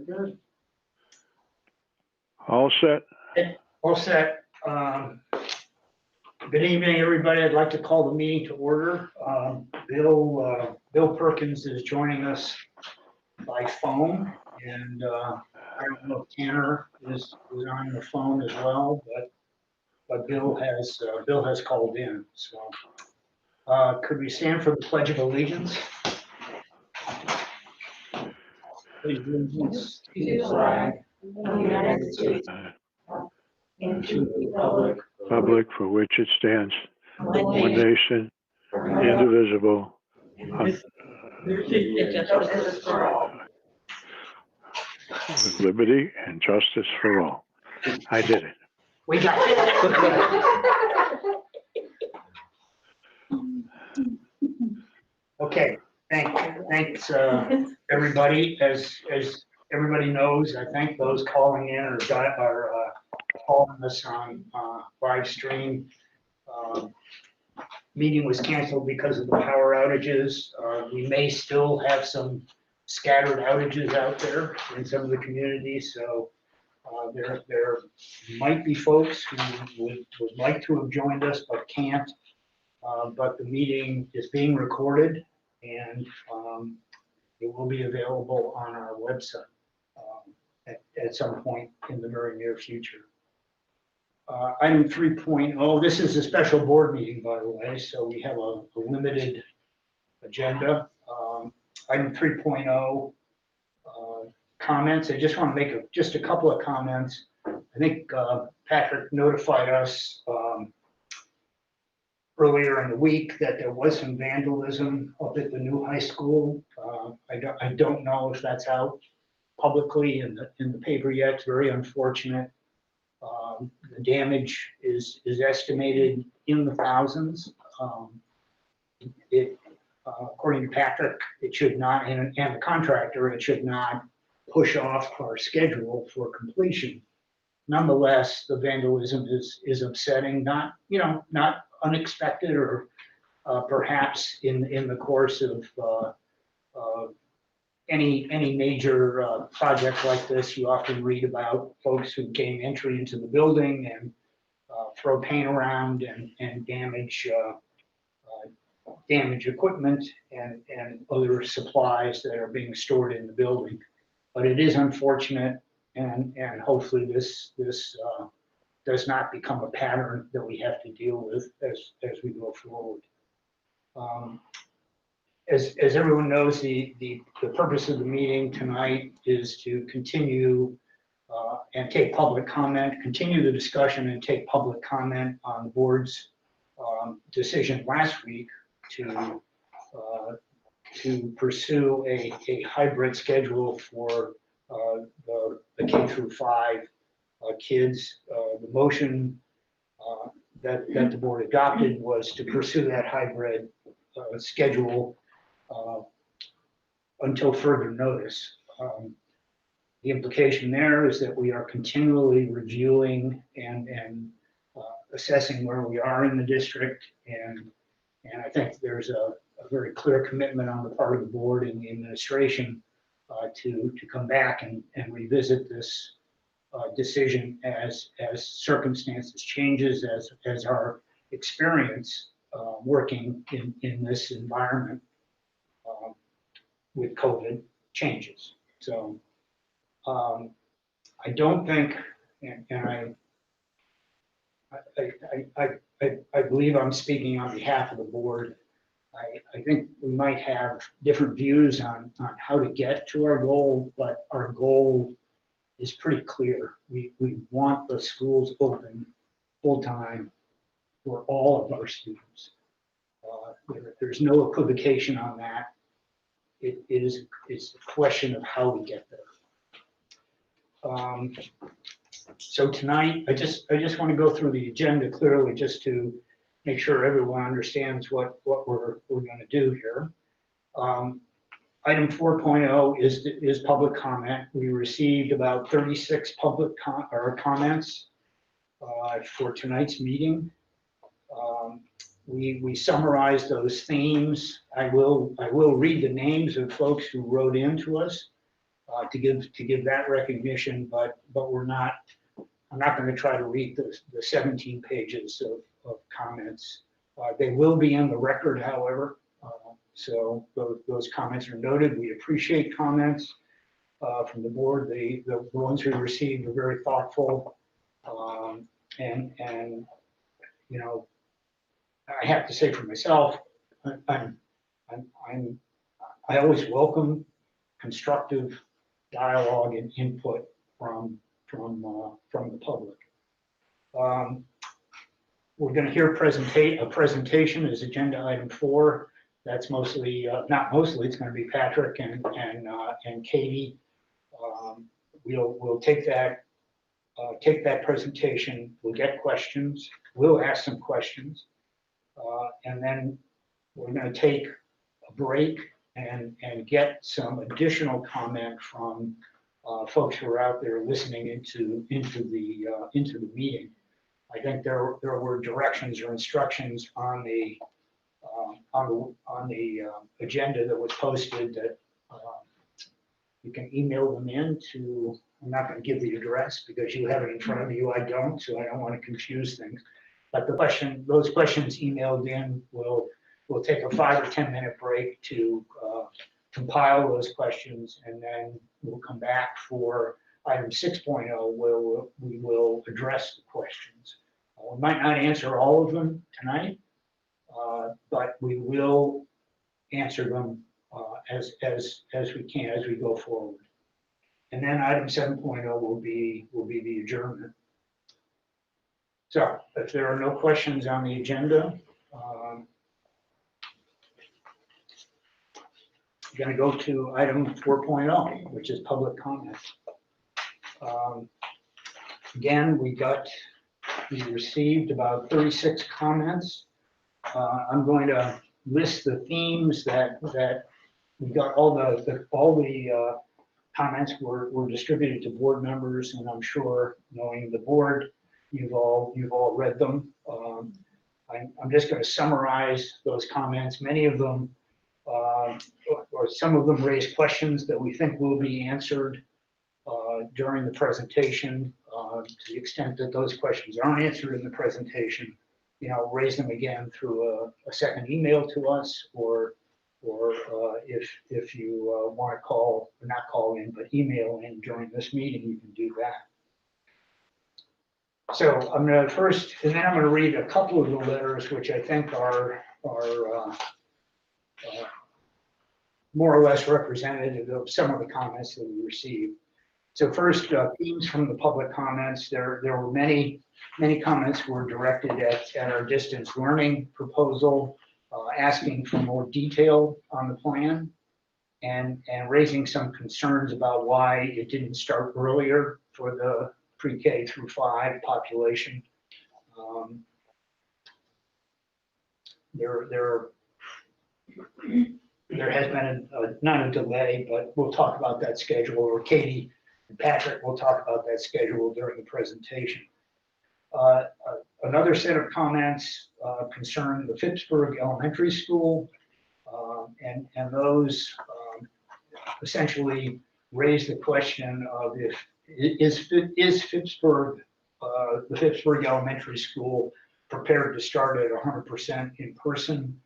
Very good. All set? All set. Good evening, everybody. I'd like to call the meeting to order. Bill Perkins is joining us by phone, and I don't know if Tanner is on the phone as well, but Bill has called in. So could we stand for the Pledge of Allegiance? Pledge of allegiance to the flag of the United States and to the Republic for which it stands, republic, one nation, indivisible, with liberty and justice for all. I did it. We got it. Okay, thanks, everybody. As everybody knows, I thank those calling in or calling us on live stream. Meeting was canceled because of the power outages. We may still have some scattered outages out there in some of the communities, so there might be folks who would like to have joined us but can't. But the meeting is being recorded, and it will be available on our website at some point in the very near future. Item 3.0, this is a special board meeting, by the way, so we have a limited agenda. Item 3.0, comments. I just want to make just a couple of comments. I think Patrick notified us earlier in the week that there was some vandalism up at the new high school. I don't know if that's out publicly in the paper yet. It's very unfortunate. The damage is estimated in the thousands. According to Patrick, it should not, and the contractor, it should not push off our schedule for completion. Nonetheless, the vandalism is upsetting, not unexpected, or perhaps in the course of any major project like this, you often read about folks who gain entry into the building and throw paint around and damage equipment and other supplies that are being stored in the building. But it is unfortunate, and hopefully this does not become a pattern that we have to deal with as we go forward. As everyone knows, the purpose of the meeting tonight is to continue and take public comment, continue the discussion and take public comment on the board's decision last week to pursue a hybrid schedule for the K through 5 kids. The motion that the board adopted was to pursue that hybrid schedule until further notice. The implication there is that we are continually reviewing and assessing where we are in the district, and I think there's a very clear commitment on the part of the board and the administration to come back and revisit this decision as circumstances changes, as our experience working in this environment with COVID changes. So I don't think, and I believe I'm speaking on behalf of the board. I think we might have different views on how to get to our goal, but our goal is pretty clear. We want the schools open full time for all of our students. There's no equivocation on that. It's a question of how we get there. So tonight, I just want to go through the agenda clearly, just to make sure everyone understands what we're going to do here. Item 4.0 is public comment. We received about 36 public comments for tonight's meeting. We summarized those themes. I will read the names of folks who wrote in to us. to give that recognition, but I'm not going to try to read the 17 pages of comments. They will be in the record, however, so those comments are noted. We appreciate comments from the board. The ones we received are very thoughtful, and you know, I have to say for myself, I always welcome constructive dialogue and input from the public. We're going to hear a presentation as agenda item 4. That's mostly, not mostly, it's going to be Patrick and Katie. We'll take that presentation. We'll get questions. We'll ask some questions, and then we're going to take a break and get some additional comment from folks who are out there listening into the meeting. I think there were directions or instructions on the agenda that was posted that you can email them in to. I'm not going to give the address because you have it in front of you. I don't, so I don't want to confuse things. But those questions emailed in, we'll take a 5 or 10 minute break to compile those questions, and then we'll come back for item 6.0, where we will address the questions. We might not answer all of them tonight, but we will answer them as we can as we go forward. And then item 7.0 will be the adjournment. So if there are no questions on the agenda, I'm going to go to item 4.0, which is public comment. Again, we received about 36 comments. I'm going to list the themes that we got. All the comments were distributed to board members, and I'm sure, knowing the board, you've all read them. I'm just going to summarize those comments. Many of them, or some of them, raise questions that we think will be answered during the presentation. To the extent that those questions aren't answered in the presentation, raise them again through a second email to us, or if you want to call, or not call in, but email in during this meeting, you can do that. So I'm going to first, and then I'm going to read a couple of the letters, which I think are more or less representative of some of the comments that we received. So first, themes from the public comments. There were many comments were directed at our distance learning proposal, asking for more detail on the plan, and raising some concerns about why it didn't start earlier for the pre-K through 5 population. There has been not a delay, but we'll talk about that schedule, or Katie and Patrick will talk about that schedule during the presentation. Another set of comments concerned the Phippsburg Elementary School, and those essentially raise the question of is Phippsburg, the Phippsburg Elementary School, prepared to start at 100% in person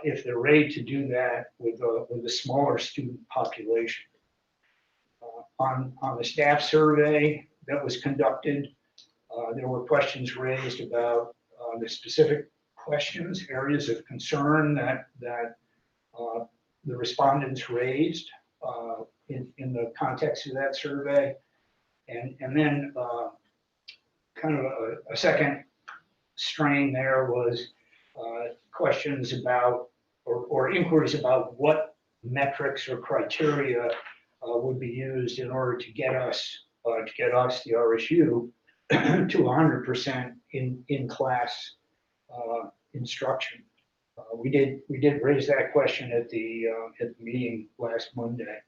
if they're ready to do that with a smaller student population. On the staff survey that was conducted, there were questions raised about the specific questions, areas of concern that the respondents raised in the context of that survey. And then kind of a second strain there was questions about, or inquiries about what metrics or criteria would be used in order to get us, the RSU, to 100% in class instruction. We did raise that question at the meeting last Monday.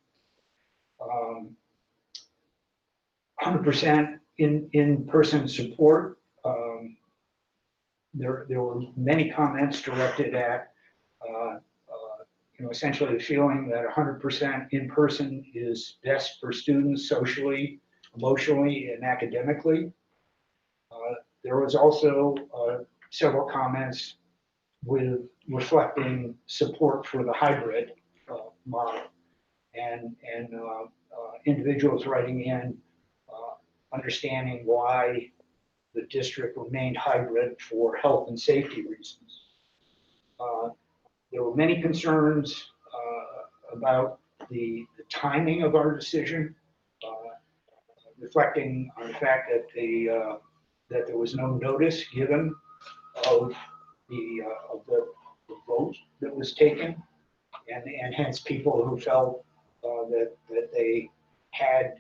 100% in-person support. There were many comments directed at essentially the feeling that 100% in person is best for students socially, emotionally, and academically. There was also several comments with reflecting support for the hybrid model, and individuals writing in understanding why the district remained hybrid for health and safety reasons. There were many concerns about the timing of our decision, reflecting on the fact that that there was no notice given of the vote that was taken, and hence people who felt that they had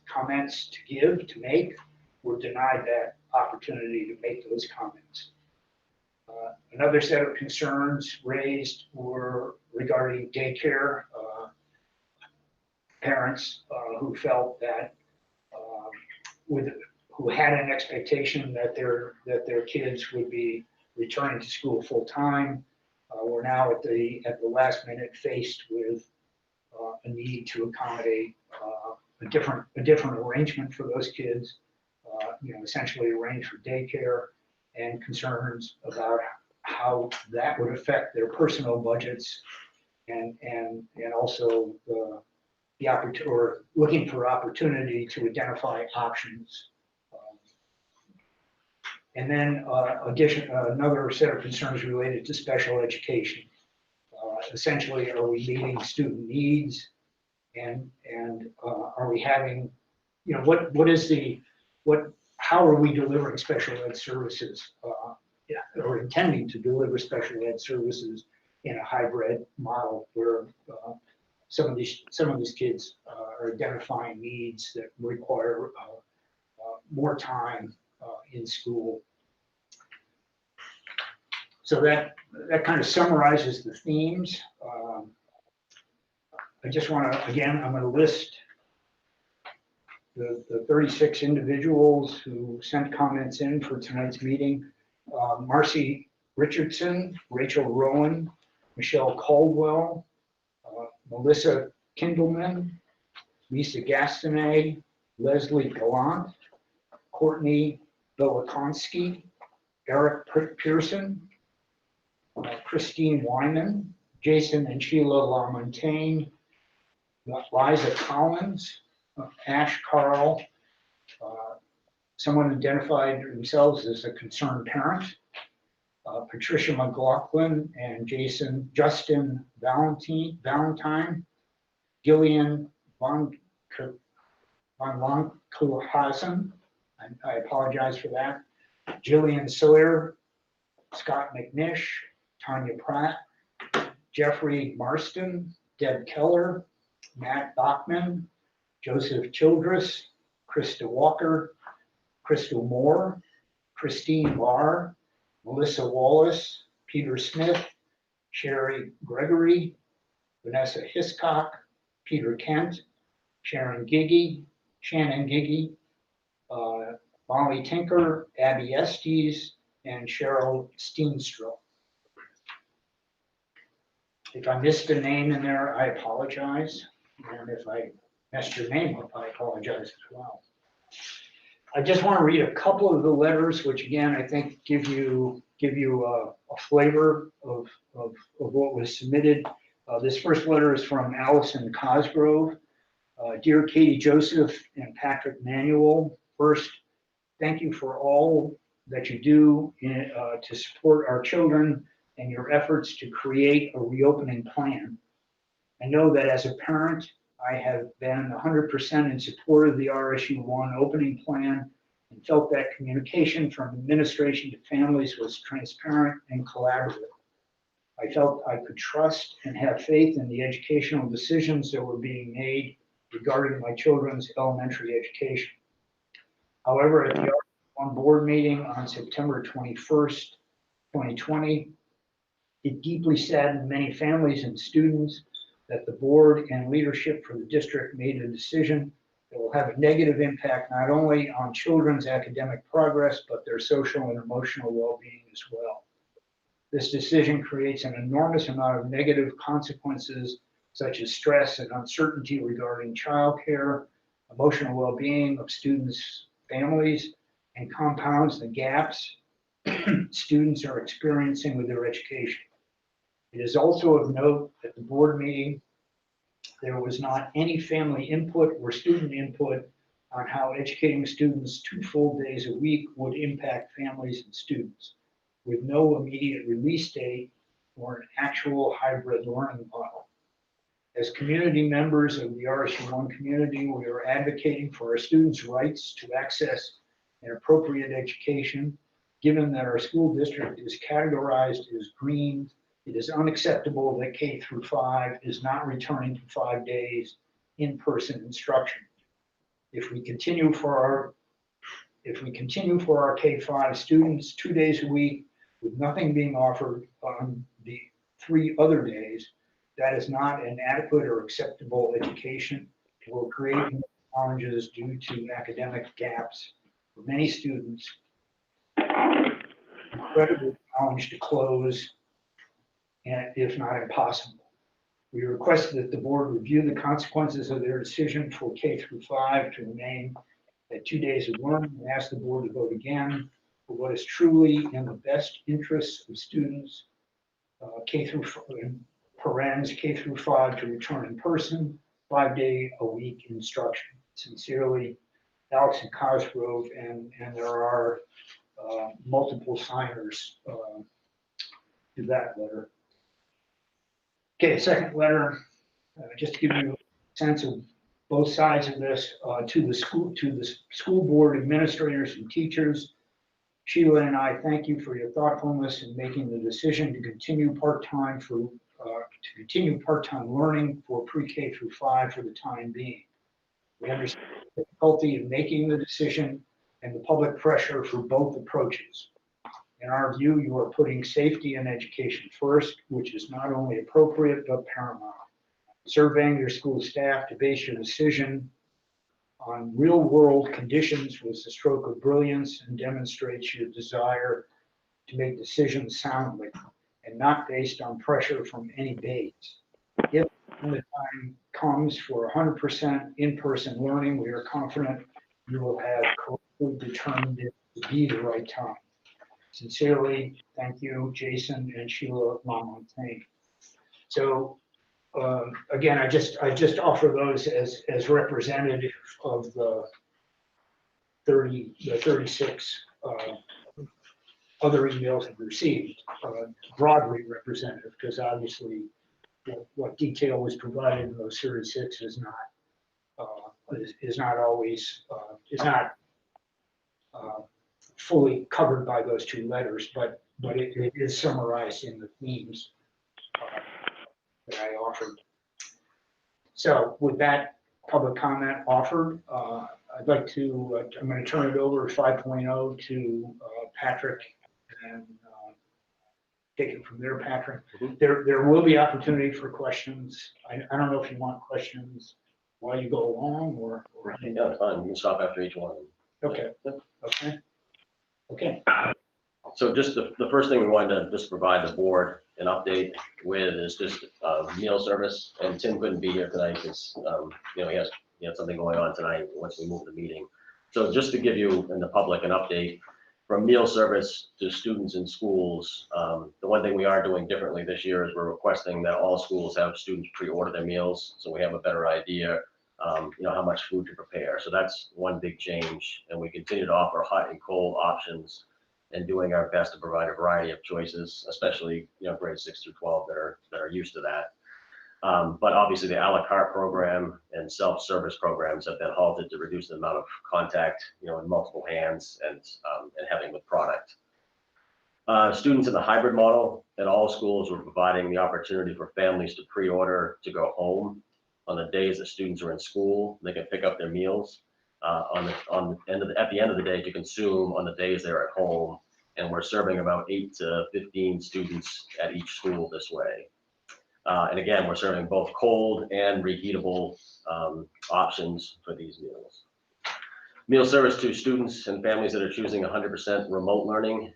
comments to make, were denied that opportunity to make those comments. Another set of concerns raised were regarding daycare. Parents who felt that who had an expectation that their kids would be returning to school full time, were now at the last minute faced with a need to accommodate a different arrangement for those kids, essentially arrange for daycare, and concerns about how that would affect their personal budgets, and also the opportunity, or looking for opportunity to identify options. And then another set of concerns related to special education. Essentially, are we meeting student needs, and are we having, how are we delivering special ed services, or intending to deliver special ed services in a hybrid model where some of these kids are identifying needs that require more time in school. So that kind of summarizes the themes. I just want to, again, I'm going to list the 36 individuals who sent comments in for tonight's meeting. Marcy Richardson, Rachel Rowan, Michelle Caldwell, Melissa Kindleman, Lisa Gastinet, Leslie Gallant, Courtney Velikonski, Eric Pearson, Christine Wyman, Jason and Sheila LaMontagne, Liza Collins, Ash Carl, someone identified themselves as a concerned parent, Patricia McLaughlin and Justin Valentine, Gillian von Lonkelhausen, I apologize for that, Jillian Sawyer, Scott McNish, Tanya Pratt, Jeffrey Marston, Deb Keller, Matt Bachman, Joseph Childress, Krista Walker, Crystal Moore, Christine Barr, Melissa Wallace, Peter Smith, Sherry Gregory, Vanessa Hiscock, Peter Kent, Shannon Giggy, Molly Tinker, Abby Estes, and Cheryl Steenstra. If I missed a name in there, I apologize. And if I messed your name up, I apologize as well. I just want to read a couple of the letters, which again, I think give you a flavor of what was submitted. This first letter is from Allison Cosgrove. Dear Katie Joseph and Patrick Manuel, first, thank you for all that you do to support our children and your efforts to create a reopening plan. I know that as a parent, I have been 100% in support of the RSU1 opening plan and felt that communication from administration to families was transparent and collaborative. I felt I could trust and have faith in the educational decisions that were being made regarding my children's elementary education. However, at the RSU1 board meeting on September 21st, 2020, it deeply saddened many families and students that the board and leadership for the district made a decision that will have a negative impact not only on children's academic progress, but their social and emotional well-being as well. This decision creates an enormous amount of negative consequences, such as stress and uncertainty regarding childcare, emotional well-being of students' families, and compounds the gaps students are experiencing with their education. It is also of note at the board meeting, there was not any family input or student input on how educating students 2 full days a week would impact families and students, with no immediate release date or an actual hybrid learning model. As community members of the RSU1 community, we are advocating for our students' rights to access an appropriate education. Given that our school district is categorized as green, it is unacceptable that K through 5 is not returning to 5 days in-person instruction. If we continue for our K-5 students 2 days a week with nothing being offered on the 3 other days, that is not an adequate or acceptable education. It will create challenges due to academic gaps for many students. Incredibly challenged to close, and if not impossible. We request that the board review the consequences of their decision for K through 5 to remain at 2 days of learning, and ask the board to vote again for what is truly in the best interests of students, K through K through 5 to return in person, 5-day-a-week instruction. Sincerely, Alex and Cosgrove, and there are multiple signers to that letter. Okay, second letter, just to give you a sense of both sides of this, to the school board administrators and teachers. Sheila and I thank you for your thoughtfulness in making the decision to continue part-time learning for pre-K through 5 for the time being. We understand the difficulty in making the decision and the public pressure for both approaches. In our view, you are putting safety and education first, which is not only appropriate, but paramount. Surveying your school staff to base your decision on real-world conditions was a stroke of brilliance and demonstrates your desire to make decisions soundly and not based on pressure from any base. If when the time comes for 100% in-person learning, we are confident you will have correctly determined it to be the right time. Sincerely, thank you, Jason and Sheila Lamontagne. So again, I just offer those as representative of the 36 other emails I've received, broadly representative, because obviously what detail was provided in those 36 is not always fully covered by those 2 letters, but it is summarized in the themes that I offered. So with that public comment offered, I'd like to, I'm going to turn it over 5.0 to Patrick and take it from there, Patrick. Mm-hmm. There will be opportunity for questions. I don't know if you want questions while you go along or. Yeah, it's fine. You can stop after each one. Okay. Okay. Okay. So just the first thing we wanted to just provide the board an update with is just meal service. And Tim couldn't be here tonight because he had something going on tonight once we moved the meeting. So just to give you and the public an update, from meal service to students in schools, the one thing we are doing differently this year is we're requesting that all schools have students pre-order their meals, so we have a better idea, how much food to prepare. So that's one big change, and we continue to offer hot and cold options, and doing our best to provide a variety of choices, especially grades 6 through 12 that are used to that. But obviously the a la carte program and self-service programs have been halted to reduce the amount of contact, in multiple hands and having with product. Students in the hybrid model at all schools were providing the opportunity for families to pre-order to go home on the days that students are in school. They can pick up their meals at the end of the day to consume on the days they're at home. And we're serving about 8 to 15 students at each school this way. And again, we're serving both cold and reheatable options for these meals. Meal service to students and families that are choosing 100% remote learning.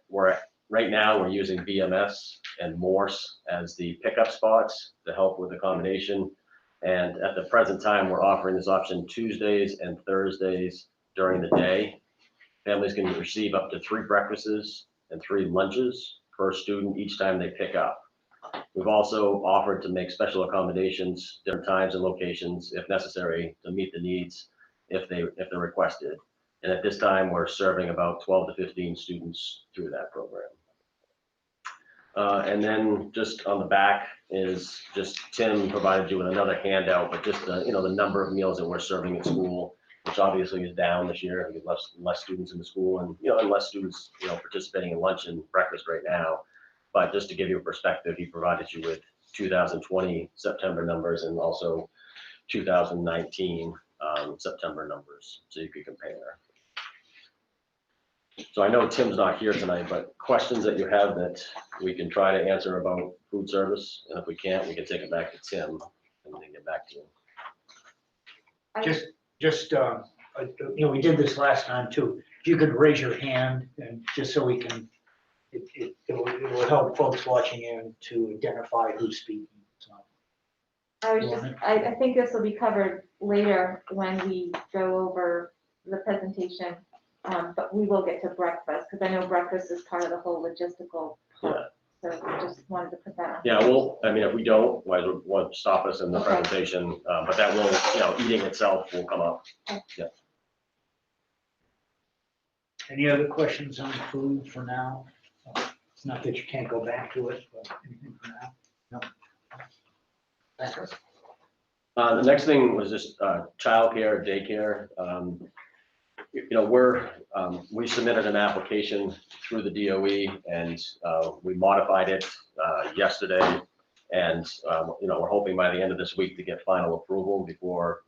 We're Right now, we're using BMS and Morse as the pickup spots to help with accommodation. And at the present time, we're offering this option Tuesdays and Thursdays during the day. Families can receive up to 3 breakfasts and 3 lunches per student each time they pick up. We've also offered to make special accommodations, different times and locations if necessary to meet the needs if they're requested. And at this time, we're serving about 12 to 15 students through that program. And then just on the back is just Tim provided you with another handout, but just the number of meals that we're serving at school, which obviously is down this year. We have less students in the school and less students participating in lunch and breakfast right now. But just to give you a perspective, he provided you with 2020 September numbers and also 2019 September numbers, so you could compare. So I know Tim's not here tonight, but questions that you have that we can try to answer about food service, and if we can't, we can take it back to Tim and then get back to you. We did this last time too. If you could raise your hand and just so we can, it will help folks watching in to identify who's speaking. So, I think this will be covered later when we go over the presentation, but we will get to breakfast because I know breakfast is part of the whole logistical part. So we just wanted to put that on. Yeah, if we don't, won't stop us in the presentation, but that will, eating itself will come up. Okay. Yeah. Any other questions on food for now? It's not that you can't go back to it, but anything for now? No. Thanks. The next thing was just childcare, daycare. We submitted an application through the DOE and we modified it yesterday. And, we're hoping by the end of this week to get final approval before,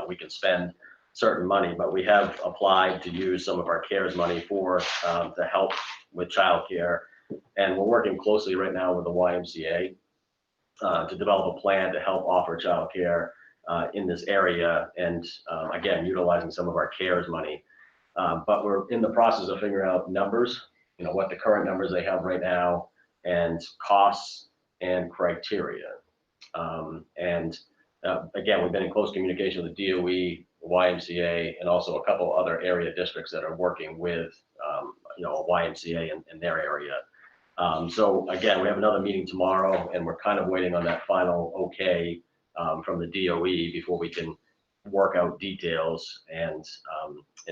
we can spend certain money. But we have applied to use some of our CARES money to help with childcare. And we're working closely right now with the YMCA to develop a plan to help offer childcare in this area, and again, utilizing some of our CARES money. But we're in the process of figuring out numbers, what the current numbers they have right now, and costs and criteria. Again, we've been in close communication with the DOE, YMCA, and also a couple other area districts that are working with, YMCA in their area. So again, we have another meeting tomorrow, and we're kind of waiting on that final okay from the DOE before we can work out details and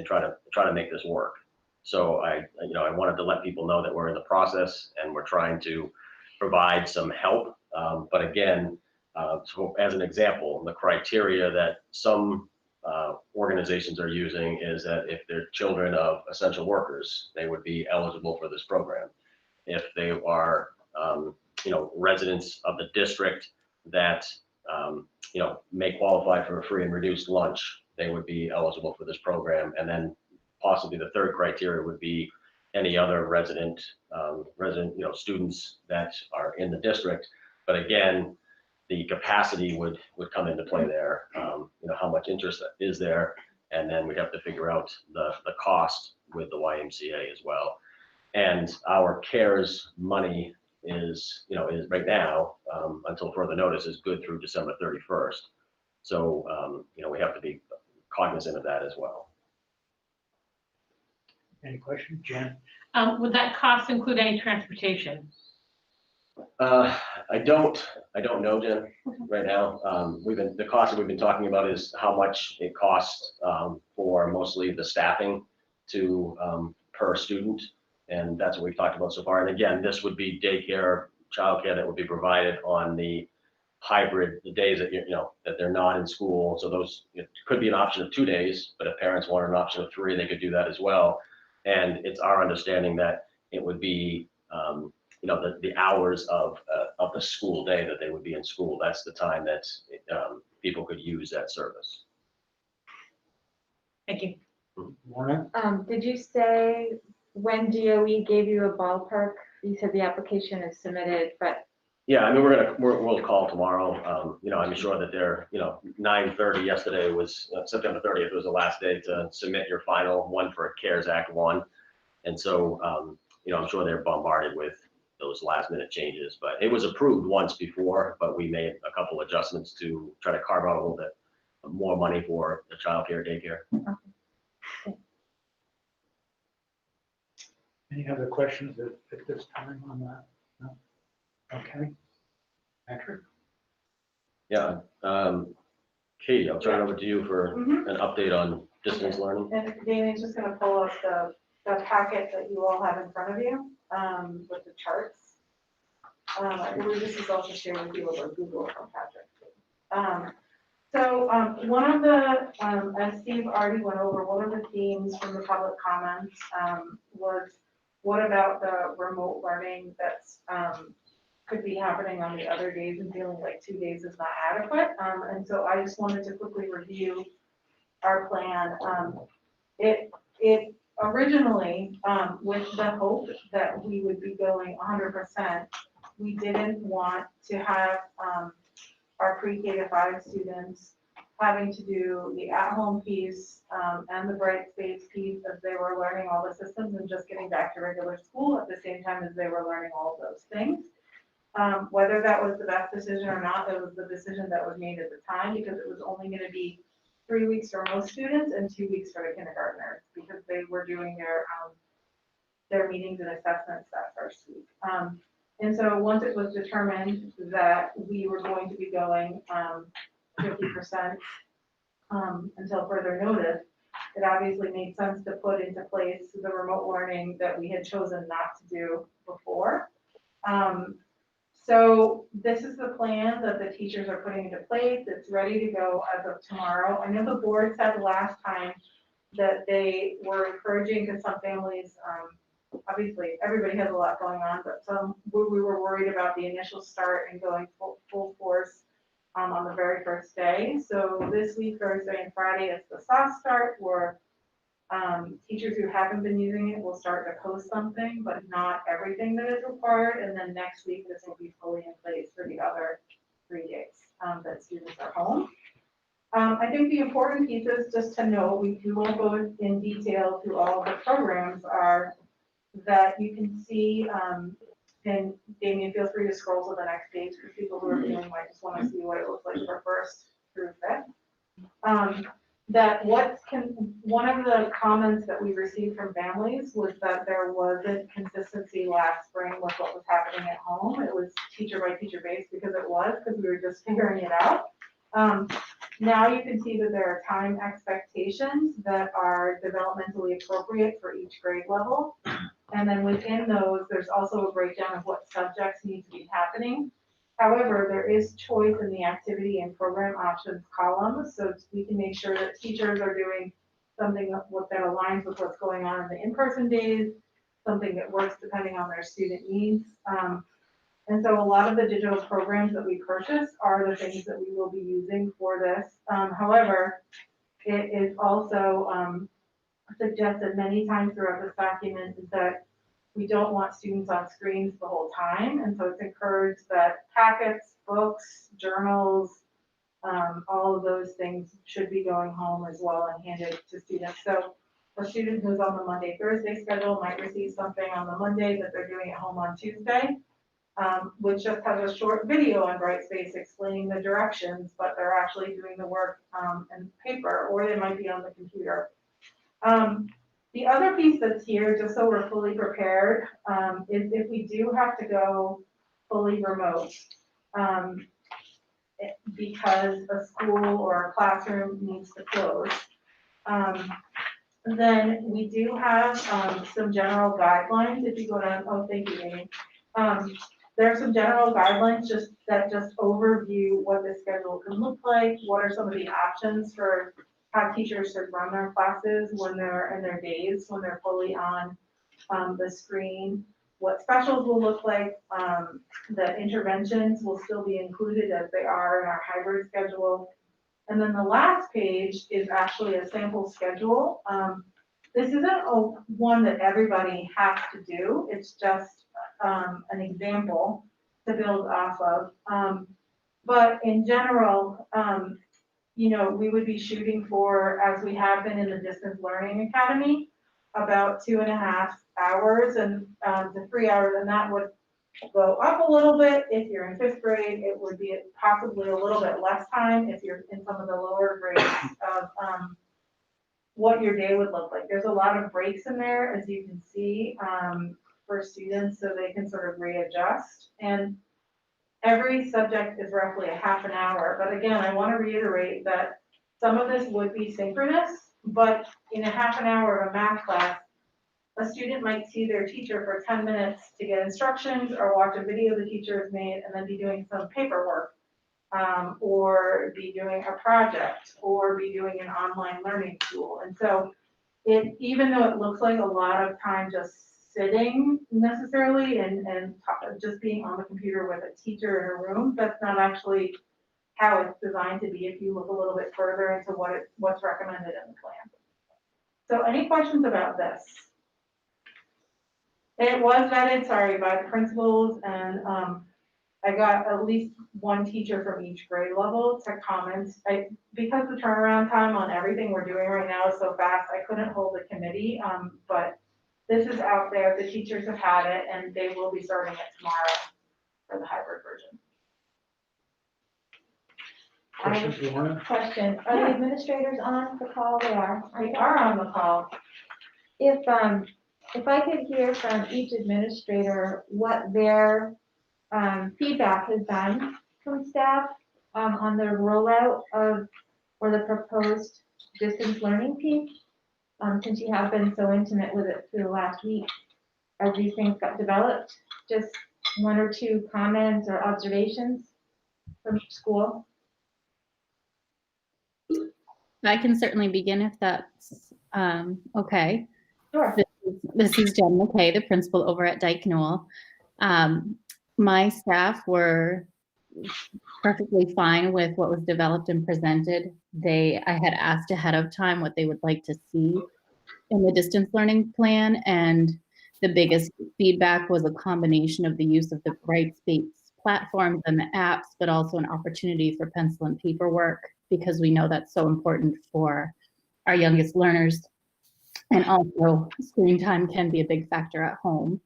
try to make this work. So I wanted to let people know that we're in the process and we're trying to provide some help. But again, so as an example, the criteria that some organizations are using is that if they're children of essential workers, they would be eligible for this program. If they are, residents of the district that, may qualify for a free and reduced lunch, they would be eligible for this program. And then possibly the third criteria would be any other resident, students that are in the district. But again, the capacity would come into play there. How much interest is there? And then we'd have to figure out the cost with the YMCA as well. And our CARES money is right now, until further notice, is good through December 31st. So, we have to be cognizant of that as well. Any questions, Jen? Would that cost include any transportation? I don't know, Jen, right now. The cost that we've been talking about is how much it costs for mostly the staffing per student. And that's what we've talked about so far. And again, this would be daycare, childcare that would be provided on the hybrid, the days that that they're not in school. So those, it could be an option of 2 days, but if parents want an option of 3, they could do that as well. And it's our understanding that it would be, the hours of the school day that they would be in school. That's the time that people could use that service. Thank you. Lorna? Did you say when DOE gave you a ballpark? You said the application is submitted, but. Yeah, we'll call tomorrow. I'm sure that they're, 9:30 yesterday was September 30th was the last day to submit your final one for CARES Act 1. And so, I'm sure they're bombarded with those last minute changes, but it was approved once before, but we made a couple adjustments to try to carve out a little bit more money for the childcare daycare. Any other questions at this time on that? No? Okay. Patrick? Yeah, Katie, I'll turn it over to you for Mhm. an update on distance learning. And Damien's just gonna pull up the packet that you all have in front of you, with the charts. I believe this is also shared with you over Google from Patrick. One of the, as Steve already went over, one of the themes from the public comments, was what about the remote learning that's, could be happening on the other days and feeling like 2 days is not adequate. And so I just wanted to quickly review our plan. It originally, with the hope that we would be going 100%, we didn't want to have our pre-K to 5 students having to do the at-home piece and the bright space piece as they were learning all the systems and just getting back to regular school at the same time as they were learning all of those things. Whether that was the best decision or not, it was the decision that was made at the time because it was only going to be 3 weeks for most students and 2 weeks for the kindergartners because they were doing their meetings and assessments that first week. And so once it was determined that we were going to be going 50% until further notice, it obviously made sense to put into place the remote learning that we had chosen not to do before. So this is the plan that the teachers are putting into place. It's ready to go as of tomorrow. I know the board said last time that they were encouraging because some families, obviously everybody has a lot going on, but we were worried about the initial start and going full force on the very first day. So this week, Thursday and Friday, it's the soft start where teachers who haven't been using it will start to post something, but not everything that is required. And then next week, this will be fully in place for the other 3 days that students are home. I think the important piece is just to know, we won't go in detail through all of the programs, are that you can see, and Damien, feel free to scroll to the next page for people who are viewing, might just want to see what it looks like for first through fifth. That one of the comments that we received from families was that there wasn't consistency last spring with what was happening at home. It was teacher by teacher based because we were just figuring it out. Now you can see that there are time expectations that are developmentally appropriate for each grade level. And then within those, there's also a breakdown of what subjects need to be happening. However, there is choice in the activity and program options column, so we can make sure that teachers are doing something that aligns with what's going on in the in-person days, something that works depending on their student needs. And so a lot of the digital programs that we purchase are the things that we will be using for this. However, it is also suggested many times throughout this document is that we don't want students on screens the whole time. And so it's encouraged that packets, books, journals, all of those things should be going home as well and handed to students. So a student who's on the Monday, Thursday schedule might receive something on the Monday that they're doing at home on Tuesday, which just has a short video on Brightspace explaining the directions, but they're actually doing the work in paper, or they might be on the computer. The other piece that's here, just so we're fully prepared, is if we do have to go fully remote, because a school or a classroom needs to close, then we do have some general guidelines. If you go down, oh, thank you, Amy. There are some general guidelines that just overview what the schedule can look like, what are some of the options for how teachers should run their classes when they're in their days, when they're fully on the screen, what specials will look like, the interventions will still be included as they are in our hybrid schedule. And then the last page is actually a sample schedule. This isn't one that everybody has to do, it's just an example to build off of. But in general, we would be shooting for, as we have been in the Distance Learning Academy, about 2.5 hours, and to 3 hours, and that would go up a little bit if you're in 5th grade. It would be possibly a little bit less time if you're in some of the lower grades of what your day would look like. There's a lot of breaks in there, as you can see, for students, so they can sort of readjust. And every subject is roughly a half an hour. But again, I want to reiterate that some of this would be synchronous, but in a half an hour of a math class, a student might see their teacher for 10 minutes to get instructions or watch a video the teacher has made and then be doing some paperwork, or be doing a project, or be doing an online learning tool. And so even though it looks like a lot of time just sitting necessarily and just being on the computer with a teacher in a room, that's not actually how it's designed to be if you look a little bit further into what's recommended in the plan. So any questions about this? It was vetted, sorry, by the principals, and I got at least one teacher from each grade level to comment. Because the turnaround time on everything we're doing right now is so fast, I couldn't hold a committee, but this is out there, the teachers have had it, and they will be starting it tomorrow for the hybrid version. Questions, Lorna? Question, are the administrators on the call? They are. We are on the call. If I could hear from each administrator what their feedback has been from staff on the rollout of, or the proposed distance learning piece, since you have been so intimate with it through the last week, as these things got developed, just one or two comments or observations from each school. I can certainly begin if that's okay. Sure. This is Jen McKay, the principal over at Dyke Newell. My staff were perfectly fine with what was developed and presented. I had asked ahead of time what they would like to see in the distance learning plan, and the biggest feedback was a combination of the use of the Brightspace platforms and the apps, but also an opportunity for pencil and paper work, because we know that's so important for our youngest learners. And also screen time can be a big factor at home.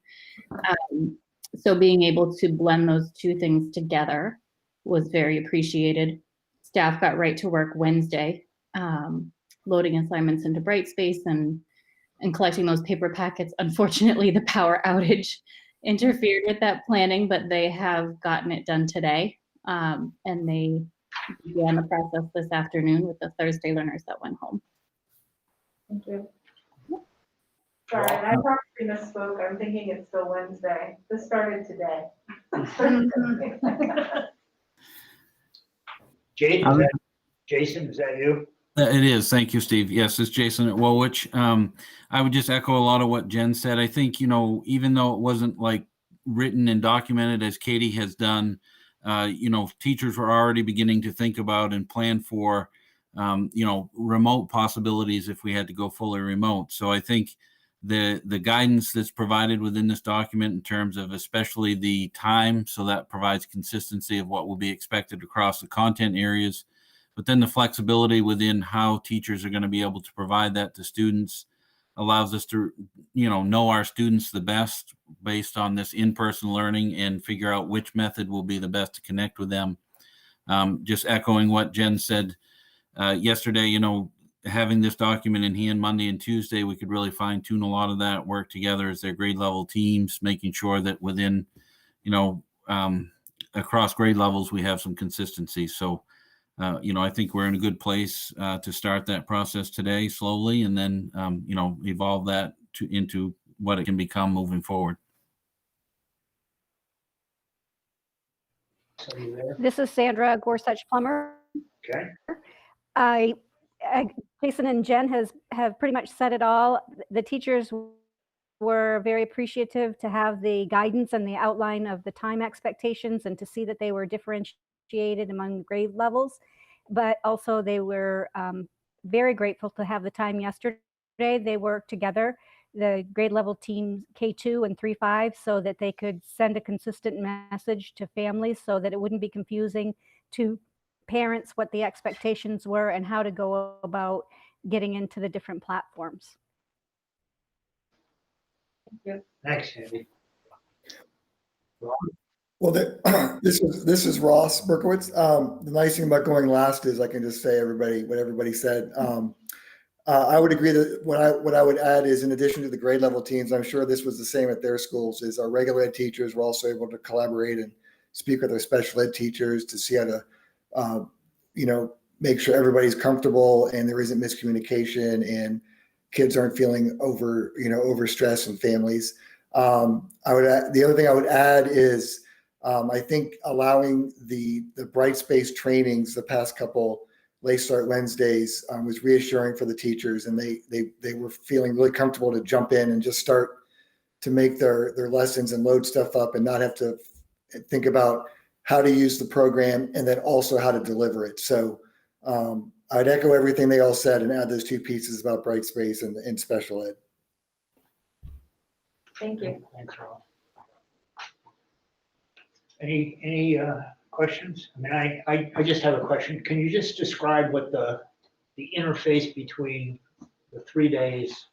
So being able to blend those two things together was very appreciated. Staff got right to work Wednesday, loading assignments into Brightspace and collecting those paper packets. Unfortunately, the power outage interfered with that planning, but they have gotten it done today. And they began the process this afternoon with the Thursday learners that went home. Thank you. Sorry, I probably misspoke. I'm thinking it's still Wednesday. This started today. Jason, is that you? It is. Thank you, Steve. Yes, it's Jason at Woolwich. I would just echo a lot of what Jen said. I think, even though it wasn't like written and documented as Katie has done, teachers were already beginning to think about and plan for, remote possibilities if we had to go fully remote. So I think the guidance that's provided within this document in terms of especially the time, so that provides consistency of what will be expected across the content areas, but then the flexibility within how teachers are going to be able to provide that to students allows us to, know our students the best based on this in-person learning and figure out which method will be the best to connect with them. Just echoing what Jen said yesterday, having this document in hand Monday and Tuesday, we could really fine tune a lot of that, work together as their grade level teams, making sure that within, across grade levels, we have some consistency. So, I think we're in a good place to start that process today slowly, and then, evolve that into what it can become moving forward. So you there? This is Sandra Gorsuch Plummer. Okay. Jason and Jen have pretty much said it all. The teachers were very appreciative to have the guidance and the outline of the time expectations and to see that they were differentiated among grade levels. But also they were very grateful to have the time yesterday. They worked together, the grade level teams K2 and 3-5, so that they could send a consistent message to families so that it wouldn't be confusing to parents what the expectations were and how to go about getting into the different platforms. Thanks, Andy. Well, this is Ross Berkowitz. The nice thing about going last is I can just say what everybody said. I would agree that what I would add is, in addition to the grade level teams, I'm sure this was the same at their schools, is our regular ed teachers were also able to collaborate and speak with our special ed teachers to see how to, make sure everybody's comfortable and there isn't miscommunication and kids aren't feeling overstressed and families. The other thing I would add is, I think allowing the Bright Space trainings the past couple Late Start Wednesdays was reassuring for the teachers, and they were feeling really comfortable to jump in and just start to make their lessons and load stuff up and not have to think about how to use the program and then also how to deliver it. So I'd echo everything they all said and add those two pieces about Bright Space and special ed. Thank you. Thanks, Rob. Any questions? I mean, I just have a question. Can you just describe what the interface between the 3 days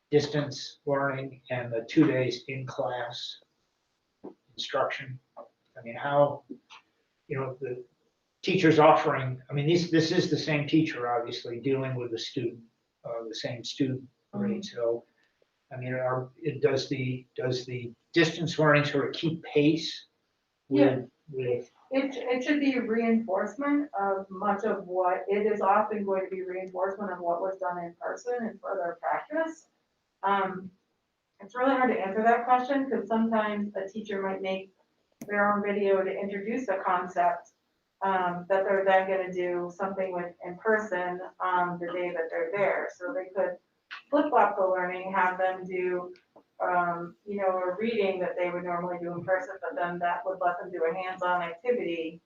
distance learning and the 2 days in class instruction? I mean, how, the teachers offering, I mean, this is the same teacher, obviously, dealing with the student, the same student, right? So, I mean, does the distance learning sort of keep pace with? It should be reinforcement of much of what, it is often going to be reinforcement of what was done in person and further practice. It's really hard to answer that question because sometimes a teacher might make their own video to introduce a concept that they're then going to do something with in person on the day that they're there. So they could flip-flop the learning, have them do a reading that they would normally do in person, but then that would let them do a hands-on activity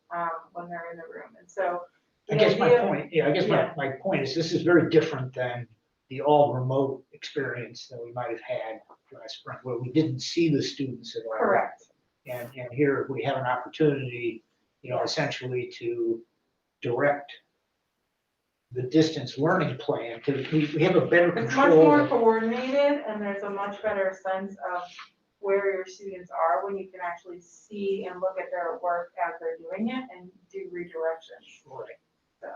when they're in the room. And so I guess my point is this is very different than the all remote experience that we might have had last spring, where we didn't see the students at all. Correct. And here we have an opportunity, essentially to direct the distance learning plan, because we have a better It's much control. more coordinated and there's a much better sense of where your students are when you can actually see and look at their work as they're doing it and do redirections. Right. So.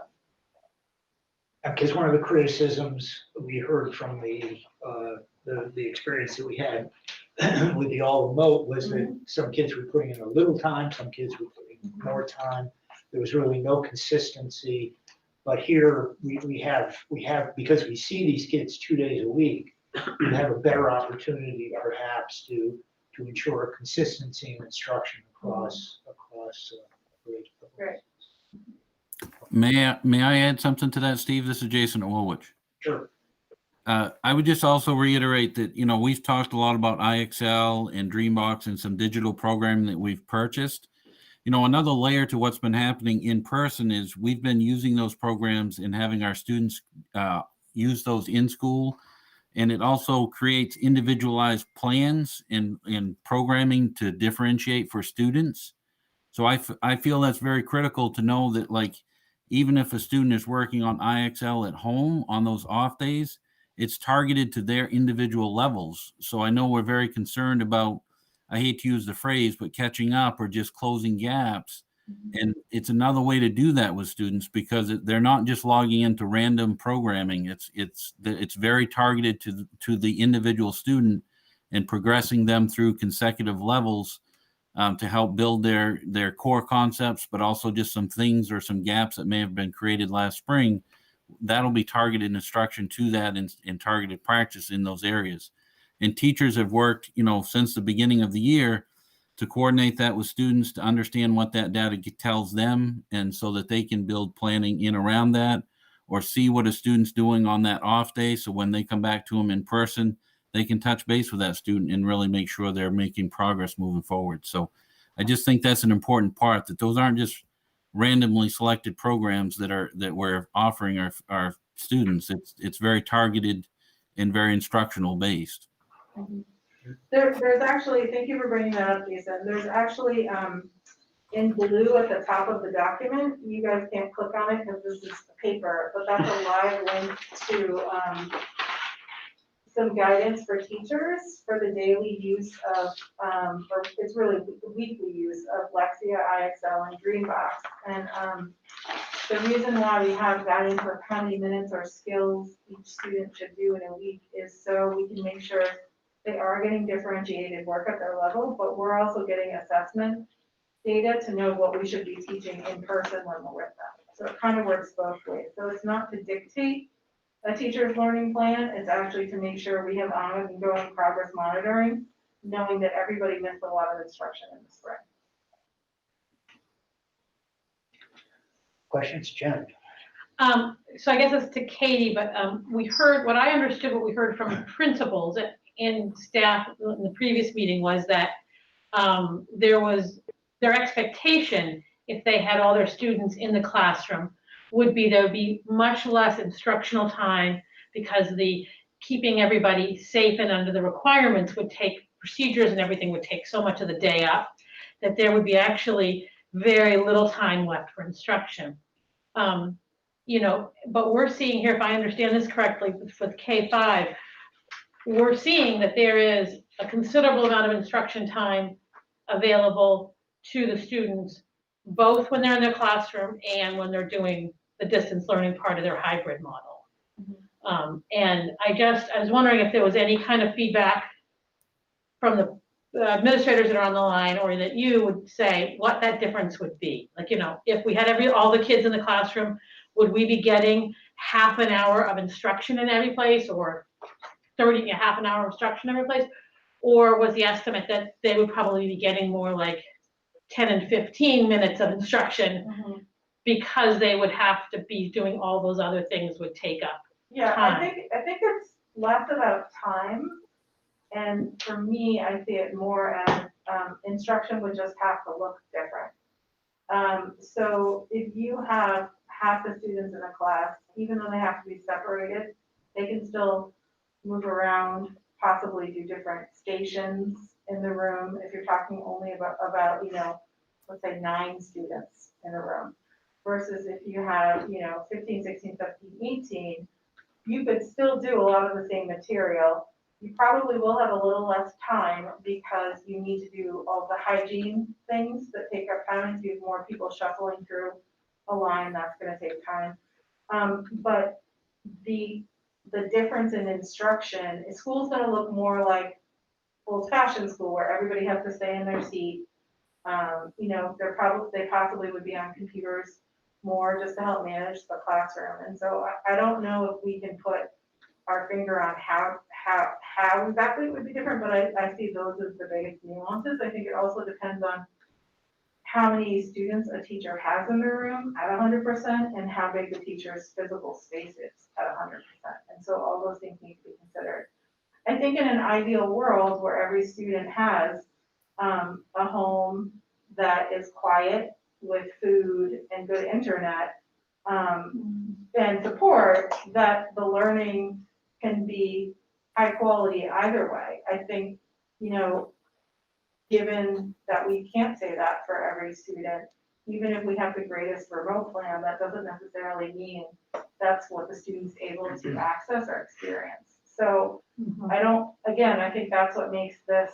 Because one of the criticisms we heard from the experience that we had with the all remote was that some kids were putting in a little time, some kids were putting in more time. There was really no consistency. But here we have, because we see these kids 2 days a week, we have a better opportunity perhaps to ensure consistency in instruction across grades. Right. May I add something to that, Steve? This is Jason at Woolwich. Sure. I would just also reiterate that, we've talked a lot about IXL and Dreambox and some digital programming that we've purchased. Another layer to what's been happening in person is we've been using those programs and having our students use those in school. And it also creates individualized plans and programming to differentiate for students. So I feel that's very critical to know that, like, even if a student is working on IXL at home on those off days, it's targeted to their individual levels. So I know we're very concerned about, I hate to use the phrase, but catching up or just closing gaps. And it's another way to do that with students because they're not just logging into random programming. It's very targeted to the individual student and progressing them through consecutive levels to help build their core concepts, but also just some things or some gaps that may have been created last spring. That'll be targeted instruction to that and targeted practice in those areas. And teachers have worked, since the beginning of the year to coordinate that with students to understand what that data tells them, and so that they can build planning in around that or see what a student's doing on that off day. So when they come back to them in person, they can touch base with that student and really make sure they're making progress moving forward. So I just think that's an important part, that those aren't just randomly selected programs that we're offering our students. It's very targeted and very instructional based. There's actually, thank you for bringing that up, Jason. There's actually in blue at the top of the document, you guys can't click on it because this is paper, but that's a live link to some guidance for teachers for the daily use of, or it's really the weekly use of Lexia, IXL, and Greenbox. And the reason why we have guidance for how many minutes or skills each student should do in a week is so we can make sure they are getting differentiated work at their level, but we're also getting assessment data to know what we should be teaching in person when we're with them. So it kind of works both ways. So it's not to dictate a teacher's learning plan, it's actually to make sure we have ongoing progress monitoring, knowing that everybody missed a lot of instruction in the spring. Questions, Jen? So I guess it's to Katie, but we heard, what I understood, what we heard from principals and staff in the previous meeting was that there was their expectation, if they had all their students in the classroom, would be there would be much less instructional time because the keeping everybody safe and under the requirements would take, procedures and everything would take so much of the day up, that there would be actually very little time left for instruction. You know, but we're seeing here, if I understand this correctly, with K-5, we're seeing that there is a considerable amount of instruction time available to the students, both when they're in their classroom and when they're doing the distance learning part of their hybrid model. And I was wondering if there was any kind of feedback from the administrators that are on the line, or that you would say what that difference would be. Like, you know, if we had all the kids in the classroom, would we be getting half an hour of instruction in every place, or half an hour of instruction in every place? Or was the estimate that they would probably be getting more like 10 and 15 minutes of instruction because they would have to be doing all those other things would take up Yeah, time? I think it's less about time. And for me, I see it more as instruction would just have to look different. So if you have half the students in a class, even though they have to be separated, they can still move around, possibly do different stations in the room. If you're talking only about you know, let's say 9 students in a room, versus if you have, you know, 15, 16, 17, 18, you could still do a lot of the same material. You probably will have a little less time because you need to do all the hygiene things that take up time. If you have more people shuffling through a line, that's going to take time. But the difference in instruction is school's going to look more like old-fashioned school where everybody has to stay in their seat. You know, they possibly would be on computers more just to help manage the classroom. And so I don't know if we can put our finger on how exactly it would be different, but I see those as the biggest nuances. I think it also depends on how many students a teacher has in their room at 100% and how big the teacher's physical space is at 100%. And so all those things need to be considered. I think in an ideal world where every student has a home that is quiet with food and good internet and support, that the learning can be high quality either way. I think, you know, given that we can't say that for every student, even if we have the greatest remote plan, that doesn't necessarily mean that's what the student's able to access or experience. So I think that's what makes this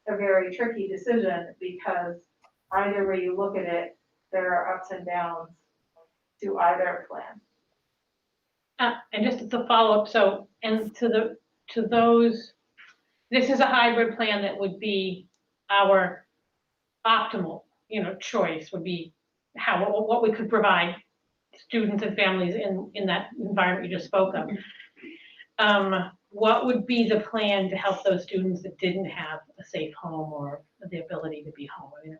a very tricky decision, because either way you look at it, there are ups and downs to either plan. And just as a follow-up, so, and to those, this is a hybrid plan that would be our optimal, you know, choice would be what we could provide students and families in that environment you just spoke of. What would be the plan to help those students that didn't have a safe home or the ability to be home? I mean,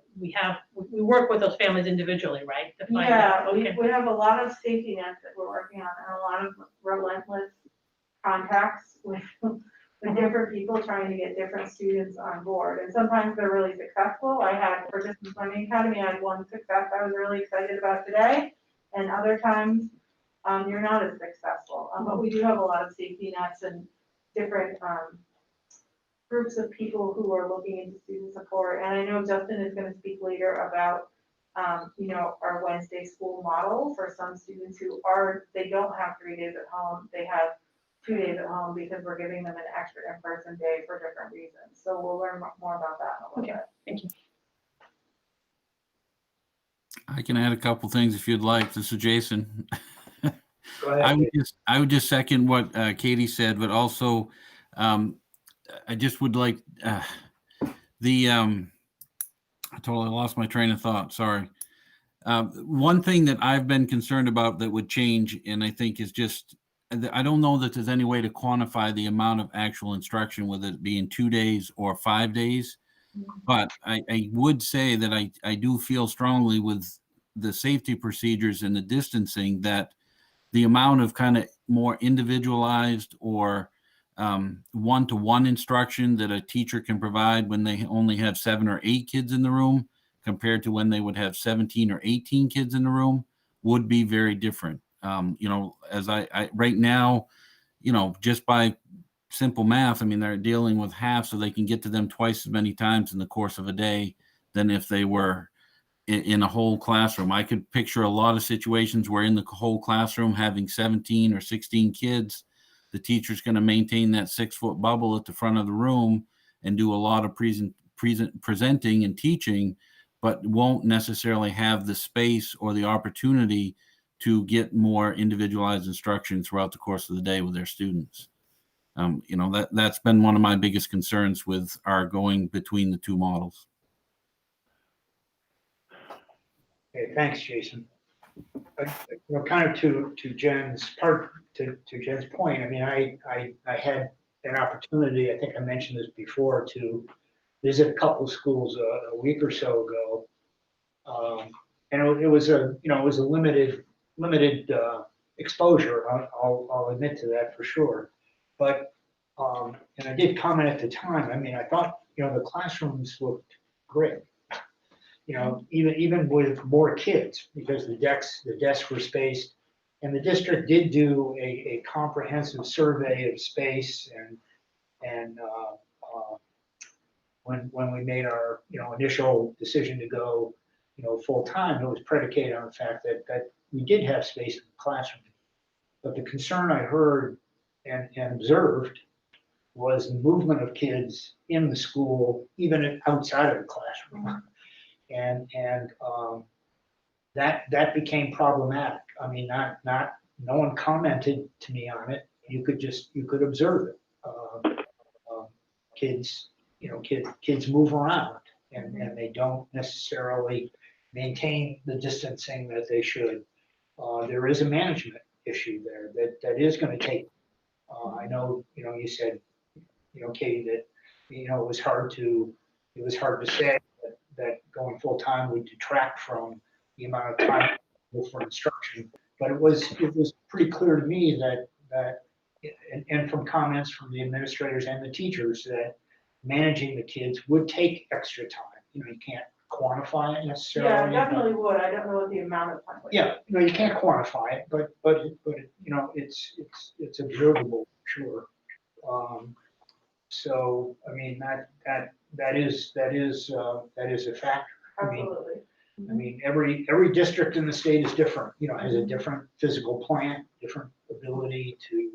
we work with those families individually, right? To find out. Okay. We have a lot of safety nets that we're working on, and a lot of relentless contacts with different people trying to get different students on board. And sometimes they're really successful. I had, for Distance Learning Academy, I had one success I was really excited about today, and other times you're not as successful. But we do have a lot of safety nets and different groups of people who are looking into student support. And I know Justin is going to speak later about, you know, our Wednesday school model for some students who they don't have 3 days at home. They have 2 days at home because we're giving them an extra in-person day for different reasons. So we'll learn more about that in a little bit. Thank you. I can add a couple things if you'd like. This is Jason. Go ahead. I would just second what Katie said, but also I just would like I totally lost my train of thought. Sorry. One thing that I've been concerned about that would change, and I think is just, I don't know that there's any way to quantify the amount of actual instruction, whether it be in 2 days or 5 days. But I would say that I do feel strongly with the safety procedures and the distancing that the amount of kind of more individualized or one-to-one instruction that a teacher can provide when they only have 7 or 8 kids in the room compared to when they would have 17 or 18 kids in the room would be very different. As I right now, just by simple math, I mean, they're dealing with half, so they can get to them twice as many times in the course of a day than if they were in a whole classroom. I could picture a lot of situations where in the whole classroom having 17 or 16 kids, the teacher's going to maintain that 6-foot bubble at the front of the room and do a lot of presenting and teaching, but won't necessarily have the space or the opportunity to get more individualized instruction throughout the course of the day with their students. That's been one of my biggest concerns with our going between the two models. Okay, thanks, Jason. Kind of to Jen's point, I mean, I had an opportunity, I think I mentioned this before, to visit a couple of schools a week or so ago. And it was a limited exposure. I'll admit to that for sure. But, and I did comment at the time, I mean, I thought, the classrooms looked great. Even with more kids, because the desks were spaced. And the district did do a comprehensive survey of space and when we made our, initial decision to go, full-time, it was predicated on the fact that we did have space in the classroom. But the concern I heard and observed was the movement of kids in the school, even outside of the classroom. And that became problematic. I mean, no one commented to me on it. You could observe it. Kids move around and they don't necessarily maintain the distancing that they should. There is a management issue there that is going to take. I know, you said, Katie, that, it was hard to say that going full time would detract from the amount of time for instruction. But it was pretty clear to me that and from comments from the administrators and the teachers that managing the kids would take extra time. You can't quantify it necessarily. Yeah, it definitely would. I don't know what the amount of time would be. Yeah, you can't quantify it, but it's observable, sure. So I mean that is a factor. Absolutely. I mean, every district in the state is different. Has a different physical plant, different ability to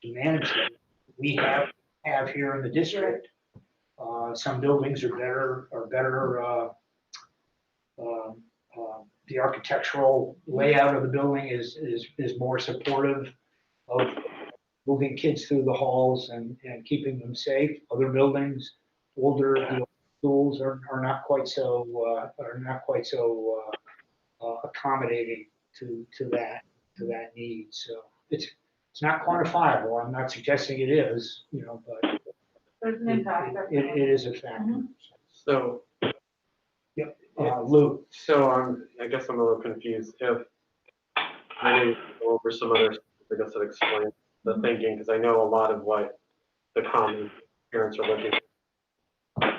manage it. We have here in the district. Some buildings are better. The architectural layout of the building is more supportive of moving kids through the halls and keeping them safe. Other buildings, older schools are not quite so accommodating to that need. So it's not quantifiable. I'm not suggesting it is, but There's an impact. it is a factor. So, Yep. Lou. so I guess I'm a little confused. If I didn't go over some other, I guess that explains the thinking, because I know a lot of what the common parents are looking for.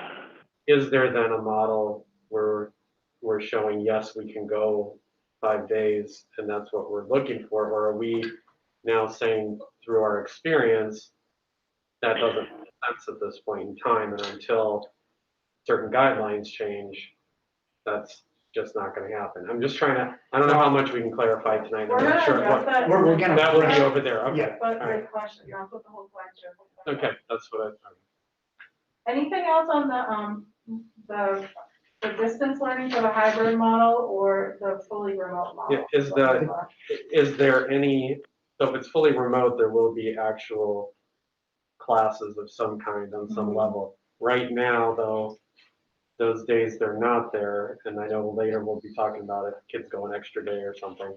Is there then a model where we're showing, yes, we can go 5 days and that's what we're looking for? Or are we now saying through our experience that doesn't make sense at this point in time, and until certain guidelines change, that's just not gonna happen. I'm just trying to, I don't know how much we can clarify tonight. We're I'm gonna not sure address what, that. We're gonna- that would be over there, okay. Yeah. But All right. the question, not put the whole question. Okay, that's what Anything else on the distance learning for the hybrid model or the fully remote model? Is there any, so if it's fully remote, there will be actual classes of some kind on some level. Right now, though, those days they're not there, and I know later we'll be talking about it, kids go an extra day or something.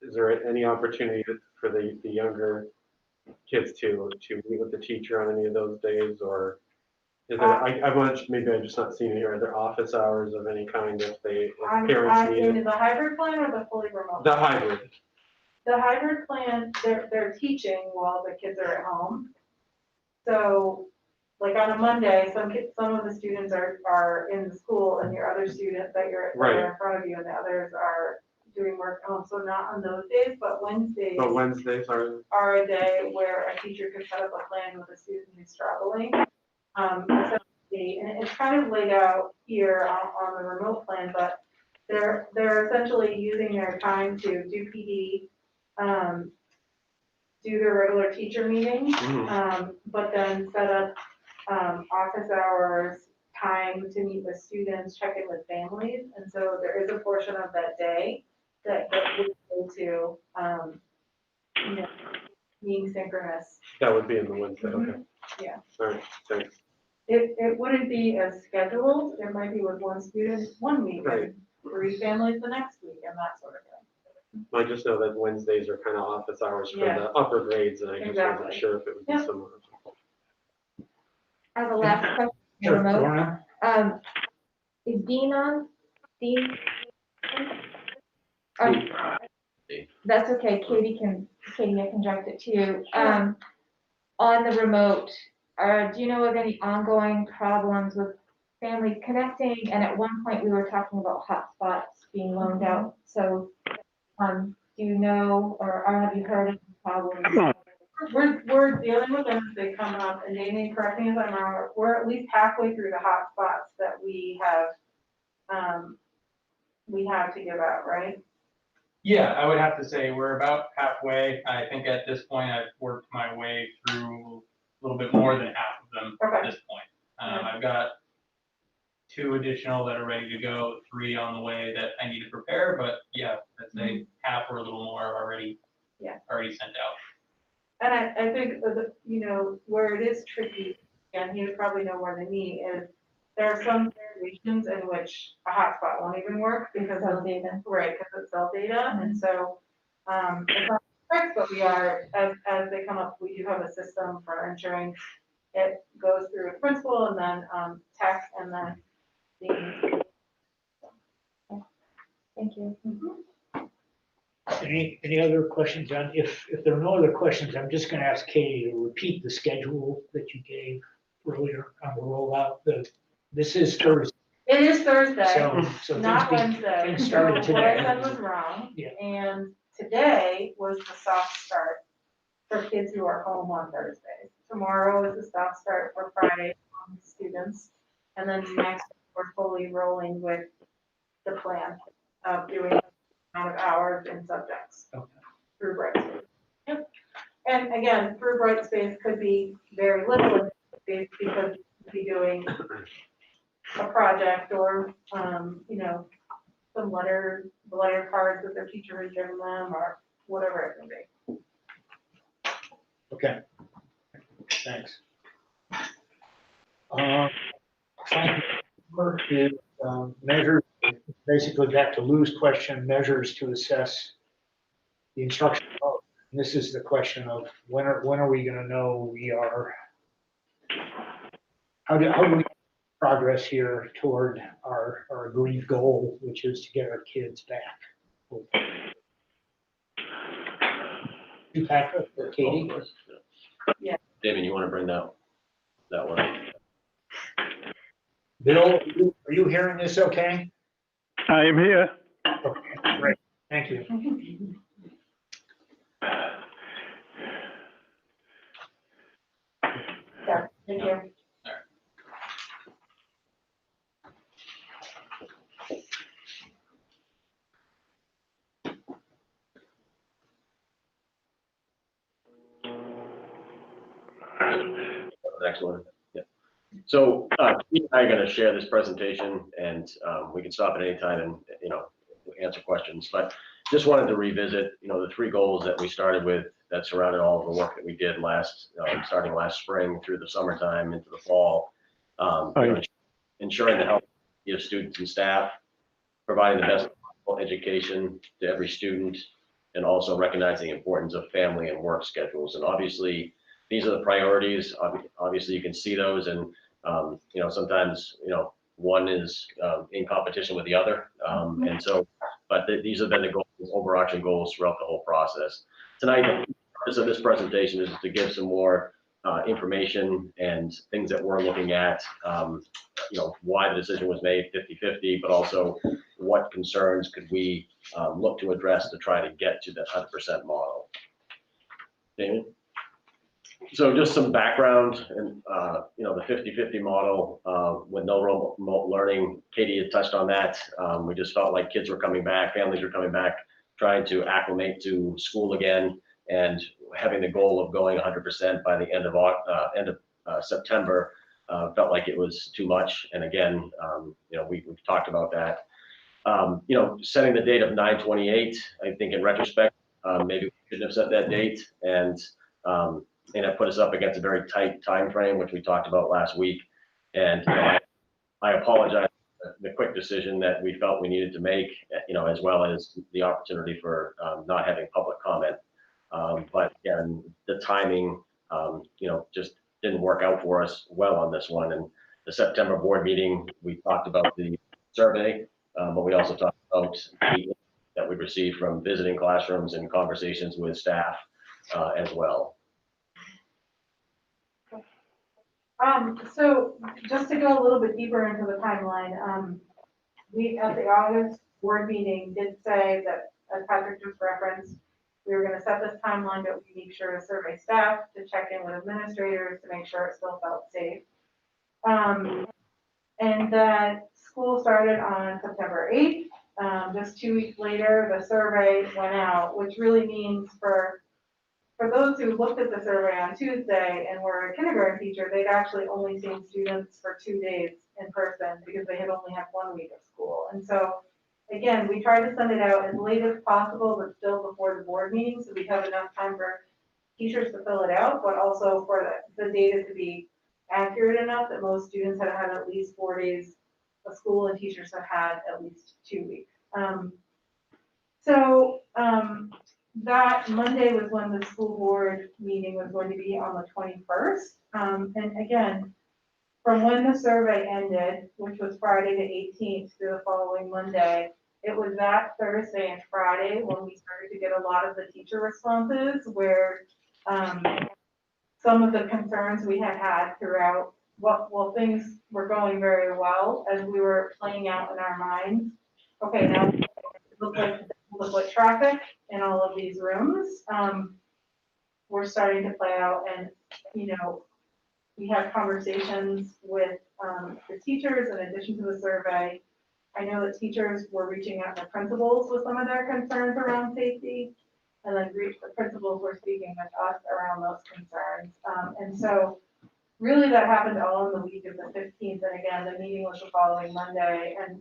Is there any opportunity for the younger kids to meet with the teacher on any of those days, or is there, maybe I've just not seen it here, are there office hours of any kind if parents need it? The hybrid plan or the fully remote? The hybrid. The hybrid plan, they're teaching while the kids are at home. So, like on a Monday, some of the students are in the school and your other students that are in front of you and the others are doing work at home. So not on those days, but Wednesdays. But Wednesdays are a day where a teacher could set up a plan with a student who's struggling. Essentially, and it's kind of laid out here on the remote plan, but they're essentially using their time to do PD, do their regular teacher meetings, but then set up office hours, time to meet with students, check in with families. And so there is a portion of that day that would go to, being synchronous. That would be in the Wednesday, okay. Yeah. All right, thanks. It wouldn't be as scheduled. It might be with one student one week Right. and 3 families the next week and that sort of thing. I just know that Wednesdays are kind of office hours for Yeah. the upper grades, and I just wasn't Exactly. sure if it would be Yep. similar. I have a last question. Sure, remote. Lorna? Is Dean on? Dean? That's okay, Katie, I can direct it to you. On the remote, do you know of any ongoing problems with families connecting? And at one point, we were talking about hotspots being loaned out. So, do you know, or have you heard of problems? We're dealing with them as they come up, and Damien, correct me if I'm wrong, we're at least halfway through the hotspots that we have to give out, right? Yeah, I would have to say we're about halfway. I think at this point, I've worked my way through a little bit more than half of them at this point. I've got 2 additional that are ready to go, 3 on the way that I need to prepare, but yeah, I'd say half or a little more are already sent out. And I think, where it is tricky, and you probably know more than me, is there are some situations in which a hotspot won't even work because Cell data. Right, because it's cell data, and so, it's not correct, but we are, as they come up, we do have a system for ensuring it goes through the principal and then, tech and then the. Thank you. Any other questions, John? If there are no other questions, I'm just gonna ask Katie to repeat the schedule that you gave earlier on the rollout. This is Thursday. It is Thursday, So not things Wednesday. things started So what I today. said was wrong. Yeah. And today was the soft start for kids who are home on Thursdays. Tomorrow is the soft start for Friday students. And then next, we're fully rolling with the plan of doing the amount of hours and subjects through Brightspace. Yep. And again, through Brightspace could be very little because you could be doing a project or, some letter cards that their teacher has given them or whatever it may be. Okay. Thanks. Final number is measures, basically back to Lou's question, measures to assess the instruction. And this is the question of when are we gonna know we are, how do we progress here toward our agreed goal, which is to get our kids back. You, Patrick, or Katie? Yeah. Damien, you want to bring that one up? Bill, are you hearing this okay? I am here. Okay, great, thank you. Yeah, thank you. Next one. Yeah. So Keith and I are going to share this presentation, and we can stop at any time and answer questions. But just wanted to revisit the 3 goals that we started with that surrounded all of the work that we did starting last spring through the summertime into the fall. Ensuring the health of students and staff, providing the best possible education to every student, and also recognizing the importance of family and work schedules. And obviously, these are the priorities. Obviously, you can see those, and sometimes one is in competition with the other, and so. But these have been the goals, overarching goals throughout the whole process. Tonight, the purpose of this presentation is to give some more information and things that we're looking at. Why the decision was made 50-50, but also what concerns could we look to address to try to get to that 100% model. Damon? So just some background, and the 50-50 model with no remote learning. Katie had touched on that. We just felt like kids were coming back, families were coming back, trying to acclimate to school again, and having the goal of going 100% by the end of September felt like it was too much. And again, we've talked about that. Setting the date of 9/28, I think in retrospect, maybe we shouldn't have set that date, and that put us up against a very tight time frame, which we talked about last week. And I apologize for the quick decision that we felt we needed to make, as well as the opportunity for not having public comment. But again, the timing, just didn't work out for us well on this one. And the September board meeting, we talked about the survey, but we also talked about the that we received from visiting classrooms and conversations with staff as well. So just to go a little bit deeper into the timeline, we at the August board meeting did say that, as Patrick just referenced, we were going to set this timeline, but we make sure to survey staff, to check in with administrators, to make sure it still felt safe. And that school started on September 8th. Just 2 weeks later, the survey went out, which really means for those who looked at the survey on Tuesday and were a kindergarten teacher, they'd actually only seen students for 2 days in person because they had only had 1 week of school. And so, again, we tried to send it out as late as possible, but still before the board meeting, so we have enough time for teachers to fill it out, but also for the data to be accurate enough that most students had had at least 4 days of school and teachers have had at least 2 weeks. That Monday was when the school board meeting was going to be on the 21st. And again, from when the survey ended, which was Friday the 18th through the following Monday, it was that Thursday and Friday when we started to get a lot of the teacher responses where some of the concerns we had throughout, well, things were going very well as we were playing out in our minds. Okay, now it looks like the foot traffic in all of these rooms. We're starting to play out, and we had conversations with the teachers in addition to the survey. I know that teachers were reaching out to principals with some of their concerns around safety, and then the principals were speaking with us around those concerns. And so really that happened all in the week of the 15th. And again, the meeting was the following Monday. And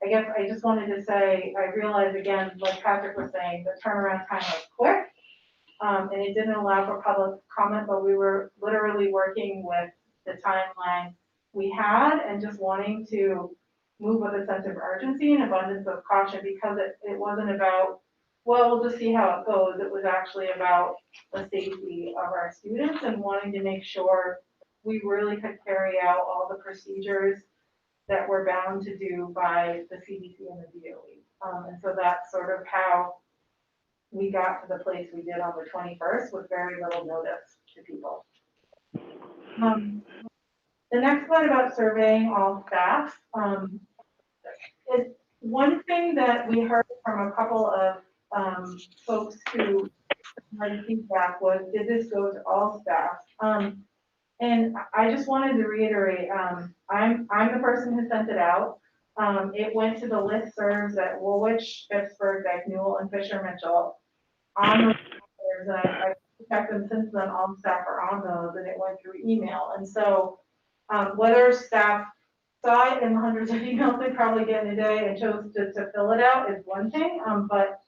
I guess I just wanted to say, I realized again, like Patrick was saying, the turnaround time was quick. And it didn't allow for public comment, but we were literally working with the timeline we had and just wanting to move with a sense of urgency and abundance of caution, because it wasn't about, well, we'll just see how it goes. It was actually about the safety of our students and wanting to make sure we really could carry out all the procedures that we're bound to do by the CDC and the DOE. And so that's sort of how we got to the place we did on the 21st with very little notice to people. The next one about surveying all staff. Is one thing that we heard from a couple of folks who had feedback was, did this go to all staff? And I just wanted to reiterate, I'm the person who sent it out. It went to the listservs at Woolwich, Pittsburgh, Dyke Newell, and Fisher Mitchell. On the listservs, I checked them since then, all staff are on those, and it went through email. And so, whether staff saw it in the hundreds of emails they probably get in a day and chose to fill it out is one thing, but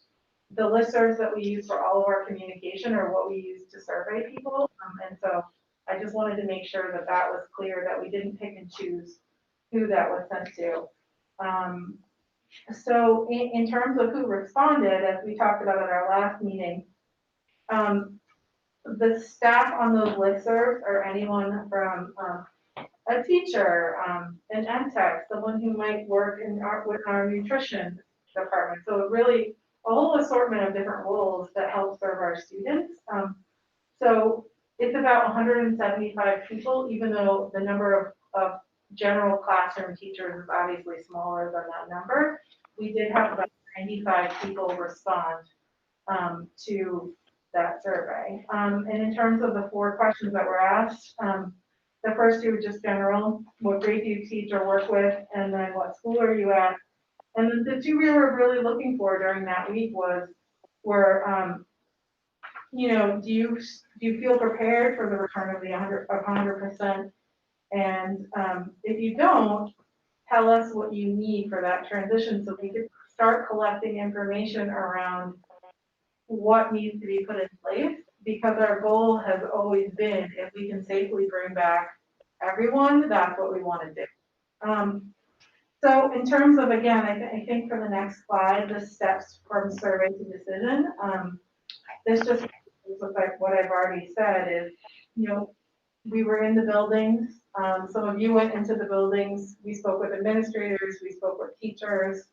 the listservs that we use for all of our communication are what we use to survey people. And so I just wanted to make sure that that was clear, that we didn't pick and choose who that was sent to. So in terms of who responded, as we talked about at our last meeting, the staff on those listservs are anyone from a teacher, an ed-tech, someone who might work with our nutrition department. So really a whole assortment of different roles that help serve our students. So it's about 175 people, even though the number of general classroom teachers is obviously smaller than that number. We did have about 95 people respond to that survey. And in terms of the 4 questions that were asked, the first 2 were just general: what grade do you teach or work with, and then what school are you at? And then the 2 we were really looking for during that week were, you know, do you feel prepared for the return of the 100%? And if you don't, tell us what you need for that transition, so we could start collecting information around what needs to be put in place, because our goal has always been, if we can safely bring back everyone, that's what we want to do. So in terms of, again, I think for the next slide, the steps from survey to decision, this just looks like what I've already said is, you know, we were in the buildings. Some of you went into the buildings. We spoke with administrators. We spoke with teachers.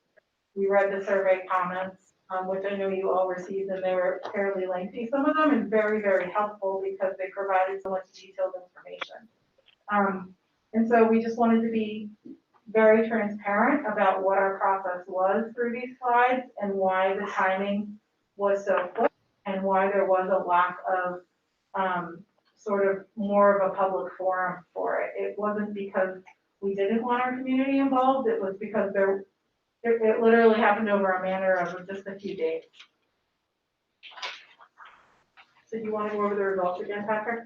We read the survey comments, which I know you all received, and they were fairly lengthy, some of them, and very, very helpful because they provided so much detailed information. And so we just wanted to be very transparent about what our process was through these slides and why the timing was so quick and why there was a lack of sort of more of a public forum for it. It wasn't because we didn't want our community involved, it was because it literally happened over a matter of just a few days. So do you want to go over the results again, Patrick?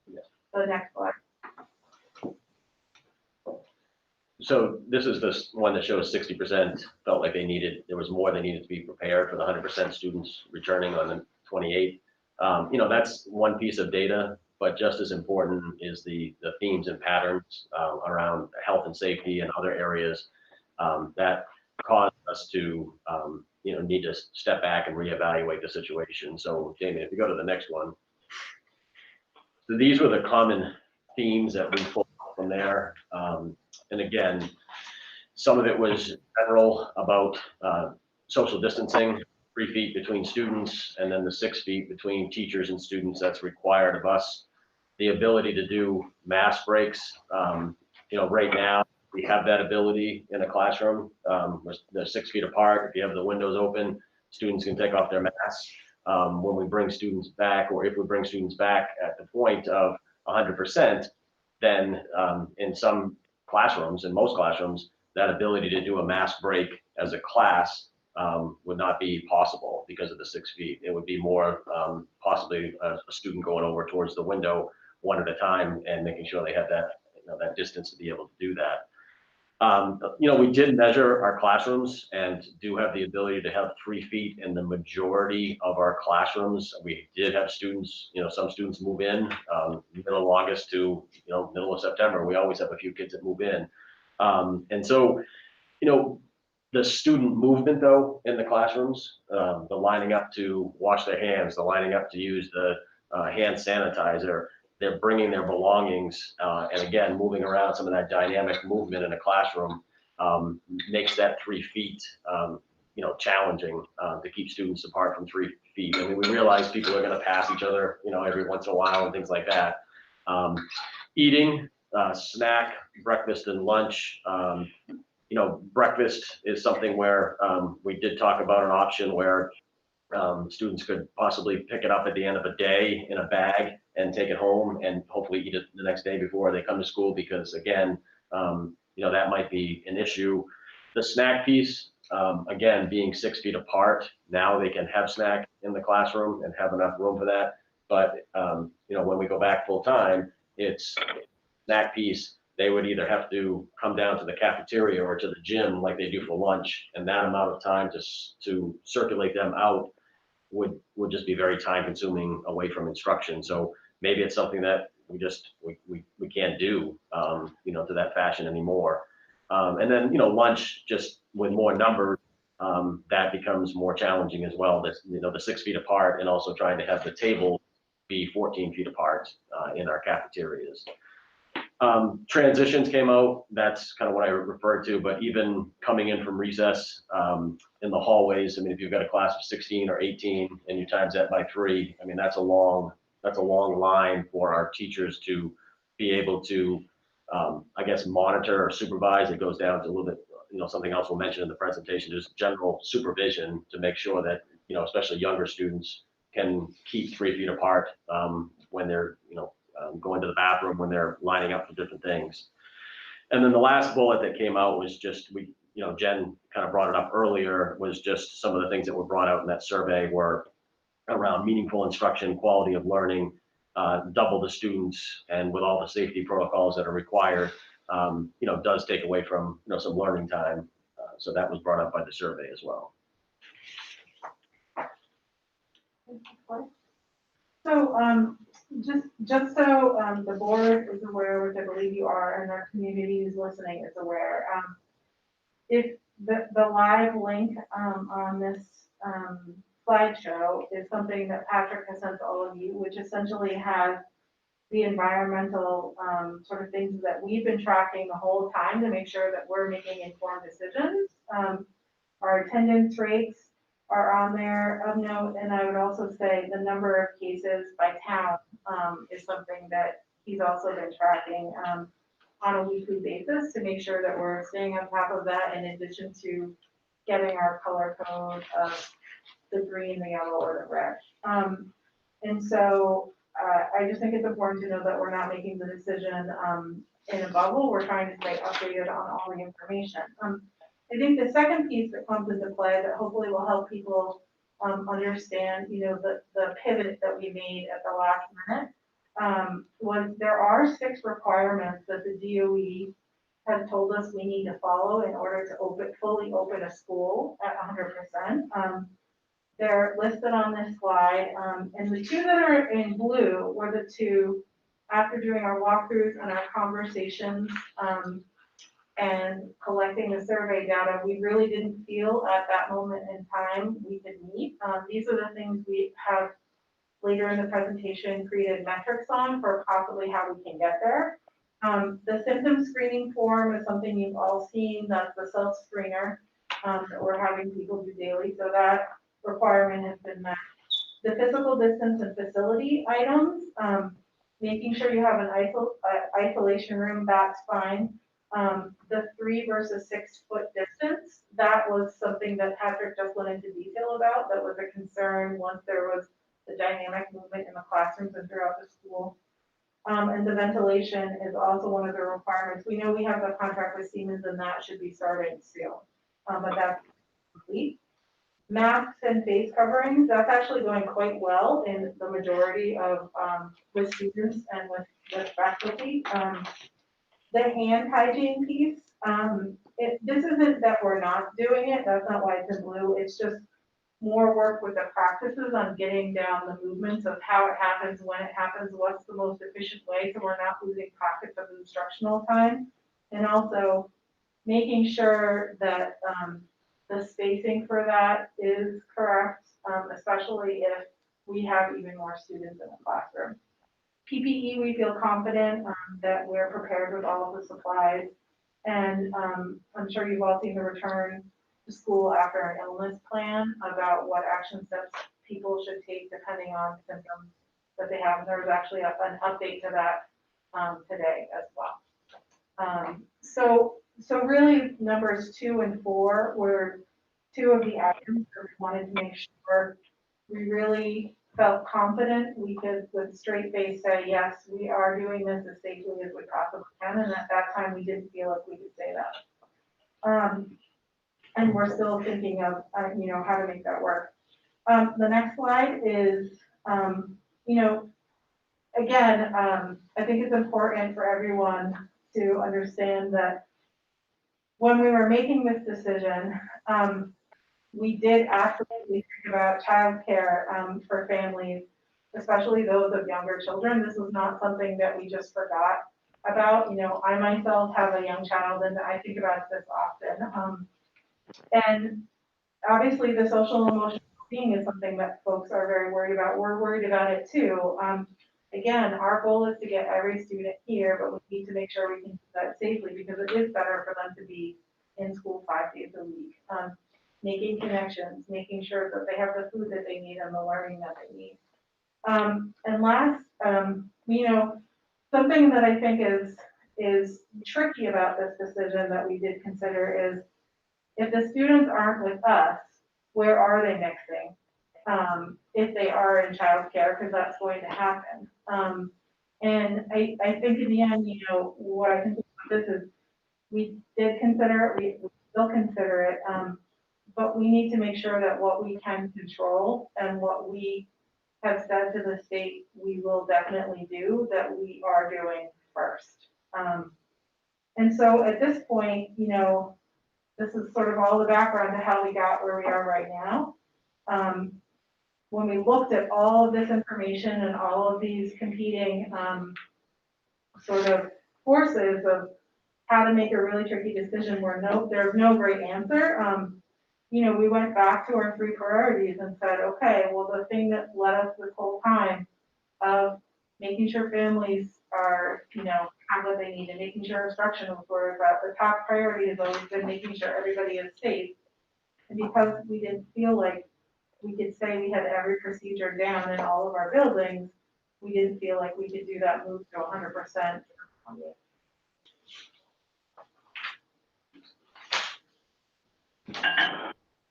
Yeah. The next slide. So this is this one that shows 60% felt like there was more they needed to be prepared for the 100% students returning on the 28th. You know, that's one piece of data, but just as important is the themes and patterns around health and safety and other areas that caused us to, you know, need to step back and reevaluate the situation. So Jamie, if you go to the next one. So these were the common themes that we pulled from there. And again, some of it was general about social distancing, 3 feet between students, and then the 6 feet between teachers and students that's required of us. The ability to do mask breaks. You know, right now we have that ability in a classroom. They're 6 feet apart. If you have the windows open, students can take off their masks. When we bring students back, or if we bring students back at the point of 100%, then in some classrooms, in most classrooms, that ability to do a mask break as a class would not be possible because of the 6 feet. It would be more possibly a student going over towards the window one at a time and making sure they had that, you know, that distance to be able to do that. You know, we did measure our classrooms and do have the ability to have 3 feet in the majority of our classrooms. We did have students, you know, some students move in middle of August to, you know, middle of September. We always have a few kids that move in. And so, you know, the student movement though in the classrooms, the lining up to wash their hands, the lining up to use the hand sanitizer, they're bringing their belongings, and again, moving around, some of that dynamic movement in a classroom makes that 3 feet, you know, challenging to keep students apart from 3 feet. I mean, we realize people are going to pass each other, you know, every once in a while and things like that. Eating, snack, breakfast and lunch. You know, breakfast is something where we did talk about an option where students could possibly pick it up at the end of a day in a bag and take it home and hopefully eat it the next day before they come to school, because again, you know, that might be an issue. The snack piece, again, being 6 feet apart, now they can have snack in the classroom and have enough room for that. But, when we go back full time, it's snack piece. They would either have to come down to the cafeteria or to the gym like they do for lunch. And that amount of time to circulate them out would just be very time consuming away from instruction. So maybe it's something that we can't do, to that fashion anymore. And then, lunch just with more numbers, that becomes more challenging as well. That's, the 6 feet apart, and also trying to have the table be 14 feet apart in our cafeterias. Transitions came out, that's kind of what I referred to, but even coming in from recess in the hallways, I mean, if you've got a class of 16 or 18 and you times that by 3, I mean, that's a long line for our teachers to be able to, I guess, monitor or supervise. It goes down to a little bit, something else we'll mention in the presentation, just general supervision to make sure that, especially younger students can keep 3 feet apart when they're, going to the bathroom, when they're lining up for different things. And then the last bullet that came out was just, Jen kind of brought it up earlier, was just some of the things that were brought out in that survey were around meaningful instruction, quality of learning, double the students, and with all the safety protocols that are required, does take away from, some learning time. So that was brought up by the survey as well. So, just so the board is aware, which I believe you are, and our community who's listening is aware, if the live link on this slideshow is something that Patrick has sent to all of you, which essentially has the environmental sort of things that we've been tracking the whole time to make sure that we're making informed decisions. Our attendance rates are on there of note, and I would also say the number of cases by town is something that he's also been tracking on a weekly basis to make sure that we're staying on top of that, in addition to getting our color code of the green, the yellow, or the red. And so I just think it's important to know that we're not making the decision in a bubble. We're trying to stay updated on all the information. I think the second piece that comes into play that hopefully will help people understand, the pivot that we made at the last minute was there are 6 requirements that the DOE has told us we need to follow in order to fully open a school at 100%. They're listed on this slide, and the 2 that are in blue were the 2 after doing our walkthroughs and our conversations and collecting the survey data, we really didn't feel at that moment in time we could meet. These are the things we have later in the presentation created metrics on for possibly how we can get there. The symptom screening form is something you've all seen. That's the self-screener that we're having people do daily. So that requirement has been met. The physical distance and facility items, making sure you have an isolation room, that's fine. The 3 versus 6 foot distance, that was something that Patrick just went into detail about. That was a concern once there was the dynamic movement in the classrooms and throughout the school. And the ventilation is also one of the requirements. We know we have a contract with Siemens and that should be starting soon, but that's complete. Masks and face coverings, that's actually going quite well in the majority of with students and with faculty. The hand hygiene piece, this isn't that we're not doing it, that's not why it's in blue, it's just more work with the practices on getting down the movements of how it happens, when it happens, what's the most efficient way, so we're not losing pockets of instructional time. And also making sure that the spacing for that is correct, especially if we have even more students in the classroom. PPE, we feel confident that we're prepared with all of the supplies. And I'm sure you've all seen the return to school after an illness plan about what action steps people should take depending on symptoms that they have. And there's actually an update to that today as well. So really numbers 2 and 4 were 2 of the items that we wanted to make sure we really felt confident we could with a straight face say, yes, we are doing this as safely as we possibly can. And at that time, we didn't feel like we could say that. And we're still thinking of, how to make that work. The next slide is you know, again, I think it's important for everyone to understand that when we were making this decision, we did absolutely think about childcare for families, especially those of younger children. This was not something that we just forgot about. You know, I myself have a young child and I think about this often. And obviously the social and emotional being is something that folks are very worried about. We're worried about it too. Again, our goal is to get every student here, but we need to make sure we can do that safely because it is better for them to be in school 5 days a week. Making connections, making sure that they have the food that they need and the learning that they need. And last, you know, something that I think is tricky about this decision that we did consider is if the students aren't with us, where are they mixing? If they are in childcare, because that's going to happen. And I think in the end, you know, what I think about this is we did consider it, we still consider it, but we need to make sure that what we can control and what we have said to the state we will definitely do, that we are doing first. And so at this point, you know, this is sort of all the background to how we got where we are right now. When we looked at all of this information and all of these competing sort of forces of how to make a really tricky decision where there's no great answer, you know, we went back to our 3 priorities and said, okay, well, the thing that led us this whole time of making sure families are, you know, have what they need and making sure instructional was about the top priority has always been making sure everybody is safe. And because we didn't feel like we could say we had every procedure down in all of our buildings, we didn't feel like we could do that move to 100%.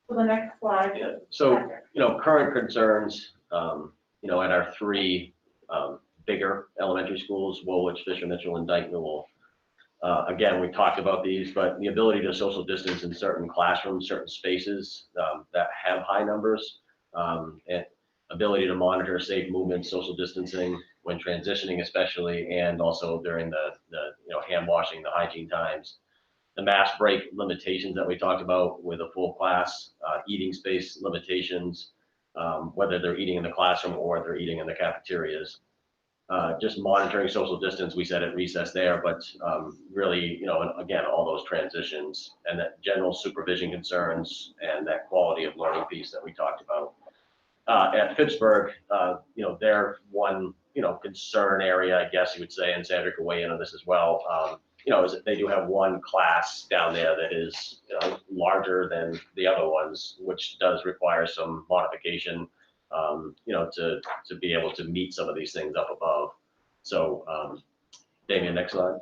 So the next slide. Yeah. So, you know, current concerns, you know, at our 3 bigger elementary schools, Woolwich, Fisher Mitchell, and Dyke Newell. Again, we talked about these, but the ability to social distance in certain classrooms, certain spaces that have high numbers, and ability to monitor safe movement, social distancing when transitioning, especially, and also during the you know, hand washing, the hygiene times. The mass break limitations that we talked about with a full class, eating space limitations, whether they're eating in the classroom or they're eating in the cafeterias. Just monitoring social distance, we said at recess there, but really, you know, and again, all those transitions and that general supervision concerns and that quality of learning piece that we talked about. At Pittsburgh, you know, their one, you know, concern area, I guess you would say, and Sandra could weigh in on this as well, you know, is that they do have one class down there that is, you know, larger than the other ones, which does require some modification, you know, to be able to meet some of these things up above. So, Damien, next slide.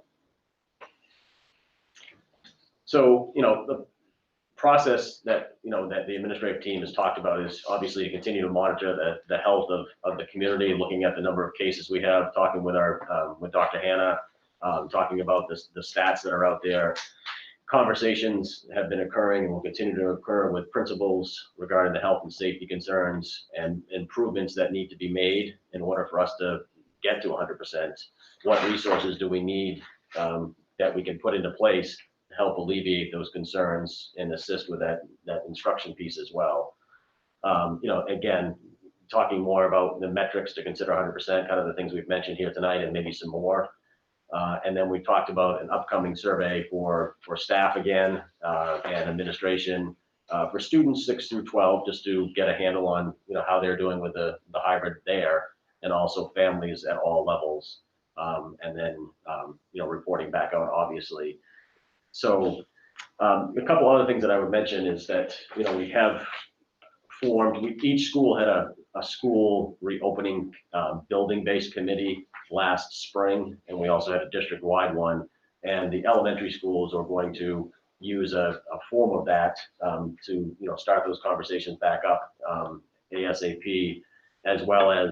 So, you know, the process that, you know, that the administrative team has talked about is obviously to continue to monitor the health of the community, looking at the number of cases we have, talking with our, with Dr. Hannah, talking about the stats that are out there. Conversations have been occurring and will continue to occur with principals regarding the health and safety concerns and improvements that need to be made in order for us to get to 100%. What resources do we need that we can put into place to help alleviate those concerns and assist with that instruction piece as well. You know, again, talking more about the metrics to consider 100%, kind of the things we've mentioned here tonight and maybe some more. And then we talked about an upcoming survey for staff again and administration for students 6 through 12, just to get a handle on, you know, how they're doing with the hybrid there, and also families at all levels. And then, you know, reporting back out, obviously. So a couple other things that I would mention is that, you know, we have formed, each school had a school reopening building-based committee last spring, and we also had a district-wide one. And the elementary schools are going to use a form of that to, you know, start those conversations back up ASAP, as well as,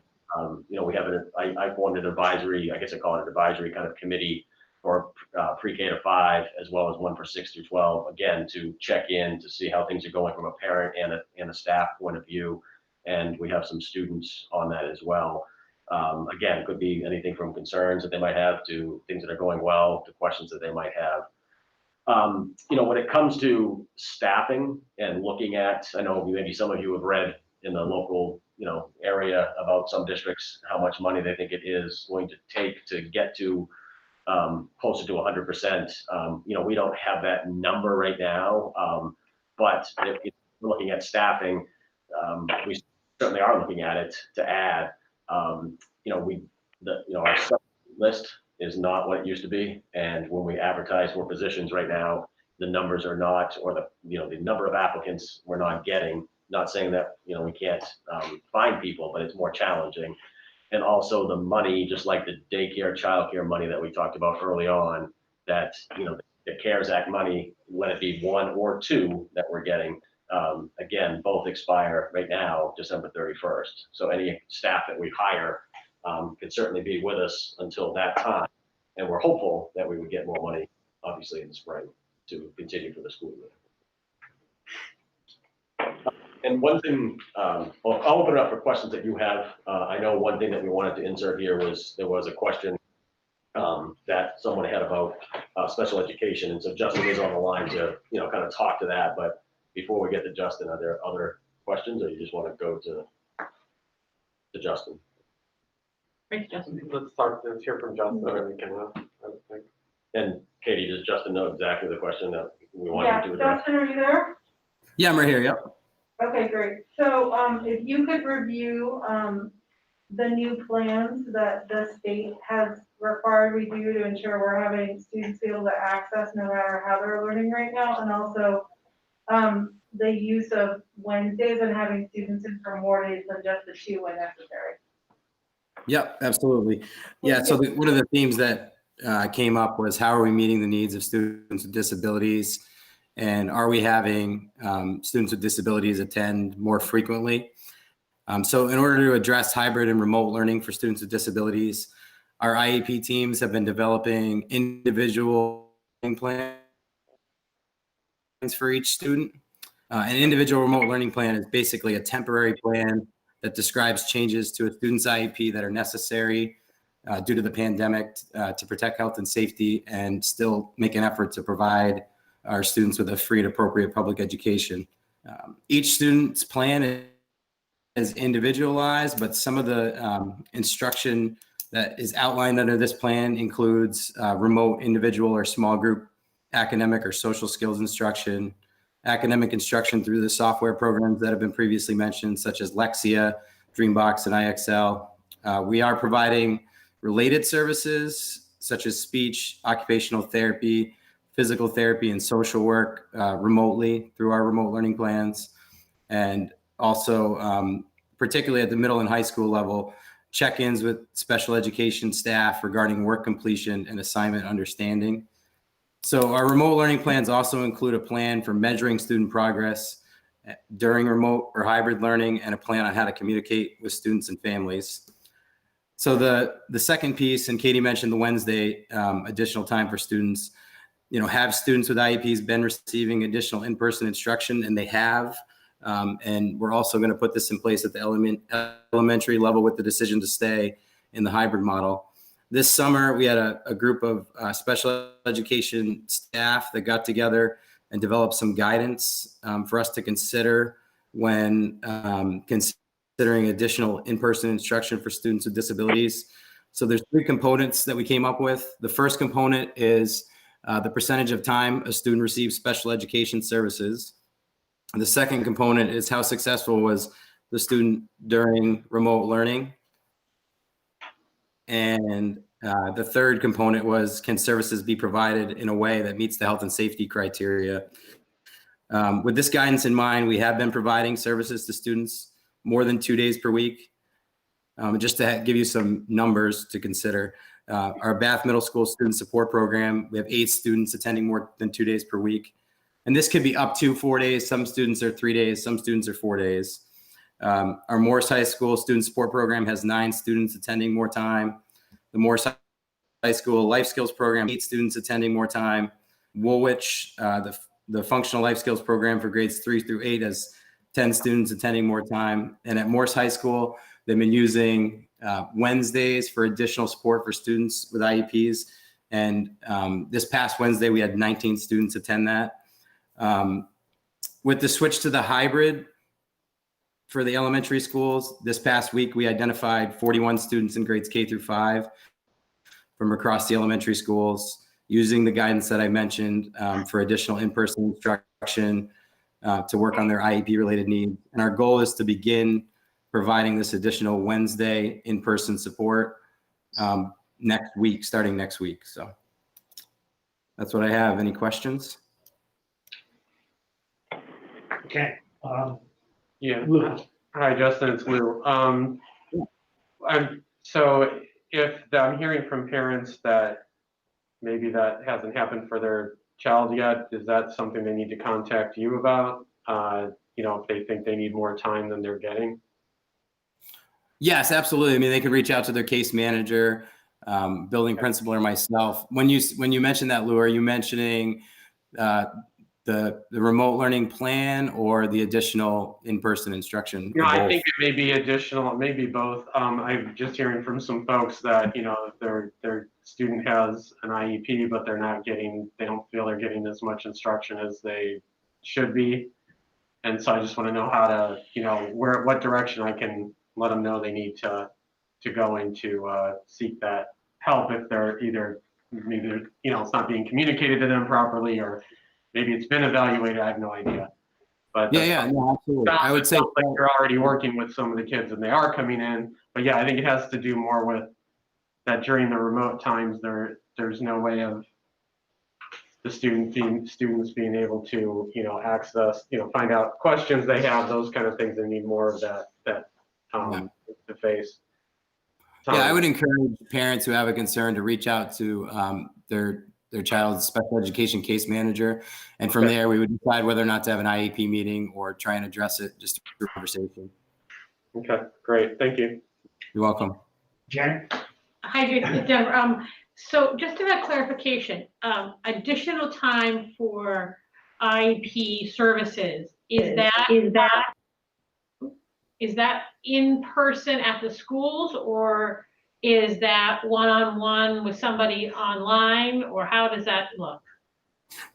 you know, we have I formed an advisory, I guess I call it an advisory kind of committee for pre-K to 5, as well as one for 6 through 12, again, to check in to see how things are going from a parent and a staff point of view. And we have some students on that as well. Again, it could be anything from concerns that they might have to things that are going well, to questions that they might have. When it comes to staffing and looking at, I know maybe some of you have read in the local, area about some districts, how much money they think it is going to take to get to closer to 100%. We don't have that number right now, but if we're looking at staffing, we certainly are looking at it to add. Our list is not what it used to be, and when we advertise for positions right now, the numbers are not, or the number of applicants we're not getting. Not saying that we can't find people, but it's more challenging. And also the money, just like the daycare, childcare money that we talked about early on, that the CARES Act money, let it be 1 or 2 that we're getting, again, both expire right now, December 31st. So any staff that we hire can certainly be with us until that time. And we're hopeful that we would get more money, obviously, in the spring to continue for the school year. And one thing, I'll open it up for questions that you have. I know one thing that we wanted to insert here was, there was a question that someone had about special education. And so Justin is on the line to, kind of talk to that. But before we get to Justin, are there other questions, or you just want to go to Justin? Great, Justin. Let's hear from Justin, and we can, I would think. And Katie, does Justin know exactly the question that we wanted to address? Justin, are you there? Yeah, I'm right here, yep. Okay, great. So if you could review the new plans that the state has required we do to ensure we're having students be able to access no matter how they're learning right now, and also the use of Wednesdays and having students in for more days than just the 2 when necessary. Yep, absolutely. Yeah, so one of the themes that came up was, how are we meeting the needs of students with disabilities? And are we having students with disabilities attend more frequently? So in order to address hybrid and remote learning for students with disabilities, our IEP teams have been developing individual plans for each student. An individual remote learning plan is basically a temporary plan that describes changes to a student's IEP that are necessary due to the pandemic to protect health and safety, and still make an effort to provide our students with a free and appropriate public education. Each student's plan is individualized, but some of the instruction that is outlined under this plan includes remote, individual, or small group academic or social skills instruction, academic instruction through the software programs that have been previously mentioned, such as Lexia, Dreambox, and IXL. We are providing related services such as speech, occupational therapy, physical therapy, and social work remotely through our remote learning plans. And also, particularly at the middle and high school level, check-ins with special education staff regarding work completion and assignment understanding. So our remote learning plans also include a plan for measuring student progress during remote or hybrid learning, and a plan on how to communicate with students and families. So the second piece, and Katie mentioned the Wednesday additional time for students, have students with IEPs been receiving additional in-person instruction? And they have. And we're also going to put this in place at the elementary level with the decision to stay in the hybrid model. This summer, we had a group of special education staff that got together and developed some guidance for us to consider when considering additional in-person instruction for students with disabilities. So there's 3 components that we came up with. The first component is the percentage of time a student receives special education services. The second component is how successful was the student during remote learning. And the third component was, can services be provided in a way that meets the health and safety criteria? With this guidance in mind, we have been providing services to students more than 2 days per week. Just to give you some numbers to consider, our Bath Middle School Student Support Program, we have 8 students attending more than 2 days per week. And this could be up to 4 days. Some students are 3 days, some students are 4 days. Our Morris High School Student Support Program has 9 students attending more time. The Morris High School Life Skills Program, 8 students attending more time. Woolwich, the Functional Life Skills Program for grades 3 through 8 has 10 students attending more time. And at Morse High School, They've been using Wednesdays for additional support for students with IEPs. And this past Wednesday, we had 19 students attend that. With the switch to the hybrid for the elementary schools, this past week, we identified 41 students in grades K through 5 from across the elementary schools, using the guidance that I mentioned for additional in-person instruction to work on their IEP-related needs. And our goal is to begin providing this additional Wednesday in-person support next week, starting next week. So that's what I have. Any questions? Okay. Yeah. Lou. Hi, Justin, it's Lou. So if I'm hearing from parents that maybe that hasn't happened for their child yet, is that something they need to contact you about? If they think they need more time than they're getting? Yes, absolutely. I mean, they could reach out to their case manager, building principal, or myself. When you mentioned that, Lou, are you mentioning the remote learning plan or the additional in-person instruction? I think it may be additional, maybe both. I'm just hearing from some folks that, their student has an IEP, but they don't feel they're getting as much instruction as they should be. And so I just want to know how to, what direction I can let them know they need to go into seek that help if they're maybe it's not being communicated to them properly, or maybe it's been evaluated. I have no idea. But no, absolutely. I would say like you're already working with some of the kids and they are coming in. But yeah, I think it has to do more with that during the remote times, there's no way of the students being able to, access, find out questions they have, those kind of things. They need more of that to face. Yeah, I would encourage parents who have a concern to reach out to their child's special education case manager. And from there, we would decide whether or not to have an IEP meeting or try and address it just through conversation. Okay, great. Thank you. You're welcome. Jen? Hi, Jason, Deborah. So just to have clarification, additional time for IEP services, is that in person at the schools, or is that one-on-one with somebody online, or how does that look?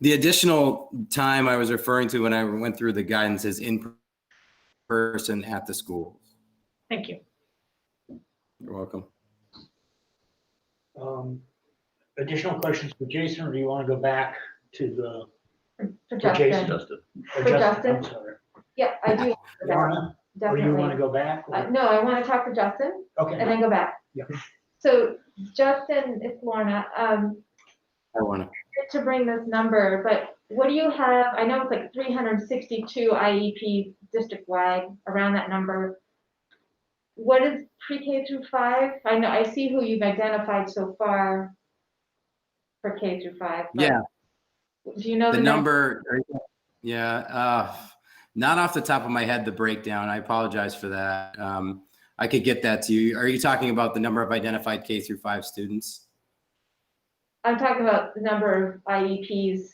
The additional time I was referring to when I went through the guidance is in person at the schools. Thank you. You're welcome. Additional questions for Jason, or do you want to go back to For Jason? Justin. Or For Justin, Justin? I'm sorry. Yeah, I do. Lorna, or you want to Definitely. go back? or- No, I want to talk to Justin and Okay. then go back. Yeah. So Justin, it's Lorna. I want To bring this number, but what do you have? I know it's like 362 IEP district-wide, around that number. What is pre-K through 5? I see who you've identified so far for K through 5. but Yeah. Do you know the number. Yeah. Not off the top of my head, the breakdown. I apologize for that. I could get that to you. Are you talking about the number of identified K through 5 students? I'm talking about the number of IEPs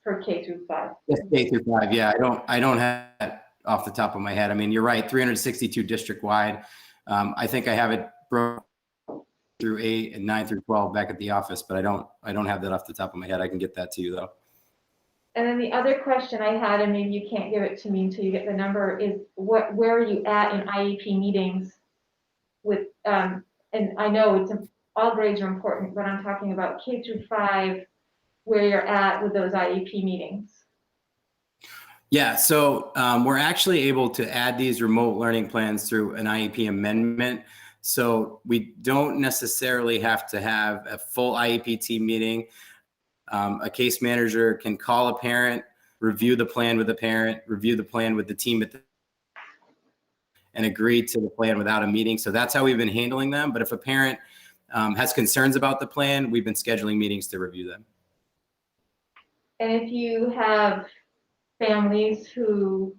for K through 5. Yes, K through 5. Yeah, I don't have that off the top of my head. I mean, you're right, 362 district wide. I think I have it broken through 8 and 9 through 12 back at the office, but I don't have that off the top of my head. I can get that to you though. And then the other question I had, and maybe you can't give it to me until you get the number, is where are you at in IEP meetings with, and I know all grades are important, but I'm talking about K through 5, where you're at with those IEP meetings. Yeah, so we're actually able to add these remote learning plans through an IEP amendment. So we don't necessarily have to have a full IEP team meeting. A case manager can call a parent, review the plan with the parent, review the plan with the team and agree to the plan without a meeting. So that's how we've been handling them. But if a parent has concerns about the plan, we've been scheduling meetings to review them. And if you have families who,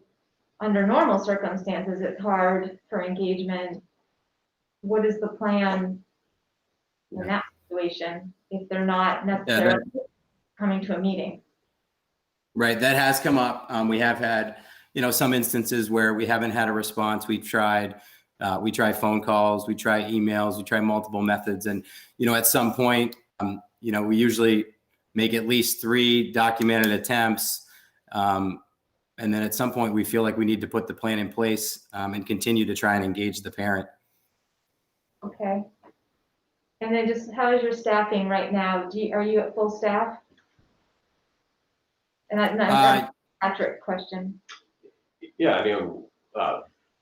under normal circumstances, it's hard for engagement, what is the plan in that situation if they're not necessarily coming to a meeting? Right, that has come up. We have had, some instances where we haven't had a response. We've tried We try phone calls, we try emails, we try multiple methods. And, at some point, we usually make at least 3 documented attempts. And then at some point we feel like we need to put the plan in place and continue to try and engage the parent. Okay. And then just how is your staffing right now? Are you at full staff? And that's Patrick question. Yeah, I mean,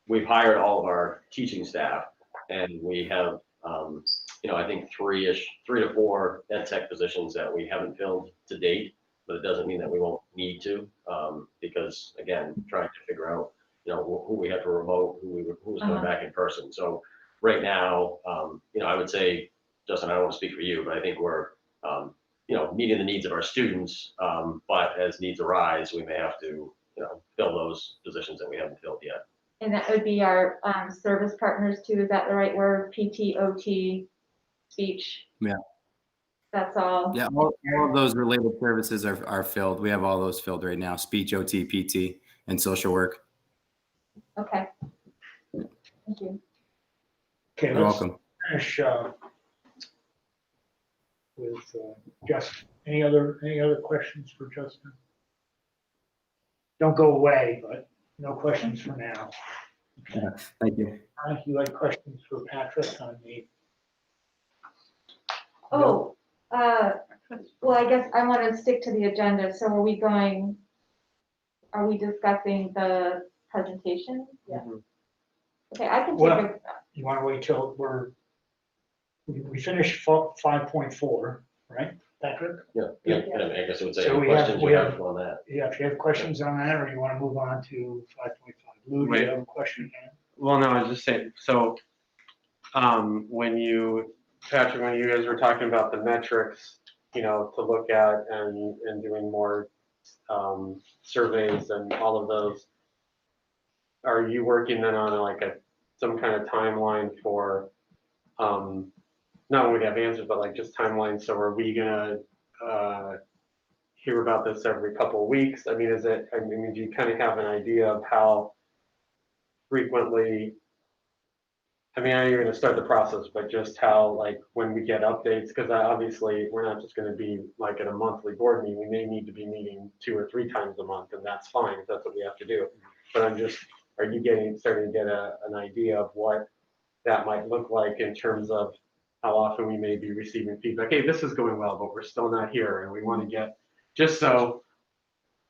we've hired all of our teaching staff, and we have, I think 3 to 4 ed tech positions that we haven't filled to date, but it doesn't mean that we won't need to, because again, trying to figure out, who we have to remote, who's going back in person. So right now, I would say, Justin, I don't want to speak for you, but I think we're, meeting the needs of our students, but as needs arise, we may have to, fill those positions that we haven't filled yet. And that would be our service partners too, is that the right word? PT, OT, speech? Yeah. That's all? Yeah, all of those related services are filled. We have all those filled right now: speech, OT, PT, and social work. Okay. Thank you. Okay, You're let's welcome. finish with Justin. Any other questions for Justin? Don't go away, but no questions for now. Yeah, thank you. You like questions for Patrick on the? Oh, well, I guess I want to stick to the agenda. So are we discussing the presentation? Yeah. Okay, I can take Well, a. You want to wait till we finish 5.4, right, Patrick? Yeah, and I guess it would say So any we questions have- you have on that. Yeah, if you have questions on that, or you want to move on to 5.5. Lou, do you have a question? Well, no, I was just saying, so, Patrick, when you guys were talking about the metrics, to look at and doing more, surveys and all of those, are you working then on some kind of timeline for, not when we have answers, but just timelines? So are we gonna, hear about this every couple of weeks? I mean, do you kind of have an idea of how frequently, I know you're gonna start the process, but just how, when we get updates, because obviously we're not just gonna be at a monthly board meeting. We may need to be meeting 2 or 3 times a month, and that's fine if that's what we have to do. But are you starting to get an idea of what that might look like in terms of how often we may be receiving feedback? Hey, this is going well, but we're still not here, and we want to get, just so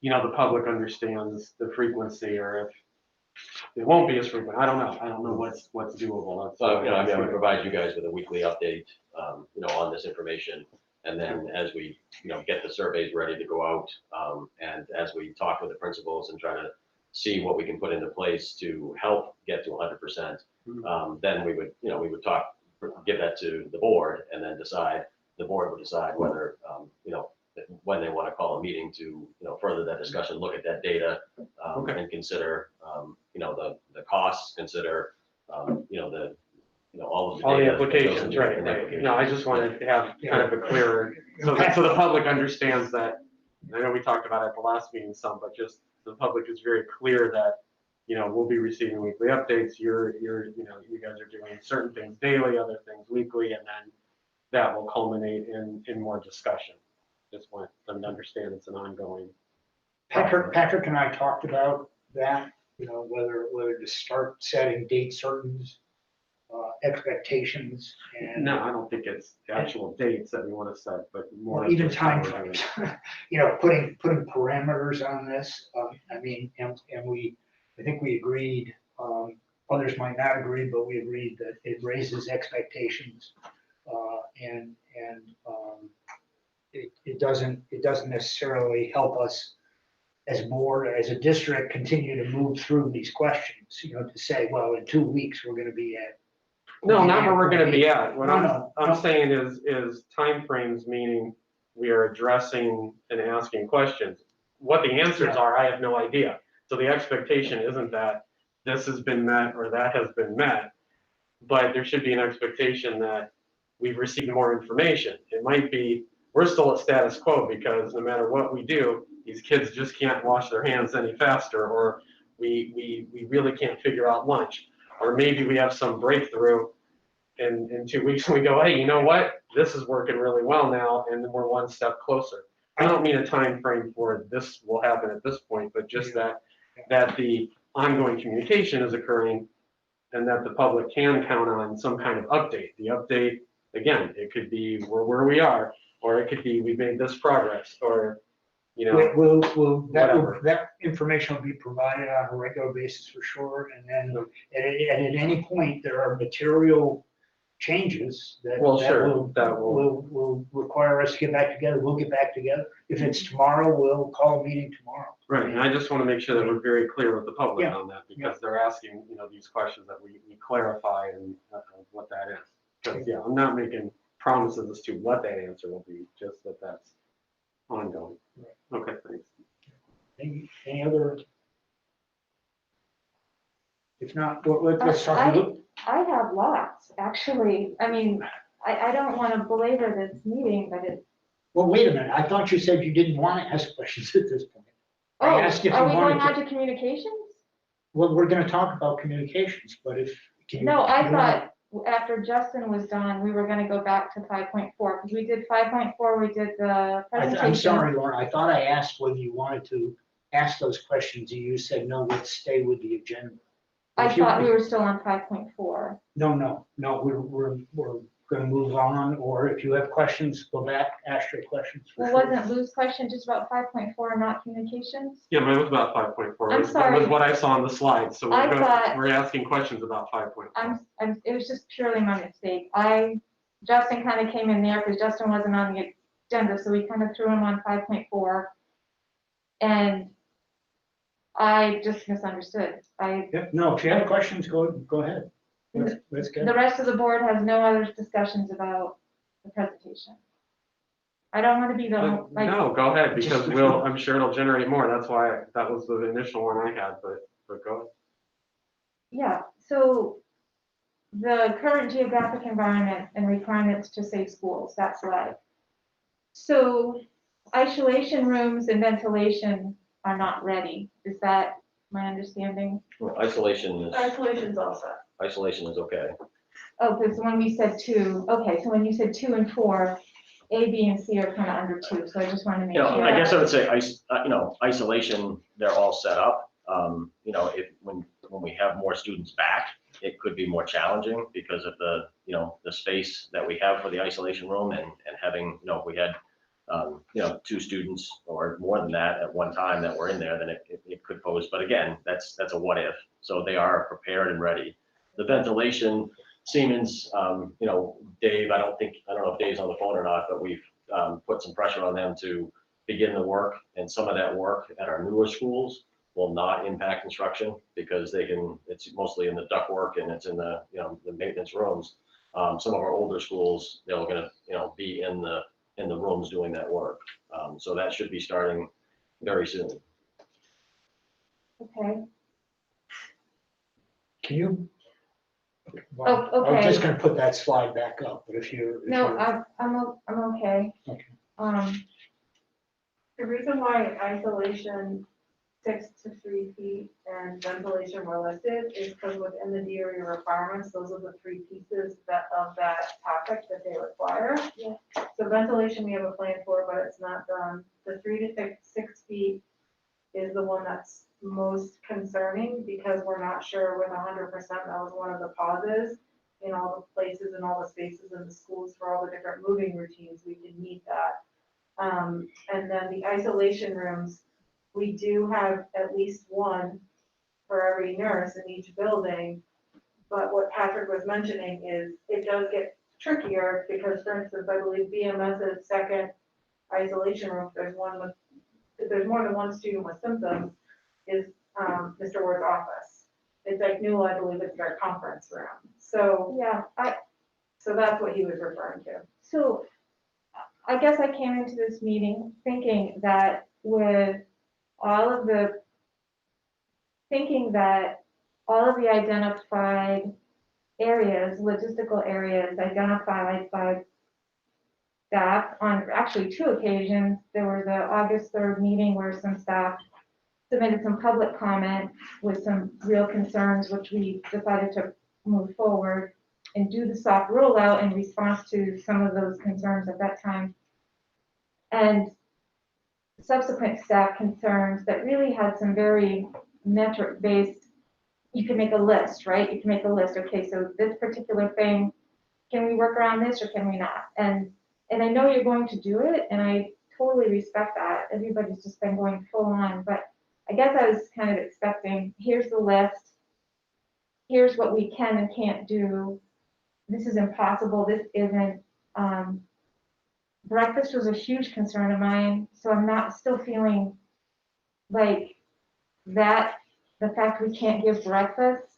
the public understands the frequency, or if it won't be as frequent. I don't know what's doable. So, I would provide you guys with a weekly update, on this information. And then as we, get the surveys ready to go out, and as we talk with the principals and try to see what we can put into place to help get to 100%, then we would talk, give that to the board, and then the board would decide whether, when they want to call a meeting to, further that discussion, look at that data, and consider, the costs, consider, all of the All the data. applications, right. No, I just wanted to have kind of a clearer, so the public understands that. I know we talked about it at the last meeting some, but just the public is very clear that, we'll be receiving weekly updates. You guys are doing certain things daily, other things weekly, and then that will culminate in more discussion. Just want them to understand it's an ongoing. Patrick and I talked about that, whether to start setting date certain expectations and. No, I don't think it's actual dates that we want to set, but more. Even timeframes, putting parameters on this. I think we agreed, others might not agree, but we agreed that it raises expectations. It doesn't necessarily help us as a board, as a district, continue to move through these questions, to say, well, in 2 weeks, we're gonna be at. No, not where we're gonna be at. What No. I'm saying is timeframes, meaning we are addressing and asking questions. What the answers are, I have no idea. So the expectation isn't that this has been met or that has been met, but there should be an expectation that we've received more information. It might be, we're still at status quo because no matter what we do, these kids just can't wash their hands any faster, or we really can't figure out lunch. Or maybe we have some breakthrough in 2 weeks and we go, hey, you know what? This is working really well now, and we're one step closer. I don't mean a time frame for this will happen at this point, but just that the ongoing communication is occurring and that the public can count on some kind of update. The update, again, it could be we're where we are, or it could be we made this progress, or, you know, That information will be provided on a regular basis for sure, and then, and at any point, there are material changes that will require us to get back together, we'll get back together. If it's tomorrow, we'll call a meeting tomorrow. Right, and I just want to make sure that we're very clear with the public on that, because they're asking, you know, these questions that we clarify and what that is. Because, yeah, I'm not making promises as to what that answer will be, just that that's ongoing. Okay, thanks. Any other? If not, let's talk. I have lots, actually. I mean, I don't want to belabor this meeting, but it's. Well, wait a minute. I thought you said you didn't want to ask questions at this point. Oh, I asked if are you we wanted going on to communications? Well, we're going to talk about communications, but if. No, I thought after Justin was done, we were going to go back to 5.4, because we did 5.4, we did the presentation. I'm sorry, Lauren. I thought I asked whether you wanted to ask those questions, and you said, no, let's stay with the agenda. I thought we were still on 5.4. No, we're going to move on, or if you have questions, go back, ask your questions. Well, wasn't Lou's question just about 5.4 and not communications? Yeah, mine was about 5.4. I'm sorry. That was what I saw on the slide, so I thought- we're asking questions about 5.4. It was just purely my mistake. Justin kind of came in there because Justin wasn't on the agenda, so we kind of threw him on 5.4. And I just misunderstood. No, if you have questions, go ahead. Let's get The rest of the board has no other discussions about the presentation. I don't want to be the, like. No, go ahead, because I'm sure it'll generate more. That's why that was the initial one I had, but go ahead. Yeah, so the current geographic environment and requirements to save schools, that's right. So isolation rooms and ventilation are not ready. Is that my understanding? Well, Isolation Isolation's all set. is okay. Oh, because when we said 2, okay, so when you said 2 and 4, A, B, and C are kind of under 2, so I just wanted to make You sure. know, I guess I would say, isolation, they're all set up. You know, when we have more students back, it could be more challenging because of the, you know, the space that we have for the isolation room and having, you know, if we had, 2 students or more than that at one time that were in there, then it could pose, but again, that's a what if. So they are prepared and ready. The ventilation, Siemens, Dave, I don't know if Dave's on the phone or not, but we've put some pressure on them to begin the work, and some of that work at our newer schools will not impact instruction because it's mostly in the ductwork and it's in the, the maintenance rooms. Some of our older schools, they're gonna, be in the rooms doing that work. So that should be starting very soon. Okay. Can you? Oh, okay. I'm just going to put that slide back up, but if you're. No, I'm okay. Okay. The reason why isolation 6 to 3 feet and ventilation were listed is because within the DOE requirements, those are the 3 pieces of that topic that they require. Yeah. So ventilation, we have a plan for, but it's not done. The 3 to 6 feet is the one that's most concerning because we're not sure with 100%. That was one of the pauses in all the places and all the spaces in the schools for all the different moving routines. We can meet that. And then the isolation rooms, we do have at least one for every nurse in each building. But what Patrick was mentioning is it does get trickier because, for instance, I believe BMS's second isolation room, if there's more than one student with symptoms, is Mr. Ward's office. It's like Newell, I believe it's their conference room. So Yeah, so that's what he was referring to. so I guess I came into this meeting thinking that all of the identified areas, logistical areas identified by staff on actually 2 occasions. There was the August 3rd meeting where some staff submitted some public comment with some real concerns, which we decided to move forward and do the soft rollout in response to some of those concerns at that time. And subsequent staff concerns that really had some very metric-based, you can make a list, right? You can make a list, okay, so this particular thing, can we work around this or can we not? And I know you're going to do it, and I totally respect that. Everybody's just been going full on, but I guess I was kind of expecting, here's the list, here's what we can and can't do, this is impossible, this isn't. Breakfast was a huge concern of mine, so I'm not still feeling like that, the fact we can't give breakfast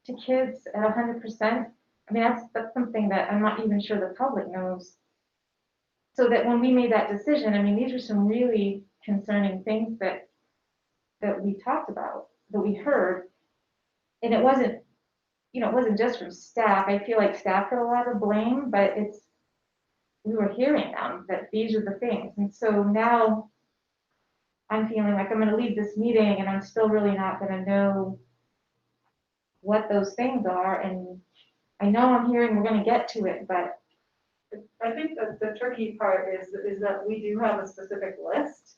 to kids at 100%. I mean, that's something that I'm not even sure the public knows. So that when we made that decision, I mean, these are some really concerning things that we talked about, that we heard. And it wasn't, you know, it wasn't just from staff. I feel like staff got a lot of blame, but we were hearing them, that these are the things. And so now I'm feeling like I'm going to leave this meeting and I'm still really not going to know what those things are. And I know I'm hearing we're going to get to it, but I think that the tricky part is that we do have a specific list.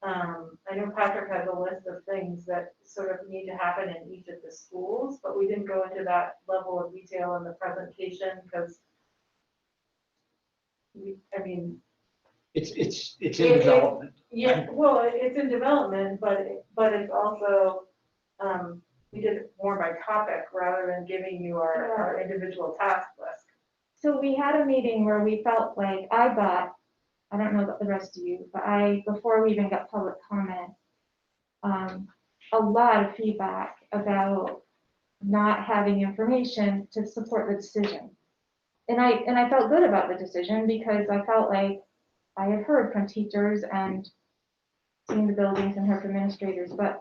I know Patrick has a list of things that sort of need to happen in each of the schools, but we didn't go into that level of detail in the presentation because It's in development. Yeah, well, it's in development, but it's also, we did it more by topic rather than giving you our individual task list. so we had a meeting where we felt like I don't know about the rest of you, but before we even got public comment, a lot of feedback about not having information to support the decision. And I felt good about the decision because I felt like I had heard from teachers and seen the buildings and heard from administrators, but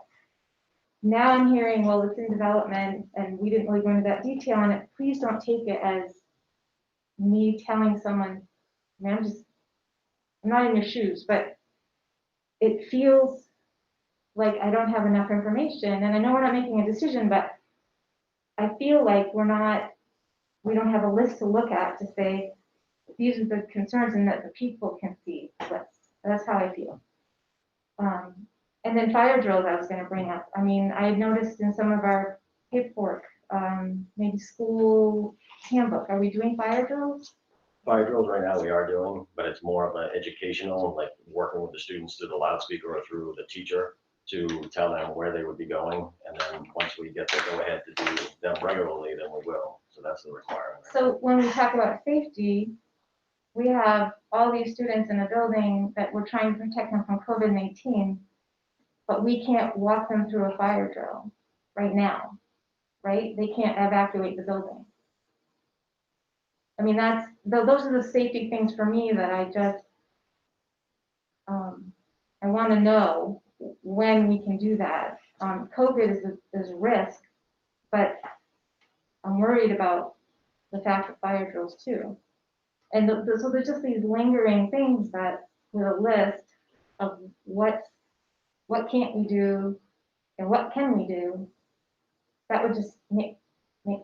now I'm hearing, well, it's in development and we didn't really go into that detail on it. Please don't take it as me telling someone, I mean, I'm not in your shoes, but it feels like I don't have enough information. And I know we're not making a decision, but I feel like we don't have a list to look at to say, these are the concerns and that the people can see the list. That's how I feel. And then fire drills I was going to bring up. I mean, I had noticed in some of our paperwork, maybe school handbook, are we doing fire drills? Fire drills right now we are doing, but it's more of an educational, like working with the students through the loudspeaker or through the teacher to tell them where they would be going. And then once we get the go ahead to do them regularly, then we will. So that's the requirement. So when we talk about safety, we have all these students in a building that we're trying to protect them from COVID-19, but we can't walk them through a fire drill right now, right? They can't evacuate the building. I mean, those are the safety things for me that I just, I want to know when we can do that. COVID is a risk, but I'm worried about the fact of fire drills too. And so there's just these lingering things that with a list of what can't we do and what can we do, that would just make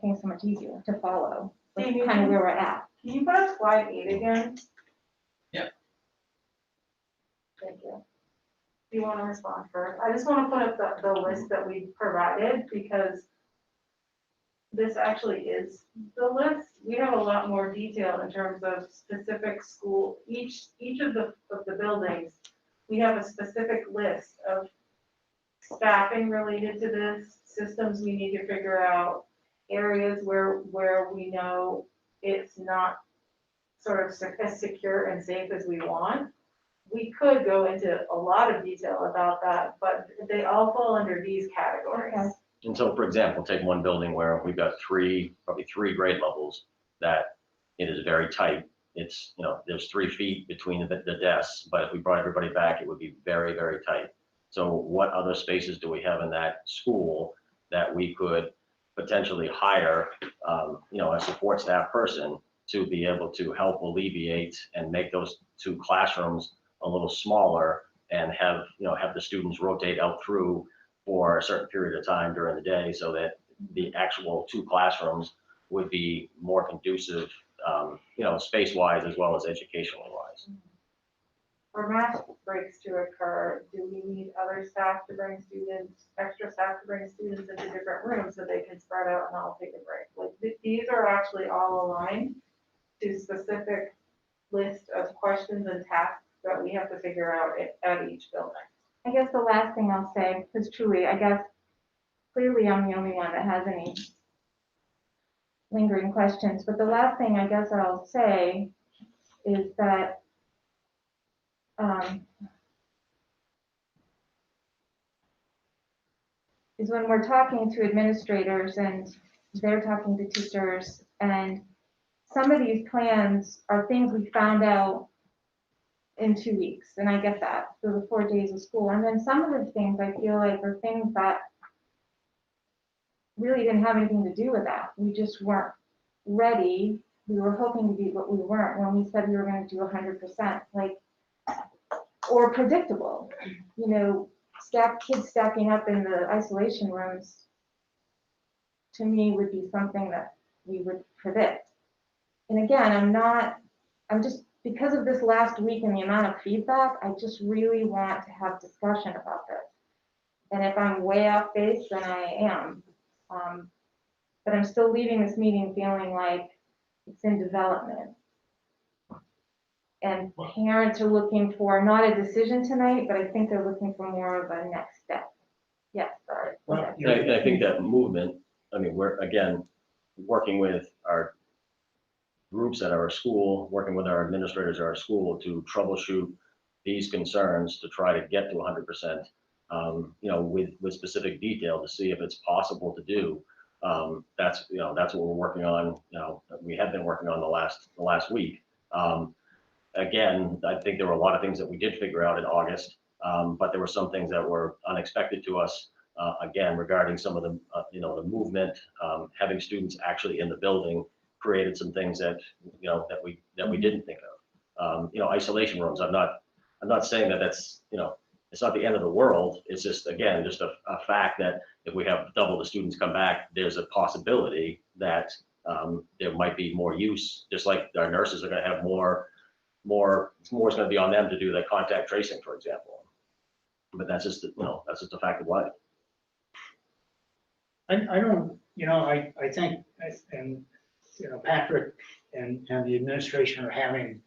things so much easier to follow. That's kind of where we're at. Can you put up slide 8 again? Yep. Thank you. Do you want to respond first? I just want to put up the list that we provided because this actually is the list. We have a lot more detail in terms of specific school, each of the buildings. We have a specific list of staffing related to this, systems we need to figure out, areas where we know it's not sort of as secure and safe as we want. We could go into a lot of detail about that, but they all fall under these categories. And so, for example, take one building where we've got probably three grade levels that it is very tight. It's, there's 3 feet between the desks, but if we brought everybody back, it would be very, very tight. So what other spaces do we have in that school that we could potentially hire, a support staff person to be able to help alleviate and make those 2 classrooms a little smaller and have, have the students rotate out through for a certain period of time during the day so that the actual 2 classrooms would be more conducive, space-wise as well as educational-wise. For math breaks to occur, do we need other staff to bring students, extra staff to bring students into different rooms so they can spread out and all take a break? Like, these are actually all aligned to specific list of questions and tasks that we have to figure out at each building. I guess the last thing I'll say, because truly, I guess, clearly I'm the only one that has any lingering questions, but the last thing I guess I'll say is that is when we're talking to administrators and they're talking to teachers, and some of these plans are things we found out in 2 weeks, and I get that, so the 4 days of school, and then some of the things I feel like are things that really didn't have anything to do with that. We just weren't ready. We were hoping to be, but we weren't when we said we were going to do 100%, or predictable. Kids stacking up in the isolation rooms, to me, would be something that we would predict. And again, I'm just, because of this last week and the amount of feedback, I just really want to have discussion about this. And if I'm way off base, then I am. But I'm still leaving this meeting feeling like it's in development. And parents are looking for not a decision tonight, but I think they're looking for more of a next step. Yes, sorry. Well, And I think that movement, we're, again, working with our groups at our school, working with our administrators at our school to troubleshoot these concerns to try to get to 100%, with specific detail to see if it's possible to do. That's what we're working on. We have been working on the last week. Again, I think there were a lot of things that we did figure out in August, but there were some things that were unexpected to us. Again, regarding some of the, the movement, having students actually in the building created some things that, that we didn't think of. Isolation rooms. I'm not saying that that's, it's not the end of the world. It's just, again, just a fact that if we have double the students come back, there's a possibility that there might be more use, just like our nurses are going to have more is going to be on them to do the contact tracing, for example. But that's just, that's just a fact of life. I don't, I think, and, Patrick and the administration are having,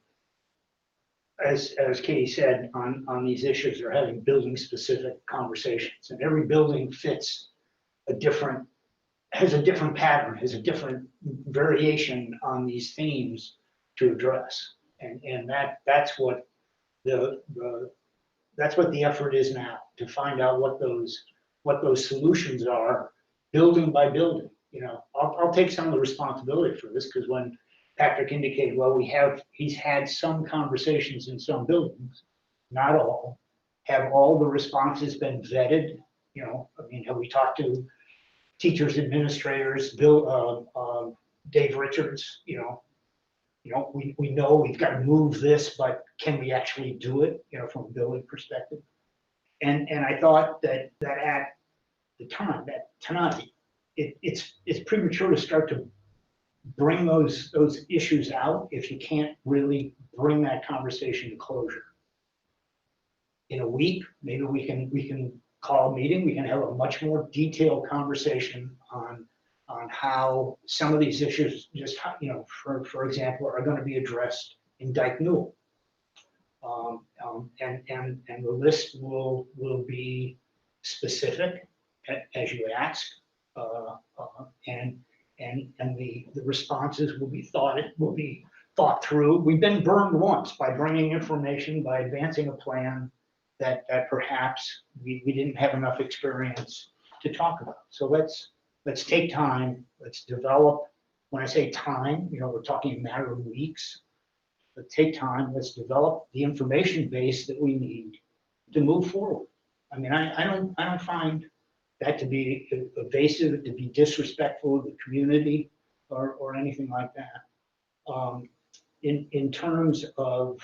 as Katie said, on these issues, they're having building specific conversations, and every building fits has a different pattern, has a different variation on these themes to address. And that's what that's what the effort is now, to find out what those solutions are, building by building. I'll take some of the responsibility for this, because when Patrick indicated, well, he's had some conversations in some buildings, not all. Have all the responses been vetted? Have we talked to teachers, administrators, Dave Richards, we know we've got to move this, but can we actually do it, from a building perspective? And I thought that at the time, that tonight, it's premature to start to bring those issues out if you can't really bring that conversation to closure. In a week, maybe we can call a meeting, we can have a much more detailed conversation on how some of these issues, just, for example, are going to be addressed in Dyke Newell. And the list will be specific, as you ask, and the responses will be thought through. We've been burned once by bringing information, by advancing a plan that perhaps we didn't have enough experience to talk about. So let's take time, let's develop. When I say time, we're talking a matter of weeks. Let's take time, let's develop the information base that we need to move forward. I don't find that to be evasive, to be disrespectful of the community, or anything like that. In terms of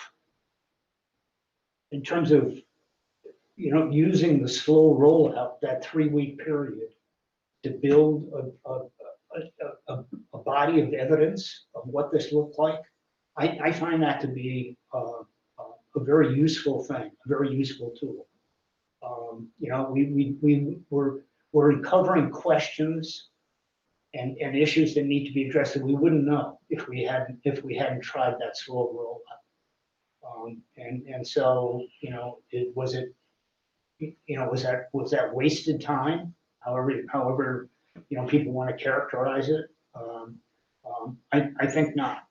using the slow rollout, that 3-week period, to build a body of evidence of what this looked like, I find that to be a very useful thing, a very useful tool. We're uncovering questions and issues that need to be addressed that we wouldn't know if we hadn't tried that slow rollout. And so, was that wasted time? However, people want to characterize it. I think not.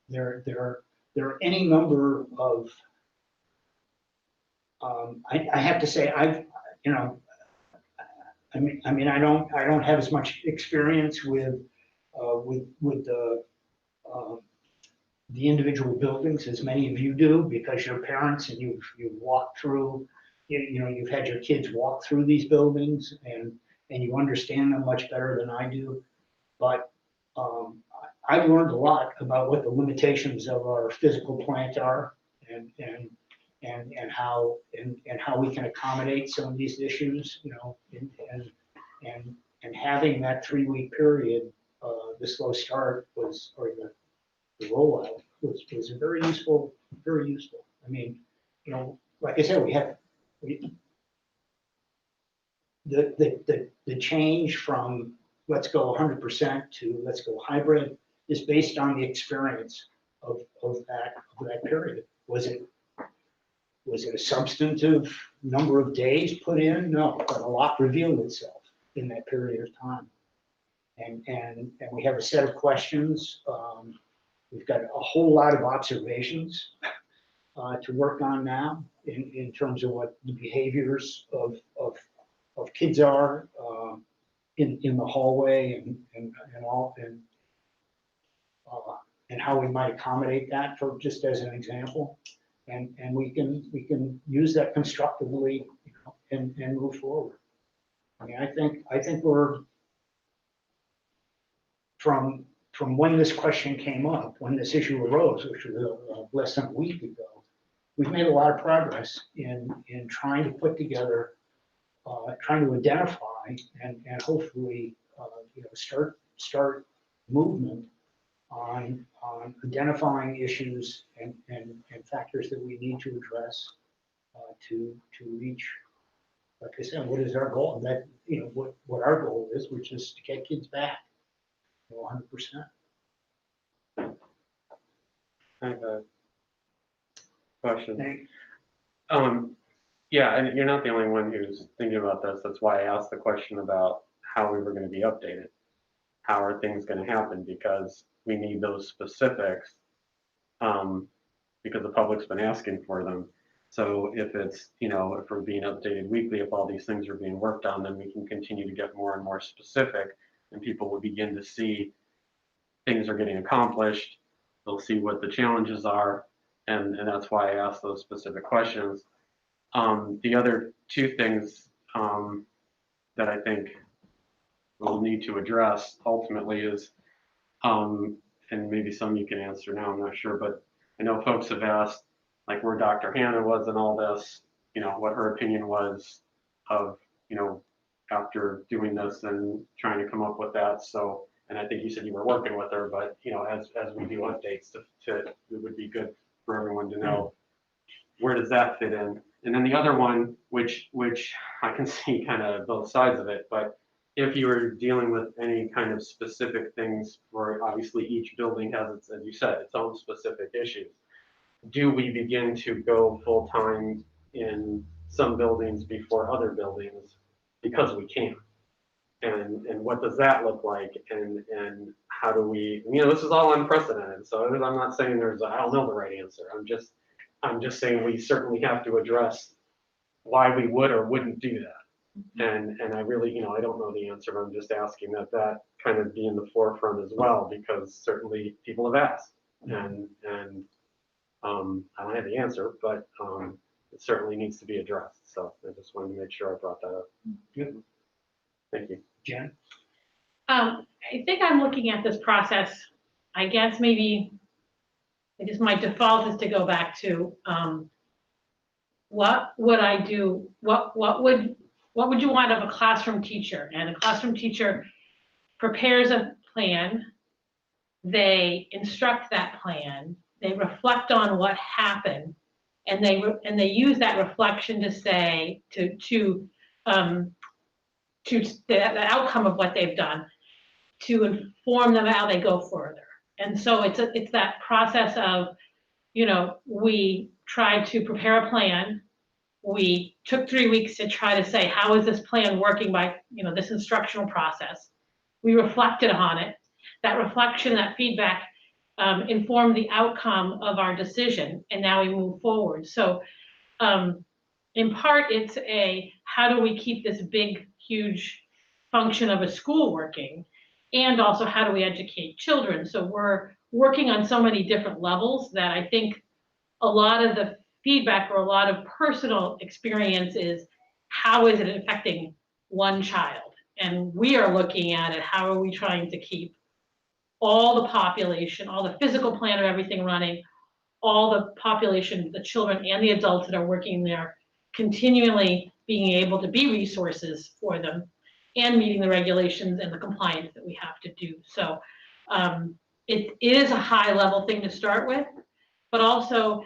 There are any number of. I have to say, I don't have as much experience with the individual buildings as many of you do, because you're parents and you've walked through, you've had your kids walk through these buildings and you understand them much better than I do. But I've learned a lot about what the limitations of our physical plant are and how we can accommodate some of these issues, and having that 3-week period, the slow start was, or the rollout was very useful, very useful. I mean, like I said, the change from let's go 100% to let's go hybrid is based on the experience of that period. Was it a substantive number of days put in? No, but a lot revealed itself in that period of time. And we have a set of questions. We've got a whole lot of observations to work on now in terms of what the behaviors of kids are in the hallway and how we might accommodate that, for just as an example. And we can use that constructively, and move forward. I mean, I think we're from when this question came up, when this issue arose, which was less than a week ago, we've made a lot of progress in trying to put together, trying to identify and hopefully start movement on identifying issues and factors that we need to address to reach, like I said, what is our goal? That what our goal is, which is to get kids back 100%. I have a question. Yeah, and you're not the only one who's thinking about this. That's why I asked the question about how we were going to be updated. How are things going to happen? Because we need those specifics, because the public's been asking for them. So if it's, if we're being updated weekly, if all these things are being worked on, then we can continue to get more and more specific, and people will begin to see things are getting accomplished. They'll see what the challenges are, and that's why I asked those specific questions. The other two things that I think we'll need to address ultimately is, and maybe some you can answer now, I'm not sure, but I know folks have asked, like, where Dr. Hannah was in all this, what her opinion was of, after doing this and trying to come up with that. So, and I think you said you were working with her, but, as we do updates, it would be good for everyone to know, where does that fit in? And then the other one, which I can see kind of both sides of it, but if you were dealing with any kind of specific things, where obviously each building has its, as you said, its own specific issues, do we begin to go full time in some buildings before other buildings because we can? And what does that look like? And how do we, this is all unprecedented. So I'm not saying I don't know the right answer. I'm just saying we certainly have to address why we would or wouldn't do that. And I really, I don't know the answer, but I'm just asking that kind of be in the forefront as well, because certainly people have asked, and I don't have the answer, but it certainly needs to be addressed. So I just wanted to make sure I brought that up. Good. Thank you. Jen? I think I'm looking at this process, I guess maybe, my default is to go back to what would I do? What would you want of a classroom teacher? And a classroom teacher prepares a plan, they instruct that plan, they reflect on what happened, and they use that reflection to say to the outcome of what they've done to inform them how they go further. And so it's that process of, we tried to prepare a plan. We took 3 weeks to try to say, how is this plan working by, this instructional process? We reflected on it. That reflection, that feedback informed the outcome of our decision, and now we move forward. So in part, it's how do we keep this big, huge function of a school working, and also how do we educate children? So we're working on so many different levels that I think a lot of the feedback or a lot of personal experience is how is it affecting one child? And we are looking at it, how are we trying to keep all the population, all the physical plan of everything running, all the population, the children and the adults that are working there, continually being able to be resources for them and meeting the regulations and the compliance that we have to do. So it is a high level thing to start with, but also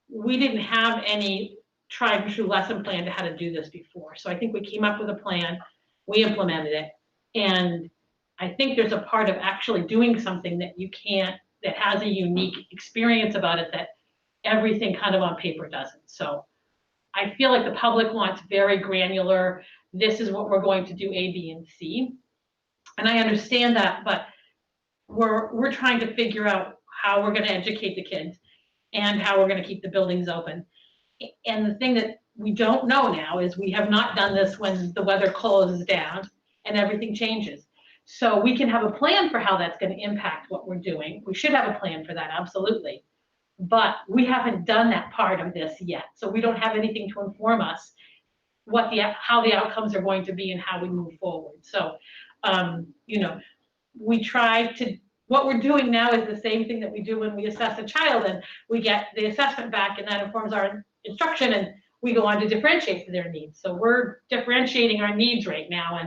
we didn't have any tried and true lesson plan to how to do this before. So I think we came up with a plan, we implemented it, and I think there's a part of actually doing something that that has a unique experience about it that everything kind of on paper doesn't. So I feel like the public wants very granular, this is what we're going to do, A, B, and C. And I understand that, but we're trying to figure out how we're going to educate the kids and how we're going to keep the buildings open. And the thing that we don't know now is we have not done this when the weather closes down and everything changes. So we can have a plan for how that's going to impact what we're doing. We should have a plan for that, absolutely. But we haven't done that part of this yet. So we don't have anything to inform us how the outcomes are going to be and how we move forward. So, we try to, what we're doing now is the same thing that we do when we assess a child, and we get the assessment back and that informs our instruction, and we go on to differentiate for their needs. So we're differentiating our needs right now,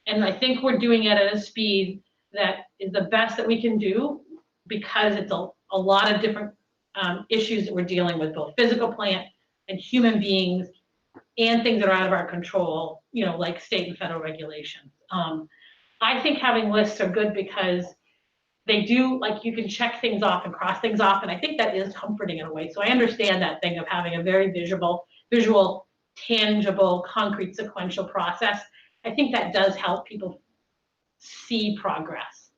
and I think we're doing it at a speed that is the best that we can do, because it's a lot of different issues that we're dealing with, both physical plant and human beings, and things that are out of our control, like state and federal regulations. I think having lists are good because they do, like, you can check things off and cross things off, and I think that is comforting in a way. So I understand that thing of having a very visual, tangible, concrete, sequential process. I think that does help people see progress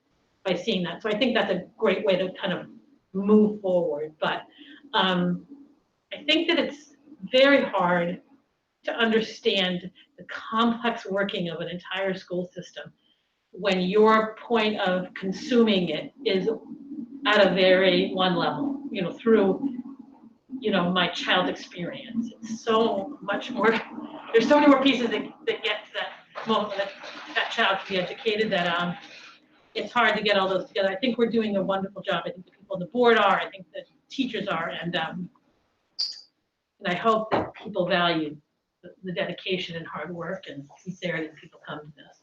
by seeing that. So I think that's a great way to kind of move forward. But I think that it's very hard to understand the complex working of an entire school system when your point of consuming it is at a very one level, through, my child's experience. It's so much more, there's so many more pieces that get to that moment that child can be educated that it's hard to get all those together. I think we're doing a wonderful job. I think the people on the board are, I think the teachers are, and I hope that people value the dedication and hard work and sincerity that people come to this.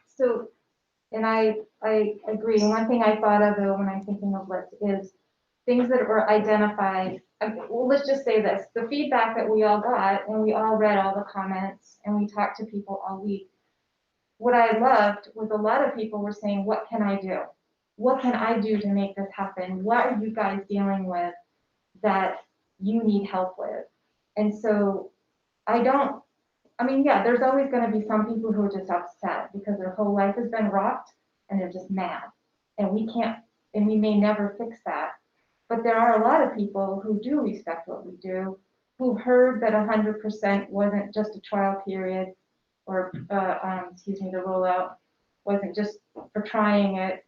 So, and I agree. And one thing I thought of though when I'm thinking of lists is things that were identified. Well, let's just say this, the feedback that we all got, and we all read all the comments and we talked to people all week. What I loved was a lot of people were saying, what can I do? What can I do to make this happen? What are you guys dealing with that you need help with? And so yeah, there's always going to be some people who are just upset because their whole life has been rocked and they're just mad. And we may never fix that. But there are a lot of people who do respect what we do, who heard that 100% wasn't just a trial period, or, the rollout wasn't just for trying it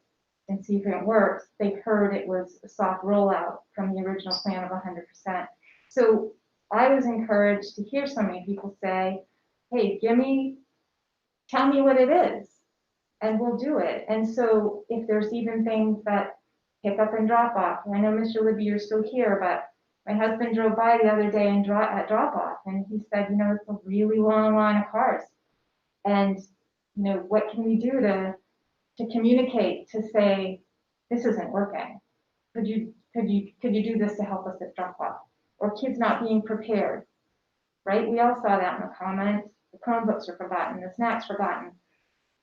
and see if it works. They heard it was a soft rollout from the original plan of 100%. So I was encouraged to hear so many people say, hey, tell me what it is, and we'll do it. And so if there's even things that pick up and drop off, and I know Mr. Libby, you're still here, but My husband drove by the other day and at drop off, and he said, you know, it's a really long line of cars. And, you know, what can we do to communicate, to say, this isn't working? Could you do this to help us at drop off? Or kids not being prepared, right? We all saw that in the comments. The Chromebooks are forgotten, the snacks forgotten.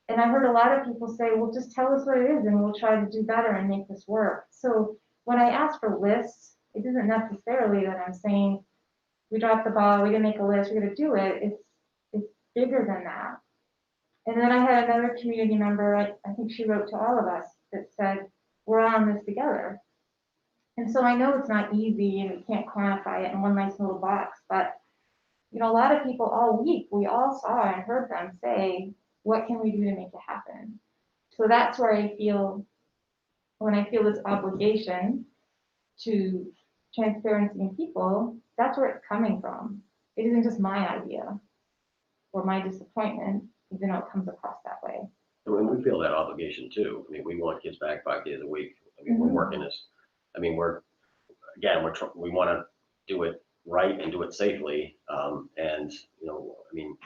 And I heard a lot of people say, well, just tell us what it is and we'll try to do better and make this work. So when I ask for lists, it isn't necessarily that I'm saying, we dropped the ball, we didn't make a list, we're gonna do it. It's bigger than that. And then I had another community member, I think she wrote to all of us that said, we're all in this together. And so I know it's not easy and we can't quantify it in one nice little box, but you know, a lot of people all week, we all saw and heard them say, what can we do to make it happen? So that's where I feel, when I feel this obligation to transparency in people, that's where it's coming from. It isn't just my idea or my disappointment, even though it comes across that way. And we feel that obligation too. I mean, we want kids back 5 days a week. I mean, we're working this, I mean, we want to do it right and do it safely. And, you know, I mean,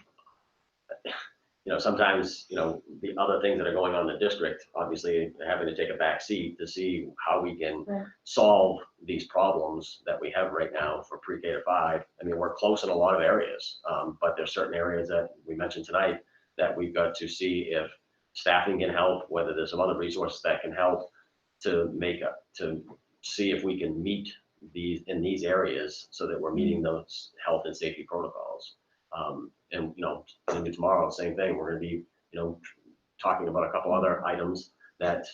you know, sometimes, you know, the other things that are going on in the district, obviously having to take a back seat to see how we can solve these problems that we have right now for pre-K to 5. I mean, we're close in a lot of areas, but there's certain areas that we mentioned tonight that we've got to see if staffing can help, whether there's some other resources that can help to see if we can meet in these areas so that we're meeting those health and safety protocols. And, you know, maybe tomorrow, same thing, we're gonna be, you know, talking about a couple other items that,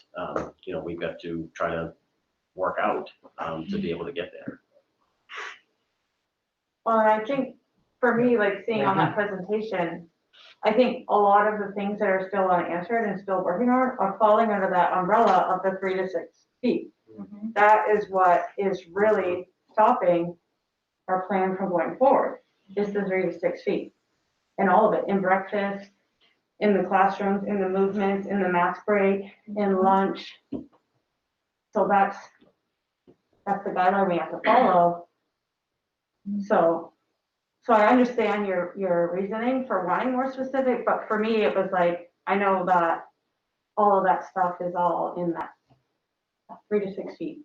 you know, we've got to try to work out to be able to get there. Well, I think for me, like seeing on that presentation, I think a lot of the things that are still unanswered and still working on are falling under that umbrella of the 3 to 6 feet. That is what is really stopping our plan from going forward, is the 3 to 6 feet. And all of it, in breakfast, in the classrooms, in the movements, in the math break, in lunch. So that's the guideline we have to follow. So I understand your reasoning for wanting more specific, but for me, it was like, I know that all of that stuff is all in that 3 to 6 feet.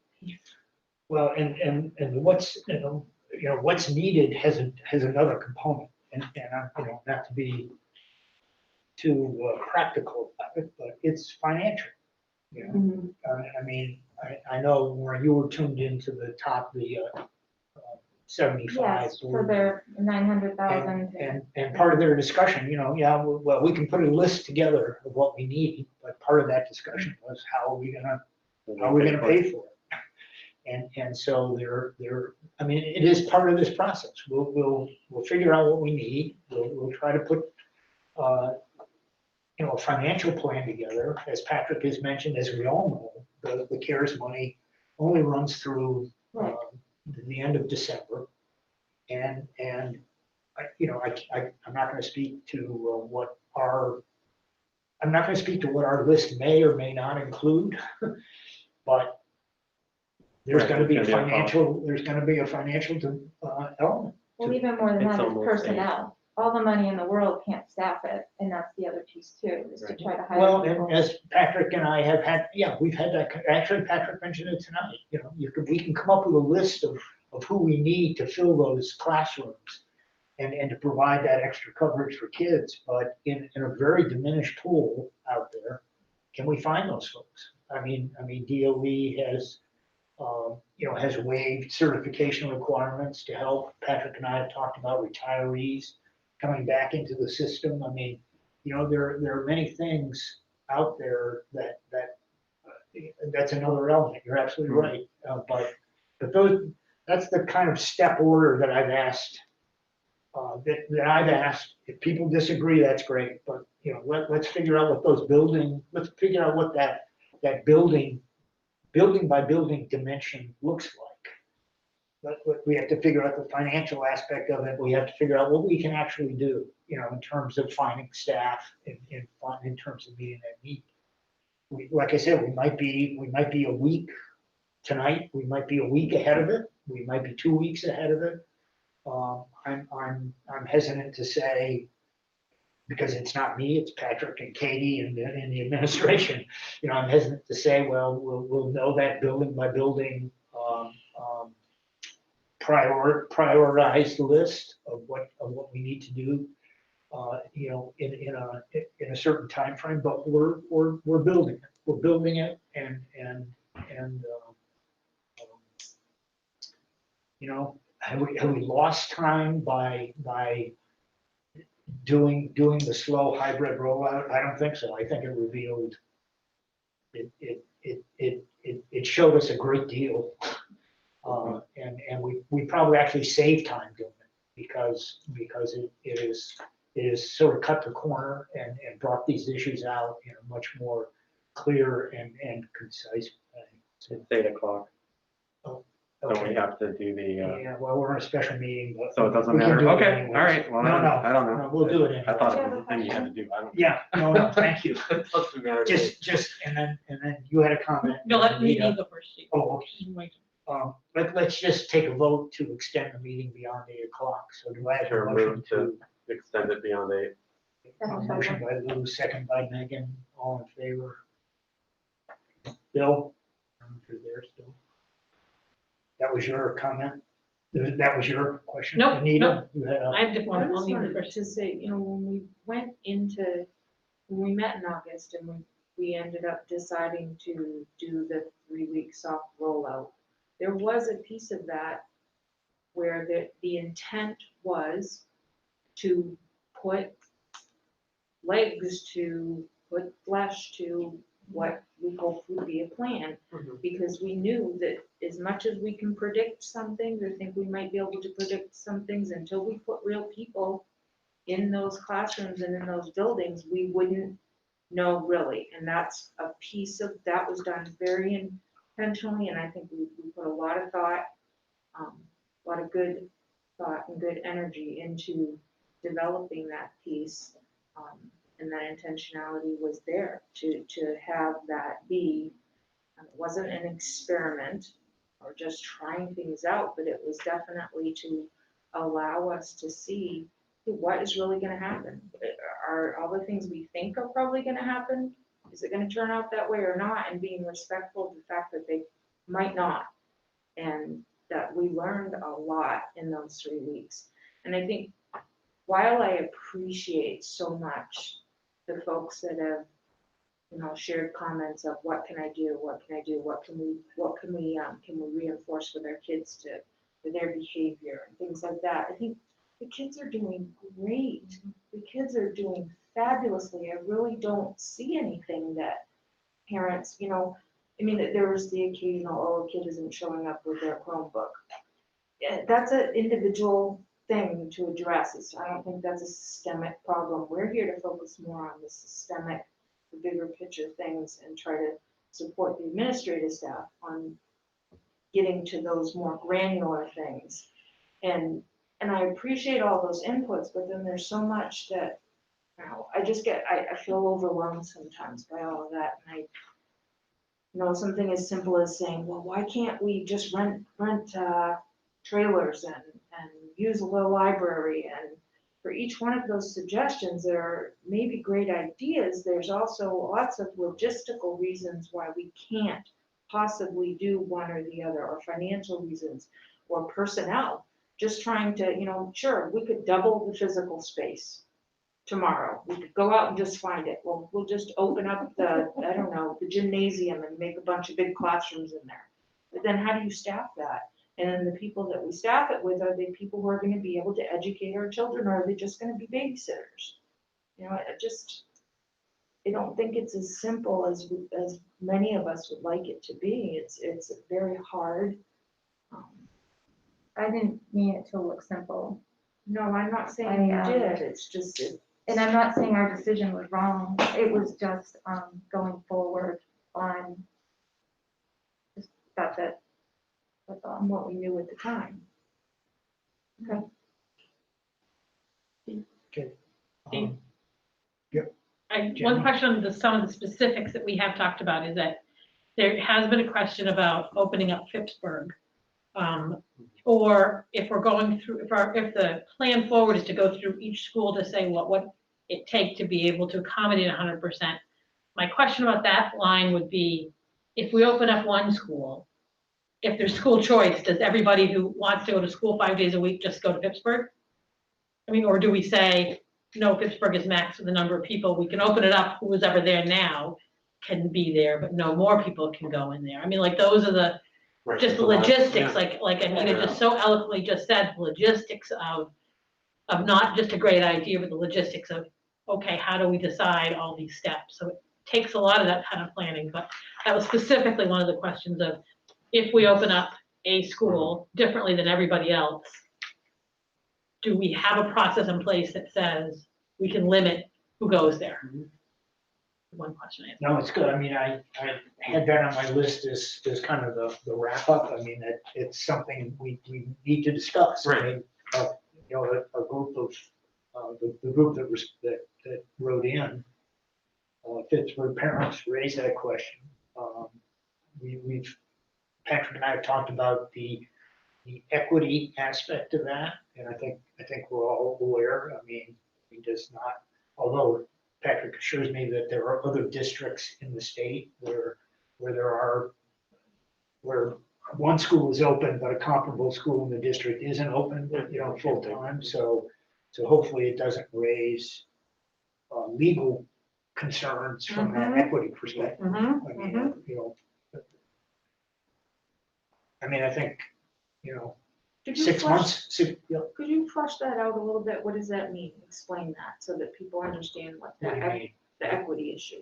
Well, and what's, you know, what's needed has another component, and you know, not to be too practical about it, but it's financial. You know, I mean, I know where you were tuned into the top, the 75. Yes, for their 900,000. And part of their discussion, you know, yeah, well, we can put a list together of what we need, but part of that discussion was how are we gonna pay for it? And so I mean, it is part of this process. We'll figure out what we need. We'll try to put, you know, a financial plan together. As Patrick has mentioned, as we all know, the CARES money only runs through the end of December. And you know, I'm not going to speak to what our list may or may not include, but there's going to be a financial element. Well, even more than that, it's personnel. All the money in the world can't staff it, and that's the other piece too, is to try to hire Well, people. and as Patrick and I have had, we've had that, actually Patrick mentioned it tonight, you know, we can come up with a list of who we need to fill those classrooms and to provide that extra coverage for kids, but in a very diminished pool out there, can we find those folks? I mean, DOE has, you know, has waived certification requirements to help. Patrick and I have talked about retirees coming back into the system. I mean, you know, there are many things out there that's another element. You're absolutely right. But that's the kind of step order that I've asked. That I've asked. If people disagree, that's great. But you know, let's figure out what let's figure out what that building by building dimension looks like. We have to figure out the financial aspect of it. We have to figure out what we can actually do, you know, in terms of finding staff, in terms of meeting that need. Like I said, we might be a week tonight. We might be a week ahead of it. we might be 2 weeks ahead of it. I'm hesitant to say, because it's not me, it's Patrick and Katie and the administration. You know, I'm hesitant to say, well, we'll know that building by building, prioritized list of what we need to do, you know, in a certain time frame. But we're building it. We're building it, and you know, have we lost time by doing the slow hybrid rollout? I don't think so. I think it revealed it showed us a great deal. And we probably actually saved time doing it because it is sort of cut the corner and brought these issues out in a much more clear and concise way. It's 8 o'clock, Oh, so we okay. have to do the, Yeah, well, we're in a special meeting, but. so it doesn't we can matter. do it Okay, anyways. all right, well, No, I don't know. no, we'll do it I thought Do you it have was a a thing you had to question? do. I don't. Yeah, no, thank you. It doesn't matter. to me. Just, and then you had a comment. No, let me Anita. go first. Steve. Oh, okay. Let's just take a vote to extend the meeting beyond 8 o'clock. So do I have a Sure, motion move to extend it beyond 8. A motion by Lou, second by Megan, all in favor? Bill? You're there still. That was your comment? That was your question? Nope, Anita, you had a, I just I want just to wanted to say, you know, when we met in August and we ended up deciding to do the 3-week soft rollout, there was a piece of that where the intent was to put legs to, put flesh to what we hope would be a plan. Because we knew that as much as we can predict some things, or think we might be able to predict some things, until we put real people in those classrooms and in those buildings, we wouldn't know really. And that's a piece of, that was done very intentionally, and I think we put a lot of thought, a lot of good thought and good energy into developing that piece. And that intentionality was there to have that be, it wasn't an experiment or just trying things out, but it was definitely to allow us to see what is really gonna happen. Are all the things we think are probably gonna happen, is it gonna turn out that way or not? And being respectful of the fact that they might not. And that we learned a lot in those 3 weeks. And I think while I appreciate so much the folks that have, you know, shared comments of what can I do, what can we reinforce with our kids for their behavior and things like that. I think the kids are doing great. The kids are doing fabulously. I really don't see anything that parents, you know, I mean, there was the occasional, oh, a kid isn't showing up with their Chromebook. Yeah, that's an individual thing to address. I don't think that's a systemic problem. We're here to focus more on the systemic, the bigger picture things, and try to support the administrative staff on getting to those more granular things. And I appreciate all those inputs, but then there's so much that, you know, I feel overwhelmed sometimes by all of that. And you know, something as simple as saying, well, why can't we just rent trailers and use a little library? And for each one of those suggestions, there are maybe great ideas. There's also lots of logistical reasons why we can't possibly do one or the other, or financial reasons, or personnel. Just trying to, you know, sure, we could double the physical space tomorrow. We could go out and just find it. Well, we'll just open up the, I don't know, the gymnasium and make a bunch of big classrooms in there. But then how do you staff that? And then the people that we staff it with, are they people who are going to be able to educate our children, or are they just going to be babysitters? You know, I don't think it's as simple as many of us would like it to be. It's very hard. I didn't mean it to look simple. No, I'm not saying you did. It's just, And I'm not saying our decision was wrong. It was just going forward on just that's it. That's all. what we knew at the time. okay. Steve? Yep. One question on some of the specifics that we have talked about is that there has been a question about opening up Phippsburg Or if we're going through, if the plan forward is to go through each school to say what it take to be able to accommodate 100%. My question about that line would be, if we open up one school, if there's school choice, does everybody who wants to go to school 5 days a week just go to Pittsburgh? I mean, or do we say, no, Pittsburgh is max with the number of people, we can open it up, who is ever there now can be there, but no more people can go in there. I mean, like, those are the, just the logistics, like Anita just so eloquently just said, logistics of not just a great idea, but the logistics of, okay, how do we decide all these steps? So it takes a lot of that kind of planning, but that was specifically one of the questions of, if we open up a school differently than everybody else, do we have a process in place that says we can limit who goes there? One question I had. No, it's good. I mean, I had that on my list as kind of the wrap up. I mean, it's something we need to discuss. Right. I mean, you know, a group of, the group that wrote in, Pittsburgh parents raised that question. Patrick and I have talked about the equity aspect of that, and I think we're all aware. I mean, he does not, although Patrick assures me that there are other districts in the state where one school is open, but a comparable school in the district isn't open, you know, full time. So hopefully it doesn't raise legal concerns from an equity perspective. I mean, you know, I mean, I think, you know, Could you 6 flesh- months, yeah. Could you flesh that out a little bit? What does that mean? Explain that so that people understand what What do you mean? the equity issue,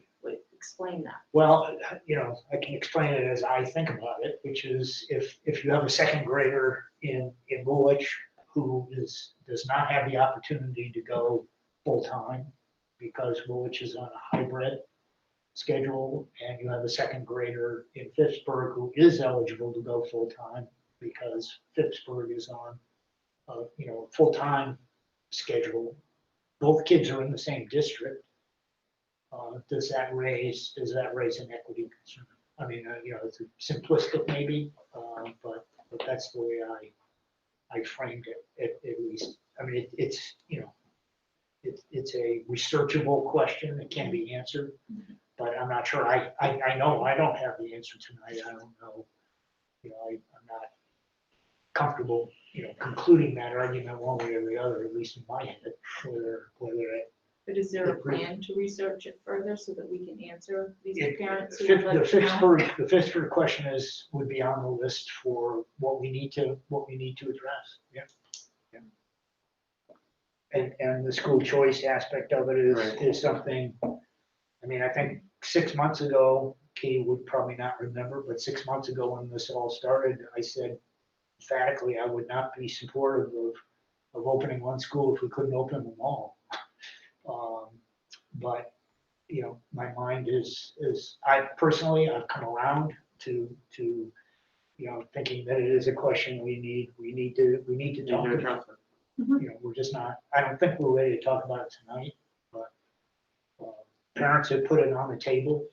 explain that. Well, you know, I can explain it as I think about it, which is if you have a second grader in Woolwich who does not have the opportunity to go full-time because Woolwich is on a hybrid schedule, and you have a second grader in Pittsburgh who is eligible to go full-time because Pittsburgh is on you know, full-time schedule. Both kids are in the same district. Does that raise an equity concern? I mean, you know, it's simplistic maybe, but that's the way I framed it at least. I mean, it's you know, it's a researchable question that can be answered, but I'm not sure. I know I don't have the answer tonight. I don't know. You know, I'm not comfortable, you know, concluding that argument one way or the other, at least in my head, whether it. But is there a plan to research it further so that we can answer these parents? who The would like to know? Pittsburgh question would be on the list for what we need to address. Yeah. And the school choice aspect of it is something, I mean, I think 6 months ago, Katie would probably not remember, but 6 months ago when this all started, I said emphatically I would not be supportive of opening one school if we couldn't open them all. But, you know, my mind is I've come around to, you know, thinking that it is a question we need to talk about. You know, we're just not, I don't think we're ready to talk about it tonight, but parents have put it on the table.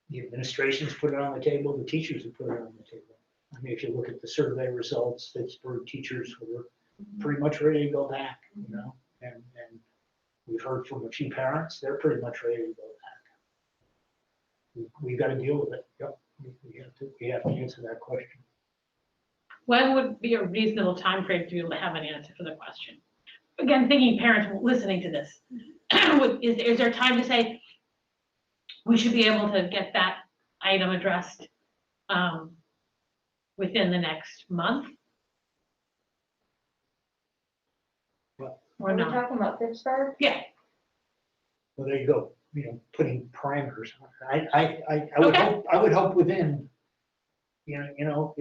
The administration's put it on the table, the teachers have put it on the table. I mean, if you look at the survey results, Pittsburgh teachers were pretty much ready to go back, you know, and we've heard from a few parents, they're pretty much ready to go back. We've got to deal with it. Yep, we have to answer that question. When would be a reasonable time frame to be able to have an answer for the question? Again, thinking parents listening to this, is there time to say, we should be able to get that item addressed within the next month? Or Are we not? talking about Pittsburgh? Yeah. Well, there you go, you know, putting parameters on it. I would hope within, you know,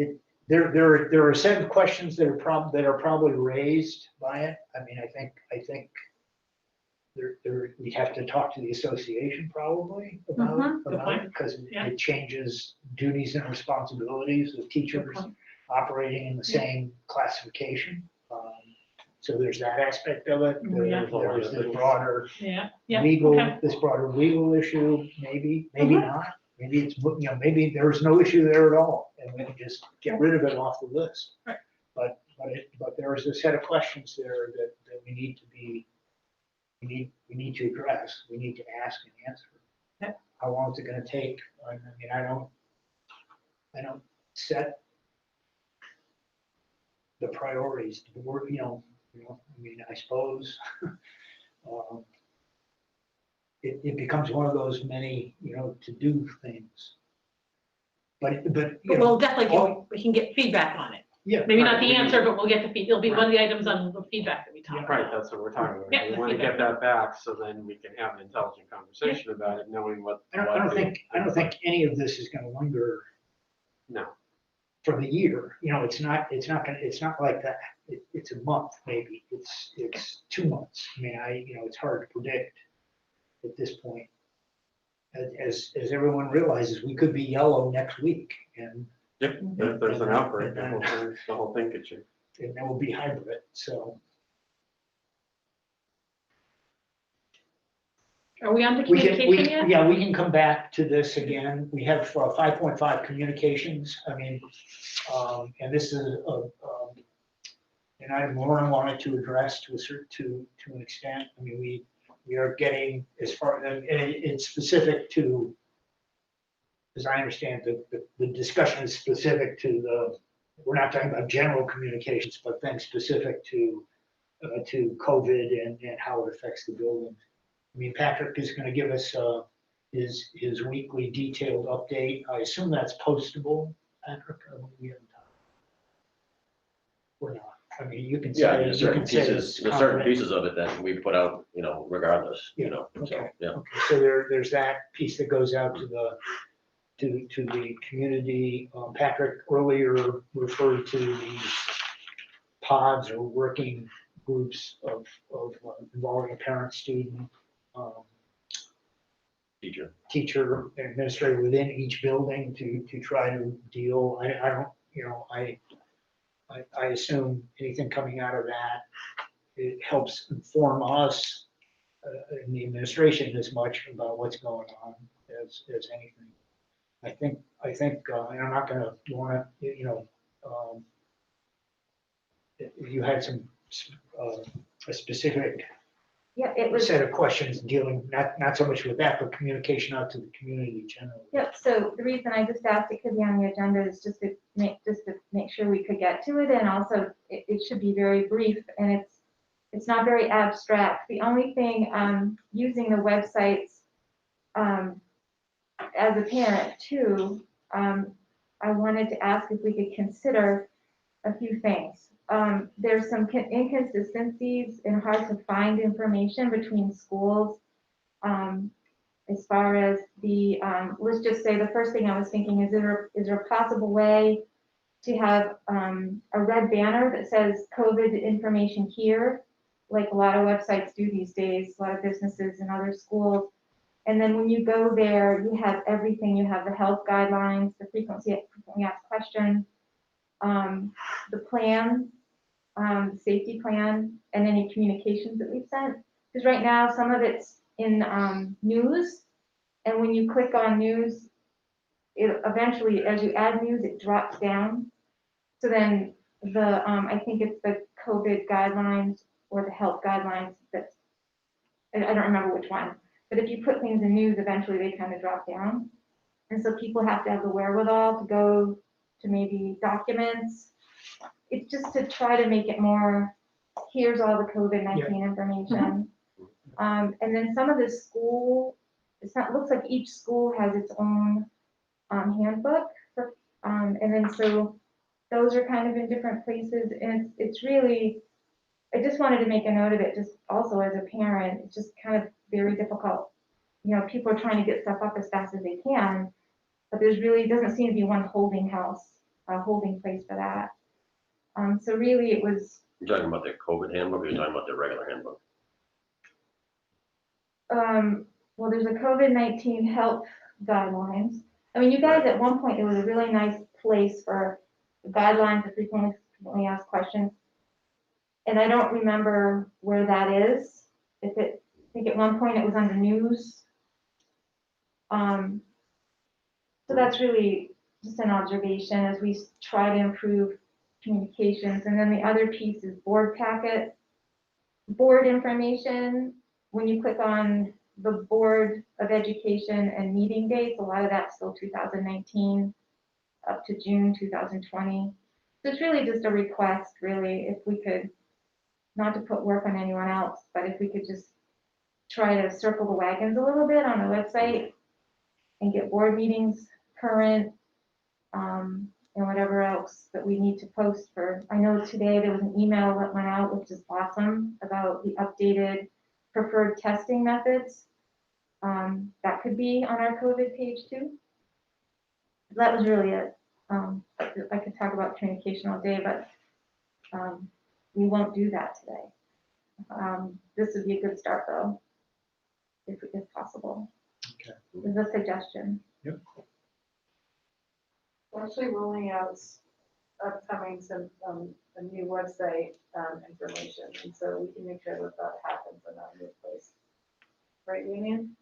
there are a set of questions that are probably raised by it. I mean, I think we have to talk to the association probably about it, because it changes duties and responsibilities of teachers operating in the same classification. So there's that aspect of it. There's this broader legal issue, maybe not. maybe it's, maybe there's no issue there at all, and we can just get rid of it off the list. Right. But there is a set of questions there that we need to address, we need to ask and answer. Yeah. How long is it gonna take? I mean, I don't set the priorities, the work, I mean, I suppose, it becomes one of those many, to do things. But, We'll definitely, we can get feedback on it. yeah. Maybe not the answer, but we'll get the it'll be one of the items on the feedback that we talk about. Right, that's what we're talking about. Yeah, We want to get that back so then we can have an intelligent conversation about it, knowing what. I don't think any of this is gonna linger. No. For the year, it's not like that. It's a month, maybe, it's 2 months. I mean, it's hard to predict at this point. As everyone realizes, we could be yellow next week, and Yep, if there's an outbreak, the whole thing could change. and that will be hybrid, so. Are we on to We can, communication yet? yeah, we can come back to this again. We have 5.5 communications. I mean, and this is an item Lauren wanted to address to an extent. I mean, we are getting as far, and it's specific to, as I understand, the discussion is specific to we're not talking about general communications, but things specific to COVID and how it affects the building. I mean, Patrick is going to give us his weekly detailed update. I assume that's postable, Patrick? We haven't talked. We're not. I mean, you can say. Yeah, there's you certain can say pieces, it's there's certain confidential. pieces of it that we put out, regardless, Okay. so, yeah. Okay, so there's that piece that goes out to the community. Patrick earlier referred to the pods or working groups of involving a parent, student, teacher, administrator within each building to try to deal. I don't, I assume anything coming out of that, it helps inform us in the administration as much about what's going on as anything. I think, and I'm not gonna want to, you had some, a specific Yeah, it was. set of questions dealing, not so much with that, but communication out to the community generally. Yep, so the reason I just asked it could be on the agenda is just to make sure we could get to it, and also it should be very brief, and it's not very abstract. The only thing, using the websites, as a parent too, I wanted to ask if we could consider a few things. There's some inconsistencies and hard to find information between schools. As far as the, let's just say the first thing I was thinking is there a possible way to have a red banner that says COVID information here, like a lot of websites do these days, a lot of businesses and other schools. And then when you go there, you have everything. You have the health guidelines, the frequently asked questions, the plan, safety plan, and any communications that we've sent. Because right now, some of it's in news, and when you click on news, it eventually, as you add news, it drops down. So then I think it's the COVID guidelines or the health guidelines that, I don't remember which one, but if you put things in news, eventually they kind of drop down. And so people have to have the wherewithal to go to maybe documents. It's just to try to make it more, here's all the COVID-19 information. And then some of the school, looks like each school has its own handbook. And then so those are kind of in different places. And it's really, I just wanted to make a note of it, just also as a parent, it's just kind of very difficult. People are trying to get stuff up as fast as they can, but there's really doesn't seem to be one holding place for that. So really it was. You're talking about the COVID handbook, or you're talking about the regular handbook? Well, there's a COVID-19 health guidelines. I mean, you guys, at one point, it was a really nice place for guidelines for frequently asked questions. And I don't remember where that is. I think at one point it was under news. So that's really just an observation as we try to improve communications. And then the other piece is board packet, board information. When you click on the Board of Education and meeting dates, a lot of that's still 2019 up to June 2020. So it's really just a request, really, if we could, not to put work on anyone else, but if we could just try to circle the wagons a little bit on the website and get board meetings current, and whatever else that we need to post for. I know today there was an email that went out, which is awesome, about the updated preferred testing methods. That could be on our COVID page too. That was really it. I could talk about communication all day, but we won't do that today. This would be a good start though, if possible. Okay. This is a suggestion. Yep. We're actually rolling out upcoming some, a new website, information, and so we can make sure that that happens in our new place. Right, Union?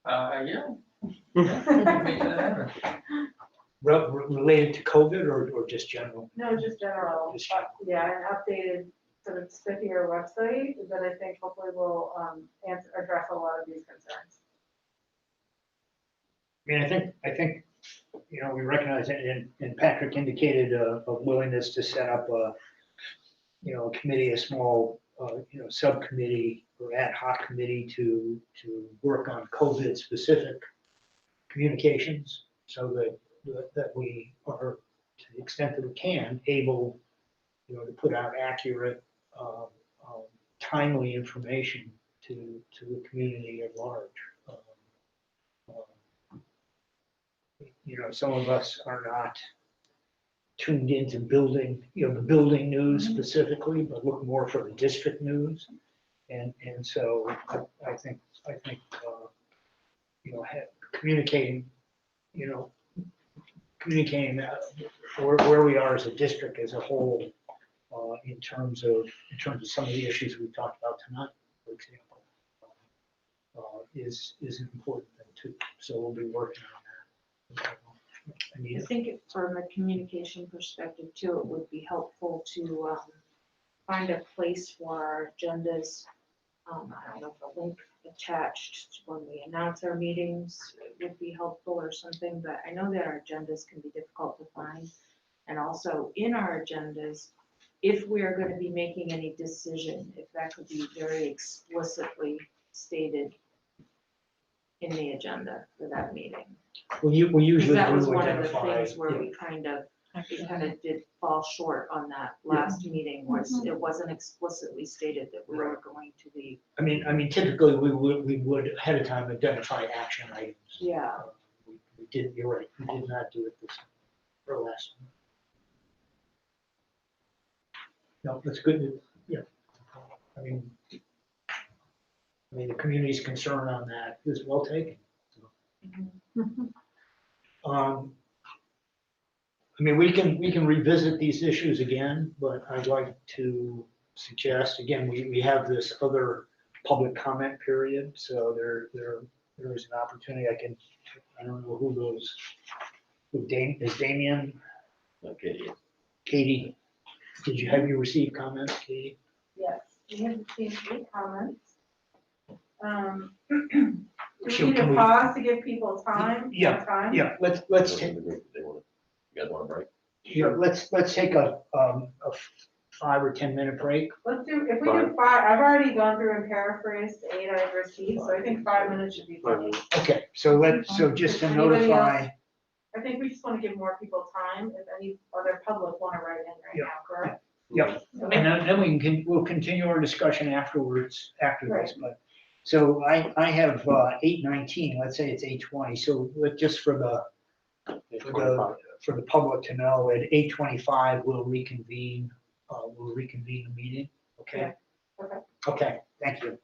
Yeah. Yeah, make that happen. Related to COVID or just general? No, just general. Just general. Yeah, an updated sort of stickier website that I think hopefully will, address a lot of these concerns. I mean, I think, you know, we recognize it, and Patrick indicated a willingness to set up a, you know, a committee, a small, you know, subcommittee or ad hoc committee to work on COVID-specific communications, so that we are, to the extent that we can, able, you know, to put out accurate, timely information to the community at large. You know, some of us are not tuned into building, you know, the building news specifically, but look more for the district news. And so I think, you know, communicating, you know, communicating where we are as a district as a whole, in terms of some of the issues we've talked about tonight, for example, is an important thing too. So we'll be working on that. I think from a communication perspective too, it would be helpful to find a place for our agendas. I don't know if a link attached when we announce our meetings would be helpful or something, but I know that our agendas can be difficult to find. And also in our agendas, if we are going to be making any decision, if that could be very explicitly stated in the agenda for that meeting. We usually Because that was do one of the identify. things where we kind of did fall short on that last meeting, was it wasn't explicitly stated that we were going to be. I mean, typically we would ahead of time identify action items. Yeah. We did, you're right, we did not do it this or last one. No, that's good. Yeah. I mean, the community's concern on that is well taken. I mean, we can revisit these issues again, but I'd like to suggest, again, we have this other public comment period, so there is an opportunity. I don't know who is Damien? Okay. Katie, have you received comments, Katie? Yes, we have received 3 comments. Do we need to pause to give people time? Yeah, Time? yeah, let's take, You guys want a break? yeah, let's take a 5 or 10 minute break. Let's do, if we do 5, I've already gone through and paraphrased the 8 I've received, so I think 5 minutes should be fine. Okay, so just to Anybody notify. else? I think we just want to give more people time, if any other public want to write in right now, correct? Yep, and then we'll continue our discussion afterwards, after this, but, so I have 8:19, let's say it's 8:20, so just for the public to know, at 8:25, we'll reconvene the meeting, okay? Okay. Okay, thank you.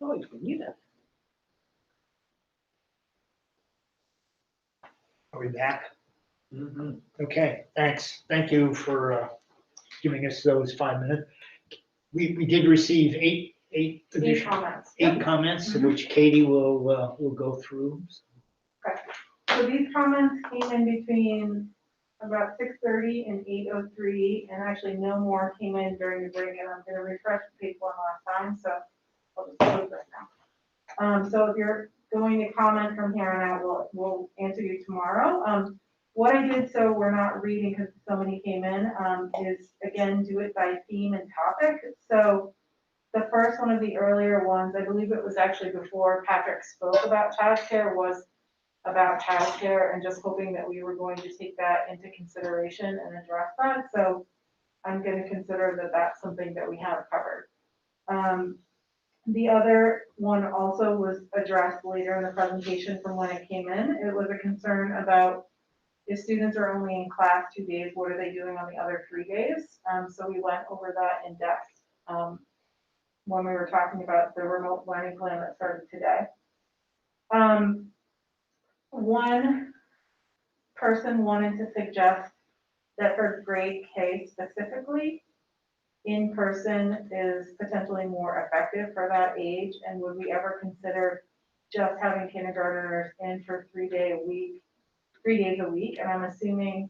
Oh, you can use it. Are we back? Okay, thanks. Thank you for giving us those 5 minutes. We did receive eight Eight additional, comments. eight comments, which Katie will go through. So these comments came in between about 6:30 and 8:03, and actually no more came in during the break, and I'm gonna refresh the page one last time, so I'll just close this now. So if you're going to comment from here on out, we'll answer you tomorrow. What I did, so we're not reading because so many came in, is again, do it by theme and topic. So the first one of the earlier ones, I believe it was actually before Patrick spoke about childcare, was about childcare and just hoping that we were going to take that into consideration and address that. So I'm going to consider that that's something that we have covered. The other one also was addressed later in the presentation from when it came in. It was a concern about if students are only in class 2 days, what are they doing on the other 3 days? So we went over that in depth when we were talking about the remote learning plan that started today. One person wanted to suggest that for grade K specifically, in-person is potentially more effective for that age, and would we ever consider just having kindergartners in for 3 days a week? And I'm assuming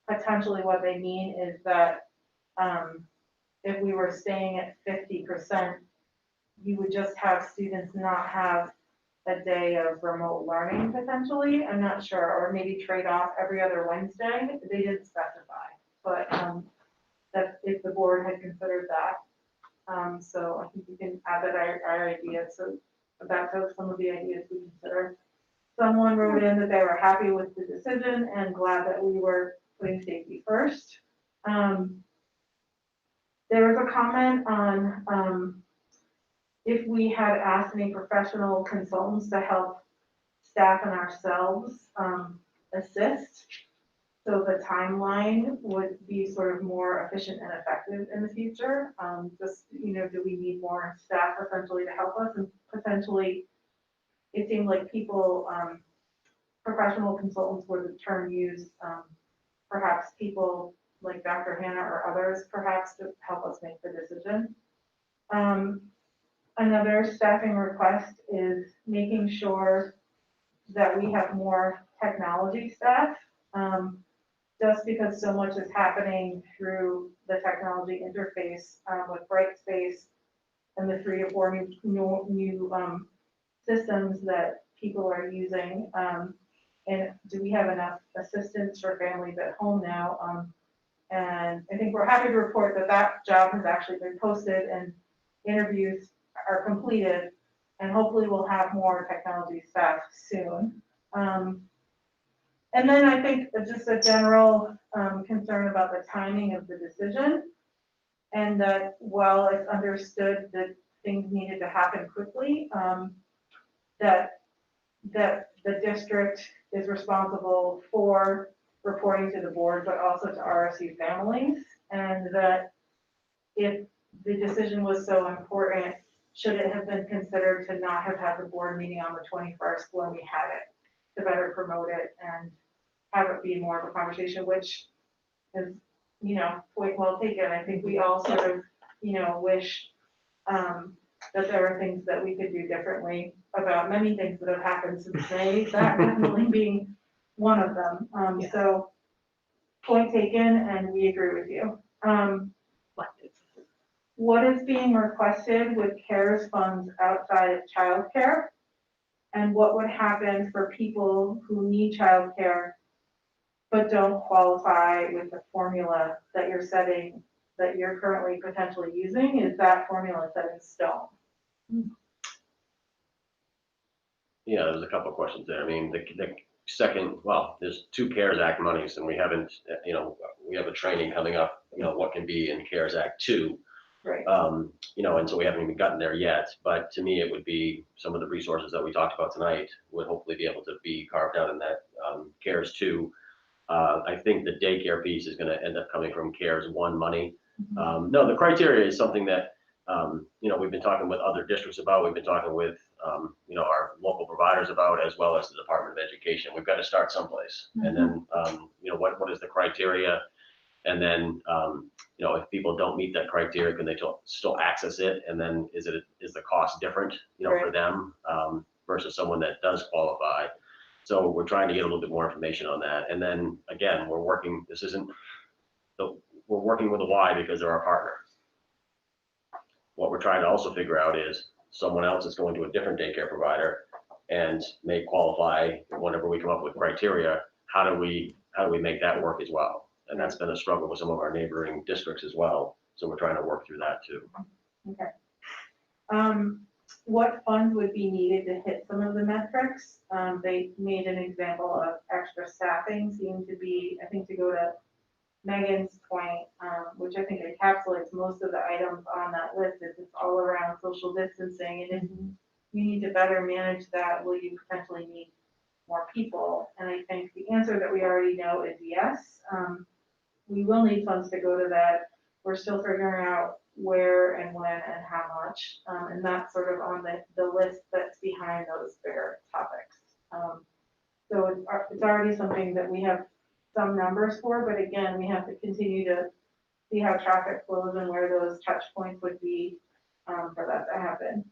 potentially what they mean is that if we were staying at 50%, you would just have students not have a day of remote learning potentially. I'm not sure, or maybe trade off every other Wednesday. They didn't specify, but that if the board had considered that. So I think we can add that our idea. So that's some of the ideas we considered. Someone wrote in that they were happy with the decision and glad that we were putting safety first. There was a comment on if we had asked any professional consultants to help staff and ourselves assist, so the timeline would be sort of more efficient and effective in the future. Just, do we need more staff essentially to help us? And potentially, it seemed like people, professional consultants were the term used, perhaps people like Dr. Hannah or others, perhaps to help us make the decision. Another staffing request is making sure that we have more technology staff, just because so much is happening through the technology interface with Brightspace and the 3 to 4 new systems that people are using. And do we have enough assistance for families at home now? And I think we're happy to report that that job has actually been posted and interviews are completed, and hopefully we'll have more technology staff soon. And then I think just a general concern about the timing of the decision, and that while it's understood that things needed to happen quickly, that the district is responsible for reporting to the board, but also to RSU families, and that if the decision was so important, should it have been considered to not have had the board meeting on the 21st when we had it, to better promote it and have it be more of a conversation, which is, point well taken. I think we all sort of, wish that there are things that we could do differently about many things that have happened since May, that definitely being one of them. So point taken, and we agree with you. What is being requested with CARES funds outside of childcare? And what would happen for people who need childcare but don't qualify with the formula that you're setting, that you're currently potentially using? Is that formula set in stone? Yeah, there's a couple of questions there. I mean, the second, well, there's 2 CARES Act monies, and we haven't, we have a training coming up, what can be in CARES Act 2. Right. And so we haven't even gotten there yet, but to me, it would be some of the resources that we talked about tonight would hopefully be able to be carved out in that CARES 2. I think the daycare piece is going to end up coming from CARES 1 money. No, the criteria is something that we've been talking with other districts about, we've been talking with, our local providers about, as well as the Department of Education. We've got to start someplace. And then, what is the criteria? And then, if people don't meet that criteria, can they still access it? And then is the cost different, for them, versus someone that does qualify? So we're trying to get a little bit more information on that. And then again, we're working with a Y because they're our partner. What we're trying to also figure out is someone else is going to a different daycare provider and may qualify whenever we come up with criteria. How do we make that work as well? And that's been a struggle with some of our neighboring districts as well. So we're trying to work through that too. Okay. What funds would be needed to hit some of the metrics? They made an example of extra staffing seemed to be, I think, to go to Megan's point, which I think encapsulates most of the items on that list, is it's all around social distancing. And if you need to better manage that, will you potentially need more people? And I think the answer that we already know is yes. We will need funds to go to that. We're still figuring out where and when and how much. And that's sort of on the list that's behind those bigger topics. So it's already something that we have some numbers for, but again, we have to continue to see how traffic flows and where those touch points would be for that to happen.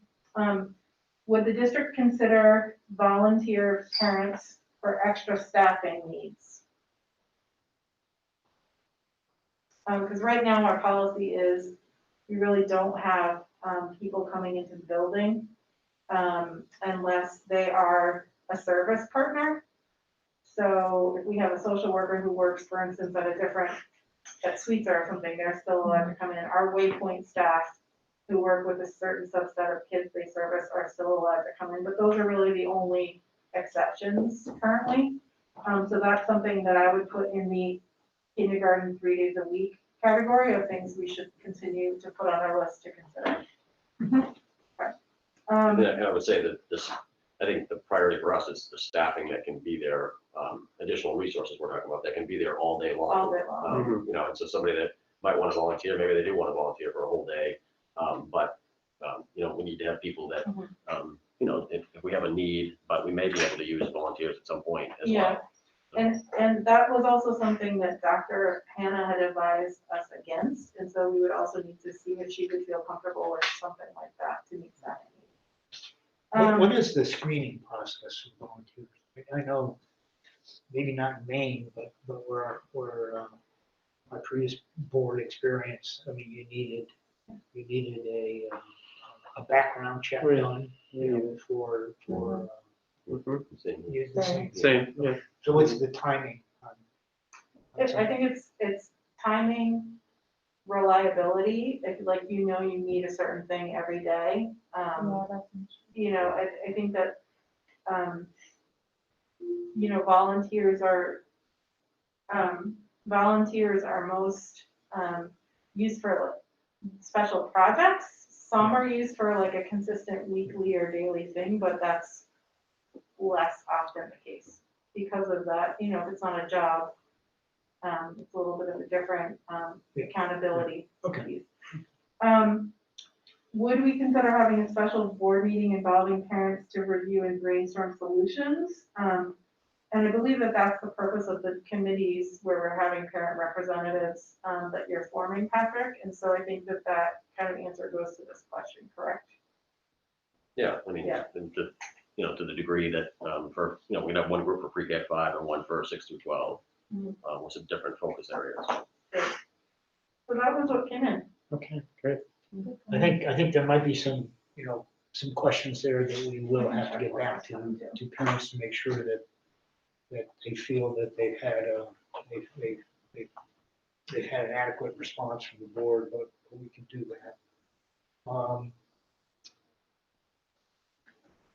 Would the district consider volunteer parents for extra staffing needs? Because right now our policy is we really don't have people coming into the building unless they are a service partner. So if we have a social worker who works, for instance, at Sweets or something, they're still allowed to come in. Our Waypoint staff who work with a certain subset of kids they service are still allowed to come in, but those are really the only exceptions currently. So that's something that I would put in the kindergarten 3 days a week category of things we should continue to put on our list to consider. Okay. And I would say that I think the priority for us is the staffing that can be there, additional resources we're talking about that can be there all day long. All day long. And so somebody that might want to volunteer, maybe they do want to volunteer for a whole day, but we need to have people that, if we have a need, but we may be able to use volunteers at some point as well. And that was also something that Dr. Hannah had advised us against, and so we would also need to see if she would feel comfortable with something like that to meet that need. What is the screening process for volunteers? I know, maybe not in Maine, but where my previous board experience, I mean, you needed a background check done, for Same, yeah. So what's the timing on I think it's timing, reliability, if you need a certain thing every day. I think that, volunteers are most used for special projects. Some are used for like a consistent weekly or daily thing, but that's less often the case. Because of that, if it's on a job, it's a little bit of a different accountability. Okay. Would we consider having a special board meeting involving parents to review and brainstorm solutions? And I believe that that's the purpose of the committees where we're having parent representatives that you're forming, Patrick. And so I think that kind of answer goes to this question, correct? Yeah, I mean, to the degree that we can have one group for pre-K 5 and one for 6 through 12, with some different focus areas. Great. So that was what came in. Okay, great. I think there might be some questions there that we will have to get back to parents to make sure that they feel that they've had an adequate response from the board, but we can do that.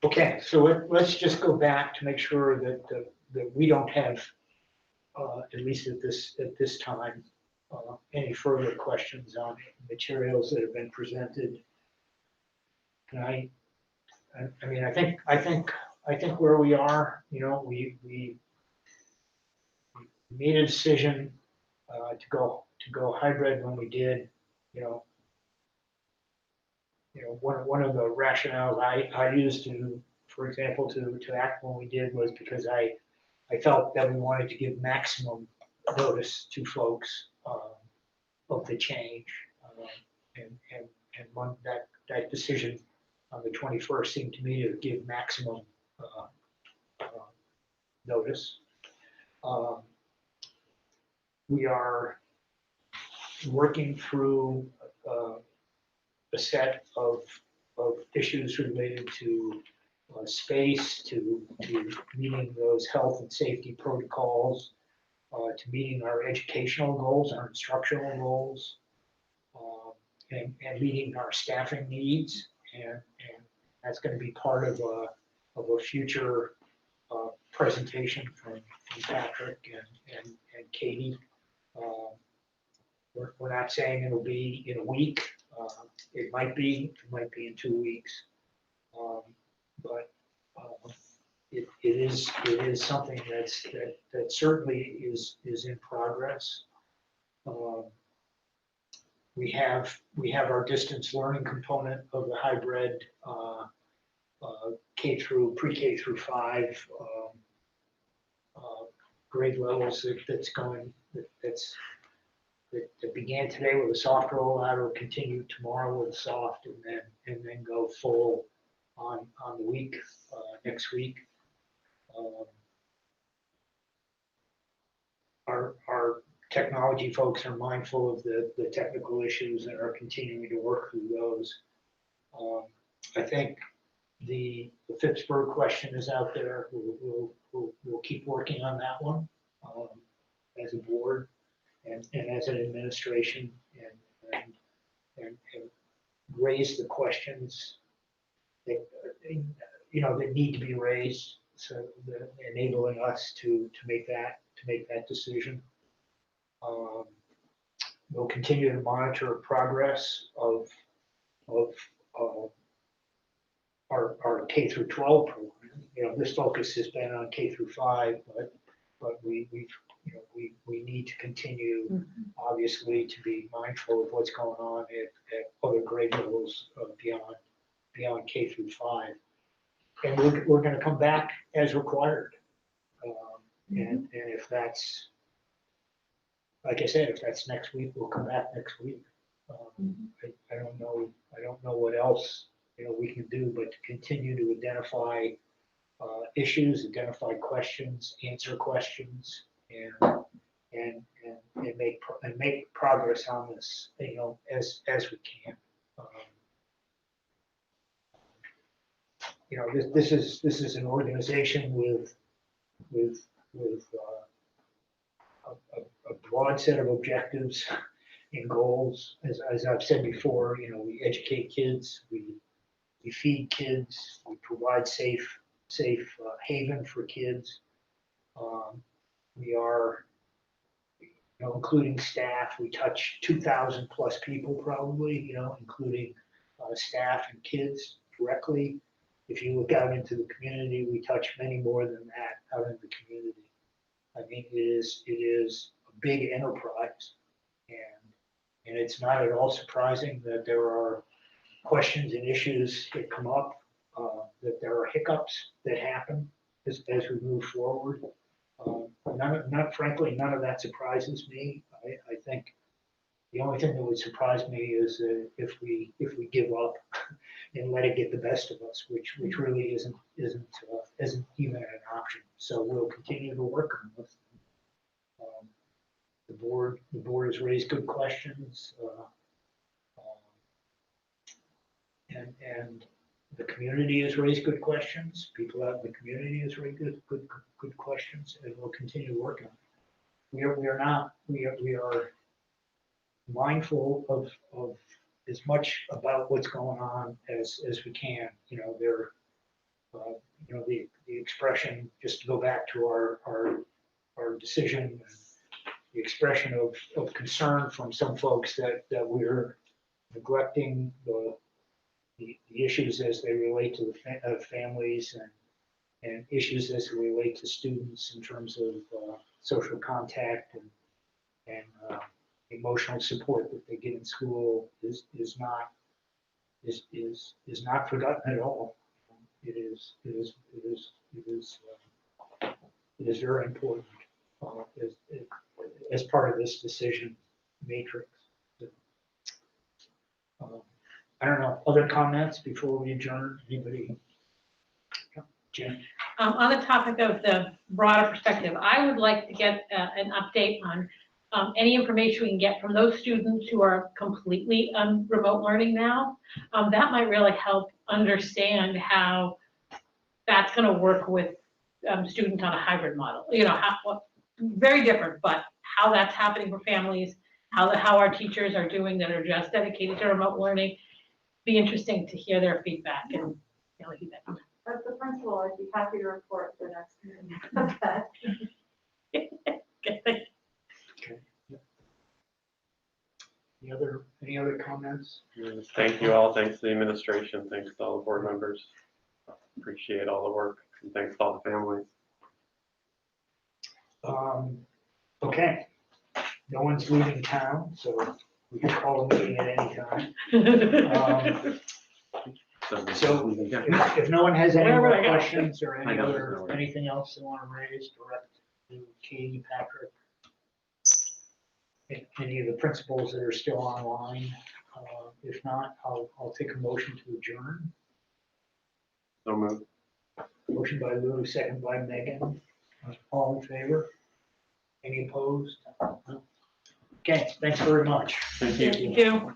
Okay, so let's just go back to make sure that we don't have, at least at this time, any further questions on materials that have been presented. And I think where we are, we made a decision to go hybrid when we did. one of the rationales I used to, for example, to act when we did was because I felt that we wanted to give maximum notice to folks of the change. And one, that decision on the 21st seemed to me to give maximum notice. We are working through a set of issues related to space, to meeting those health and safety protocols, to meeting our educational goals, our instructional goals, and meeting our staffing needs. And that's going to be part of a future presentation from Patrick and Katie. We're not saying it'll be in a week. It might be in 2 weeks. But it is something that certainly is in progress. We have our distance learning component of the hybrid pre-K through 5 grade levels that began today with a soft rollout, will continue tomorrow with soft, and then go full on the week next week. Our technology folks are mindful of the technical issues and are continuing to work through those. I think the Pittsburgh question is out there. We'll keep working on that one as a board and as an administration, and raise the questions that that need to be raised, so that enabling us to make that decision. We'll continue to monitor progress of our K through 12 program. This focus has been on K through 5, but we need to continue, obviously, to be mindful of what's going on at other grade levels beyond K through 5. And we're going to come back as required. And if that's, like I said, if that's next week, we'll come back next week. I don't know what else we can do, but to continue to identify issues, identify questions, answer questions, and make progress on this, as we can. This is an organization with a broad set of objectives and goals. As I've said before, we educate kids, we feed kids, we provide safe haven for kids. We are, including staff, we touch 2,000 plus people probably, including staff and kids directly. If you look out into the community, we touch many more than that out in the community. I mean, it is a big enterprise, and it's not at all surprising that there are questions and issues that come up, that there are hiccups that happen as we move forward. Frankly, none of that surprises me. I think the only thing that would surprise me is if we give up and let it get the best of us, which really isn't even an option. So we'll continue to work on this. The board has raised good questions, and the community has raised good questions. People out in the community has raised good questions, and we'll continue to work on it. We are mindful of as much about what's going on as we can. The expression, just to go back to our decision, the expression of concern from some folks that we're neglecting the issues as they relate to the families and issues as they relate to students in terms of social contact and emotional support that they get in school is not is not forgotten at all. It is very important as part of this decision matrix. I don't know, other comments before we adjourn? Anybody? Jen? On the topic of the broader perspective, I would like to get an update on any information we can get from those students who are completely remote learning now. That might really help understand how that's going to work with students on a hybrid model. You know, very different, but how that's happening for families, how our teachers are doing that are just dedicated to remote learning. Be interesting to hear their feedback and feedback. As the principal, I'd be happy to report the next meeting of that. Okay. Any other comments? Thank you all. Thanks to the administration. Thanks to all the board members. Appreciate all the work, and thanks to all the families. Okay, no one's leaving town, so we can call a meeting at any time. So if no one has any more questions or anything else they want to raise, direct to Katie, Patrick, any of the principals that are still online. If not, I'll take a motion to adjourn. So moved. Motion by Lou, second by Megan. All in favor? Any opposed? Okay, thanks very much. Thank you. Thank you.